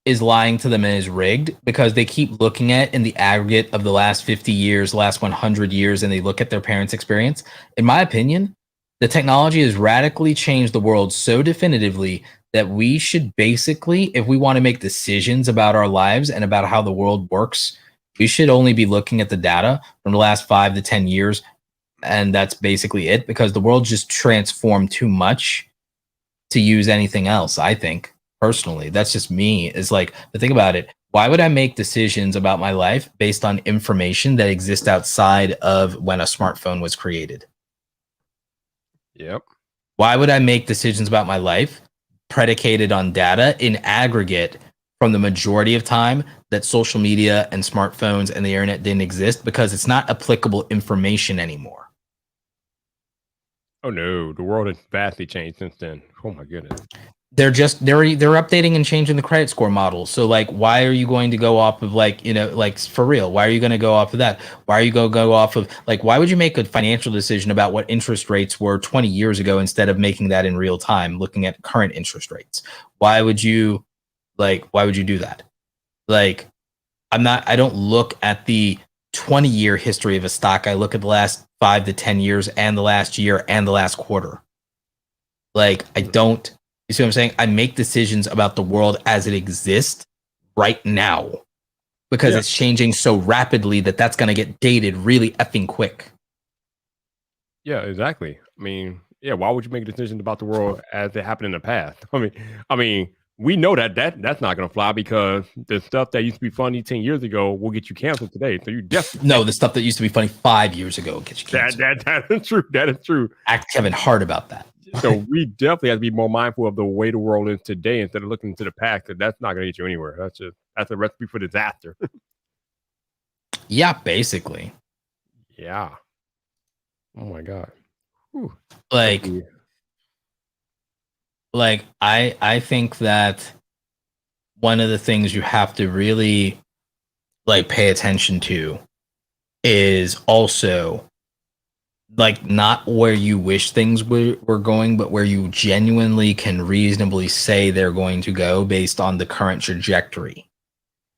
is lying to them and is rigged, because they keep looking at in the aggregate of the last 50 years, last 100 years, and they look at their parents' experience. In my opinion, the technology has radically changed the world so definitively that we should basically, if we want to make decisions about our lives and about how the world works, we should only be looking at the data from the last 5 to 10 years. And that's basically it, because the world just transformed too much to use anything else, I think. Personally, that's just me. Is like, the thing about it, why would I make decisions about my life based on information that exists outside of when a smartphone was created? Yep. Why would I make decisions about my life predicated on data in aggregate from the majority of time that social media and smartphones and the internet didn't exist? Because it's not applicable information anymore. Oh no, the world has vastly changed since then. Oh my goodness. They're updating and changing the credit score model. So like, why are you going to go off of like for real? Why are you going to go off of that? Why are you going to go off of like, why would you make a financial decision about what interest rates were 20 years ago instead of making that in real time, looking at current interest rates? Why would you do that? Like, I don't look at the 20-year history of a stock. I look at the last 5 to 10 years and the last year and the last quarter. Like, I don't. You see what I'm saying? I make decisions about the world as it exists right now, because it's changing so rapidly that that's going to get dated really effing quick. Yeah, exactly. I mean, why would you make decisions about the world as it happened in the past? I mean, we know that's not going to fly, because the stuff that used to be funny 10 years ago will get you canceled today. So you definitely the stuff that used to be funny 5 years ago will get you canceled. That is true. That is true. Ask Kevin Hart about that. So we definitely have to be more mindful of the way the world is today instead of looking to the past, because that's not going to get you anywhere. That's a recipe for disaster. Yeah, basically. Yeah. Oh my God. Whew. Like I think that one of the things you have to really like pay attention to is also like not where you wish things were going, but where you genuinely can reasonably say they're going to go based on the current trajectory.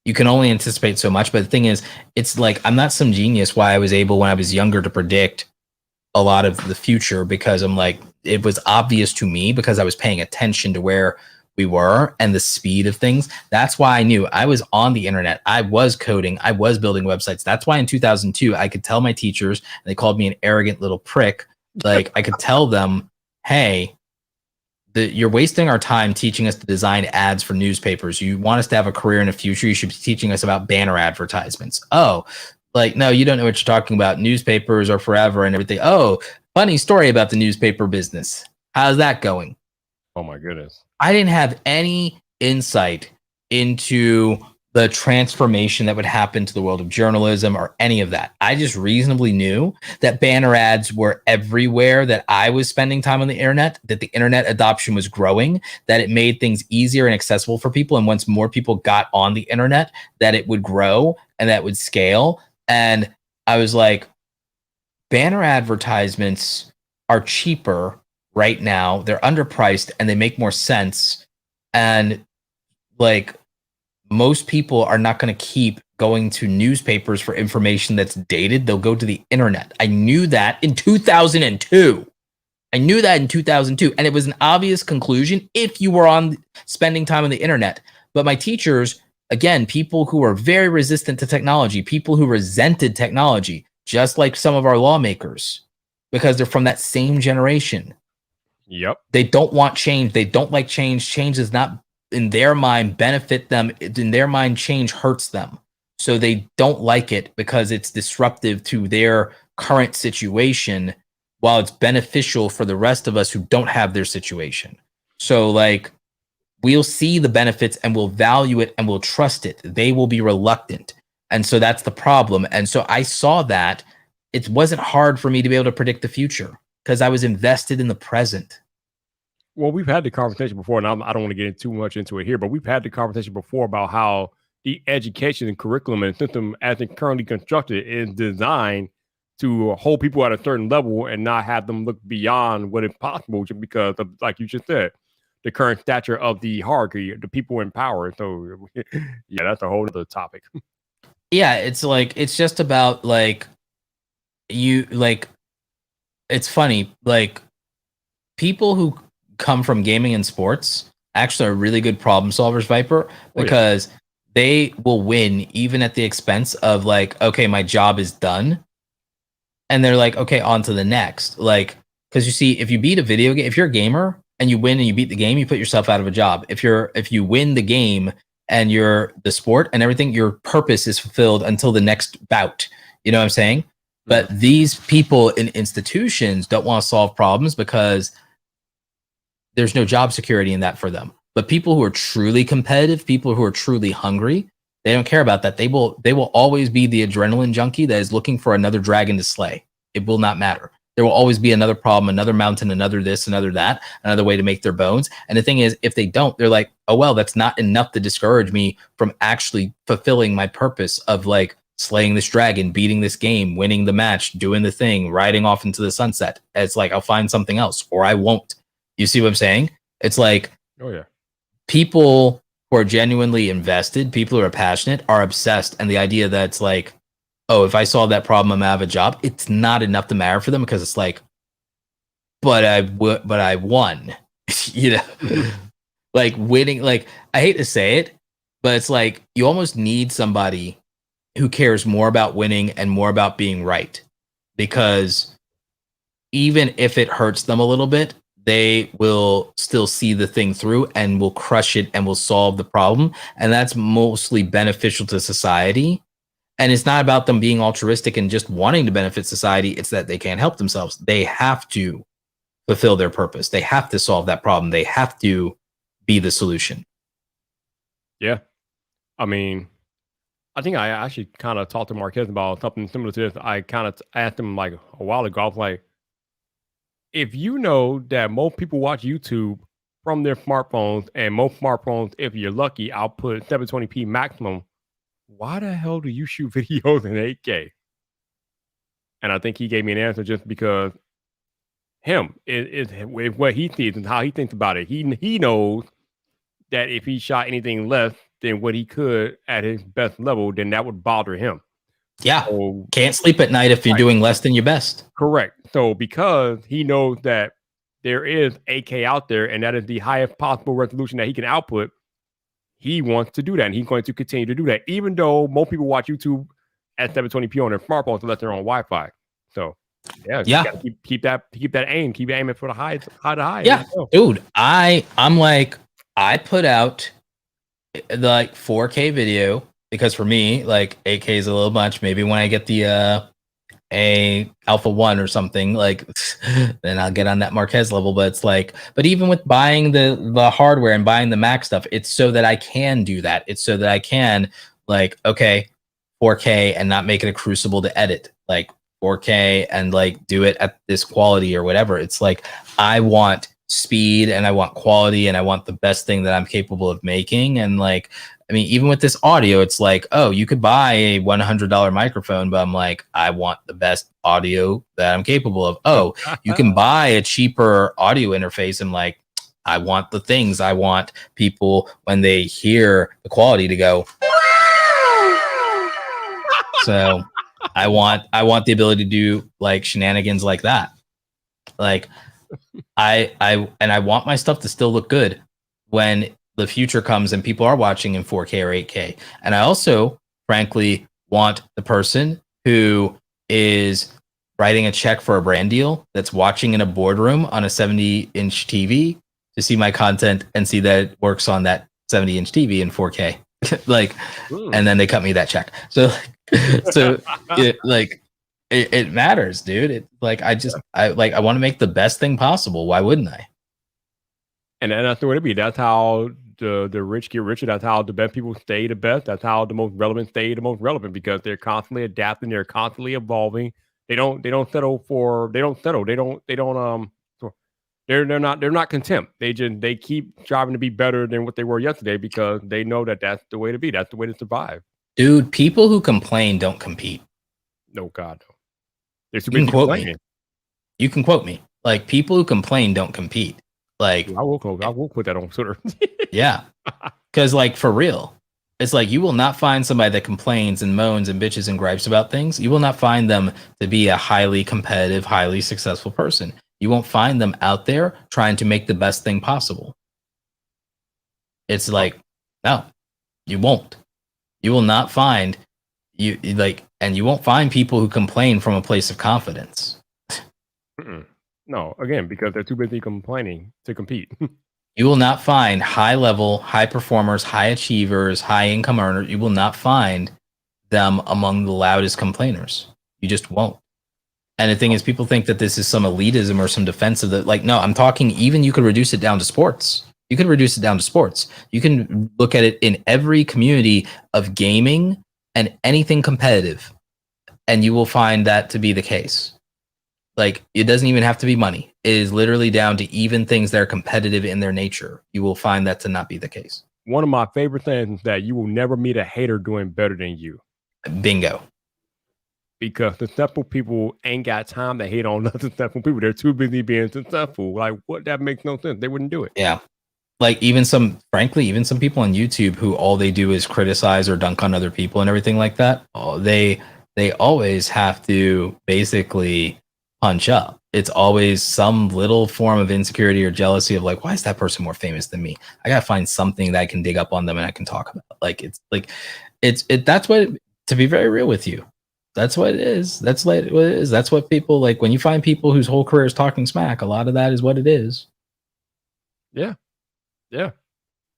You can only anticipate so much, but the thing is, it's like, I'm not some genius why I was able when I was younger to predict a lot of the future, because I'm like, it was obvious to me because I was paying attention to where we were and the speed of things. That's why I knew. I was on the internet. I was coding. I was building websites. That's why in 2002, I could tell my teachers, and they called me an arrogant little prick. Like, I could tell them, hey, you're wasting our time teaching us to design ads for newspapers. You want us to have a career in the future, you should be teaching us about banner advertisements. Oh, like, no, you don't know what you're talking about. Newspapers are forever and everything. Oh, funny story about the newspaper business. How's that going? Oh my goodness. I didn't have any insight into the transformation that would happen to the world of journalism or any of that. I just reasonably knew that banner ads were everywhere, that I was spending time on the internet, that the internet adoption was growing, that it made things easier and accessible for people. And once more people got on the internet, that it would grow and that would scale. And I was like, banner advertisements are cheaper right now. They're underpriced and they make more sense. And like, most people are not going to keep going to newspapers for information that's dated. They'll go to the internet. I knew that in 2002. And it was an obvious conclusion if you were spending time on the internet. But my teachers, again, people who are very resistant to technology, people who resented technology, just like some of our lawmakers, because they're from that same generation. Yep. They don't want change. They don't like change. Change is not, in their mind, benefit them. In their mind, change hurts them. So they don't like it because it's disruptive to their current situation, while it's beneficial for the rest of us who don't have their situation. So like, we'll see the benefits and we'll value it and we'll trust it. They will be reluctant. And so that's the problem. And so I saw that it wasn't hard for me to be able to predict the future because I was invested in the present. Well, we've had the conversation before, and I don't want to get too much into it here, but we've had the conversation before about how the education and curriculum and system as it's currently constructed is designed to hold people at a certain level and not have them look beyond what is possible just because of, like you just said, the current stature of the hierarchy, the people in power. So yeah, that's a whole other topic. Yeah, it's like, it's just about like, it's funny, like people who come from gaming and sports actually are really good problem solvers, Viper, because they will win even at the expense of like, okay, my job is done. And they're like, okay, on to the next. Like, because you see, if you beat a video game, if you're a gamer and you win and you beat the game, you put yourself out of a job. If you win the game and you're the sport and everything, your purpose is fulfilled until the next bout. You know what I'm saying? But these people in institutions don't want to solve problems because there's no job security in that for them. But people who are truly competitive, people who are truly hungry, they don't care about that. They will always be the adrenaline junkie that is looking for another dragon to slay. It will not matter. There will always be another problem, another mountain, another this, another that, another way to make their bones. And the thing is, if they don't, they're like, oh, well, that's not enough to discourage me from actually fulfilling my purpose of like slaying this dragon, beating this game, winning the match, doing the thing, riding off into the sunset. It's like, I'll find something else or I won't. You see what I'm saying? It's like, oh yeah, people who are genuinely invested, people who are passionate, are obsessed. And the idea that it's like, oh, if I solve that problem, I'm out of a job. It's not enough to matter for them because it's like, but I won, you know, like winning. Like, I hate to say it, but it's like, you almost need somebody who cares more about winning and more about being right, because even if it hurts them a little bit, they will still see the thing through and will crush it and will solve the problem. And that's mostly beneficial to society. And it's not about them being altruistic and just wanting to benefit society. It's that they can't help themselves. They have to fulfill their purpose. They have to solve that problem. They have to be the solution. Yeah. I mean, I think I actually kind of talked to Marquez about something similar to this. I kind of asked him like a while ago. I was like, if you know that most people watch YouTube from their smartphones, and most smartphones, if you're lucky, output 720p maximum, why the hell do you shoot videos in 8K? And I think he gave me an answer just because with what he sees and how he thinks about it. He knows that if he shot anything less than what he could at his best level, then that would bother him. Yeah. So, can't sleep at night if you're doing less than your best. Correct. So because he knows that there is 8K out there and that is the highest possible resolution that he can output, he wants to do that. And he's going to continue to do that, even though most people watch YouTube at 720p on their smartphones unless they're on Wi-Fi. So yeah. Keep that aim. Keep aiming for the high. Yeah. Dude, I'm like, I put out the like 4K video because for me, like 8K is a little much. Maybe when I get the a Alpha 1 or something, like then I'll get on that Marquez level. But it's like, but even with buying the hardware and buying the Mac stuff, it's so that I can do that. It's so that I can, like, okay, 4K and not make it a crucible to edit, like 4K and like do it at this quality or whatever. It's like, I want speed and I want quality and I want the best thing that I'm capable of making. And like, I mean, even with this audio, it's like, oh, you could buy a $100 microphone, but I'm like, I want the best audio that I'm capable of. Oh, you can buy a cheaper audio interface. And like, I want the things. I want people, when they hear the quality, to go. So I want the ability to do like shenanigans like that. Like I want my stuff to still look good when the future comes and people are watching in 4K or 8K. And I also, frankly, want the person who is writing a check for a brand deal that's watching in a boardroom on a 70-inch TV to see my content and see that it works on that 70-inch TV in 4K. Like, and then they cut me that check. So it matters, dude. It like, I want to make the best thing possible. Why wouldn't I? And that's the way to be. That's how the rich get richer. That's how the best people stay the best. That's how the most relevant stay the most relevant, because they're constantly adapting. They're constantly evolving. They're not content. They keep striving to be better than what they were yesterday, because they know that that's the way to be. That's the way to survive. Dude, people who complain don't compete. No, God, no. They're too You can busy quote complaining. me. You can quote me. Like, people who complain don't compete. Like, I will put that on Twitter. yeah, because like, for real, it's like, you will not find somebody that complains and moans and bitches and gripes about things. You will not find them to be a highly competitive, highly successful person. You won't find them out there trying to make the best thing possible. It's like, no, you won't. You will not find and you won't find people who complain from a place of confidence. No, again, because they're too busy complaining to compete. You will not find high level, high performers, high achievers, high income earners. You will not find them among the loudest complainers. You just won't. And the thing is, people think that this is some elitism or some defensive that, like, no, I'm talking, even you could reduce it down to sports. You can reduce it down to sports. You can look at it in every community of gaming and anything competitive, and you will find that to be the case. Like, it doesn't even have to be money. It is literally down to even things that are competitive in their nature. You will find that to not be the case. One of my favorite things is that you will never meet a hater doing better than you. Bingo. Because successful people ain't got time to hate on other successful people. They're too busy being successful. Like, what? That makes no sense. They wouldn't do it. Yeah. Like, even some people on YouTube who all they do is criticize or dunk on other people and everything like that. Oh, they always have to basically punch up. It's always some little form of insecurity or jealousy of like, why is that person more famous than me? I gotta find something that I can dig up on them and I can talk about. Like, that's what, to be very real with you, that's what it is. That's like what it is. That's what people like. When you find people whose whole career is talking smack, a lot of that is what it is. Yeah.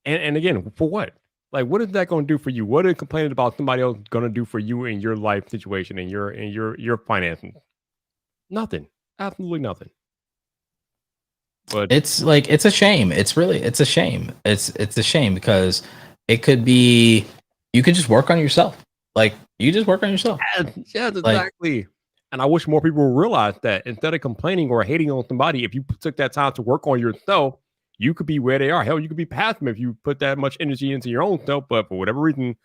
And again, for what? Like, what is that going to do for you? What is complaining about somebody else going to do for you in your life situation and your finances? Nothing. Absolutely nothing. But it's like, it's a shame. It's a shame. It's a shame, because it could be, you could just work on yourself. Like, you just work on yourself. Yes, exactly. And I wish more people realize that instead of complaining or hating on somebody, if you took that time to work on yourself, you could be where they are. Hell, you could be past them if you put that much energy into your own self. But for whatever reason,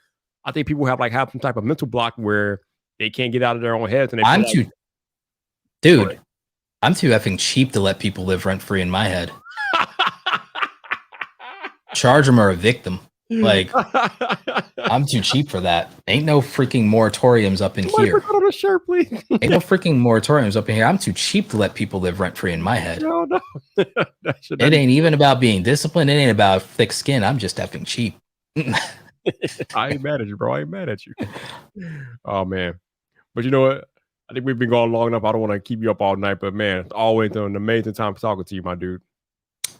I think people have some type of mental block where they can't get out of their own heads. And I'm too effing cheap to let people live rent free in my head. Charge them or evict them. Like, I'm too cheap for that. Ain't no freaking moratoriums up in here. Put on a shirt, please. Ain't no freaking moratoriums up in here. I'm too cheap to let people live rent free in my head. No. It ain't even about being disciplined. It ain't about thick skin. I'm just effing cheap. I ain't mad at you, bro. I ain't mad at you. Oh, man. But you know what? I think we've been going long enough. I don't want to keep you up all night, but man, it's always an amazing time talking to you, my dude.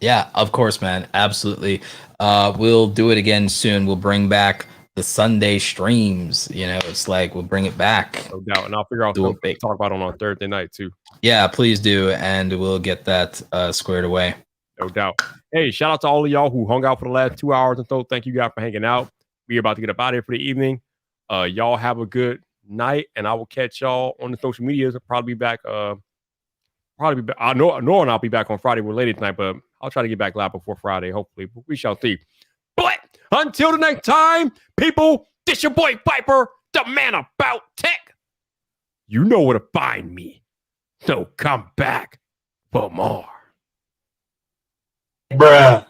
Yeah, of course, man. Absolutely. We'll do it again soon. We'll bring back Sunday streams. You know, it's like we'll bring it back. No doubt. And I'll figure out Do something it to talk about on Thursday night too. Yeah, please do, and we'll get that squared away. No doubt. Hey, shout out to all of y'all who hung out for the last 2 hours and so. Thank you guys for hanging out. We're about to get up out of here for the evening. Y'all have a good night, and I will catch y'all on the social medias. I'll probably be back. I know I'll be back on Friday. We're late tonight, but I'll try to get back live before Friday, hopefully. But we shall see. But until the next time, people, this your boy Viper, the man about tech. You know where to find me. So come back for more. Bruh.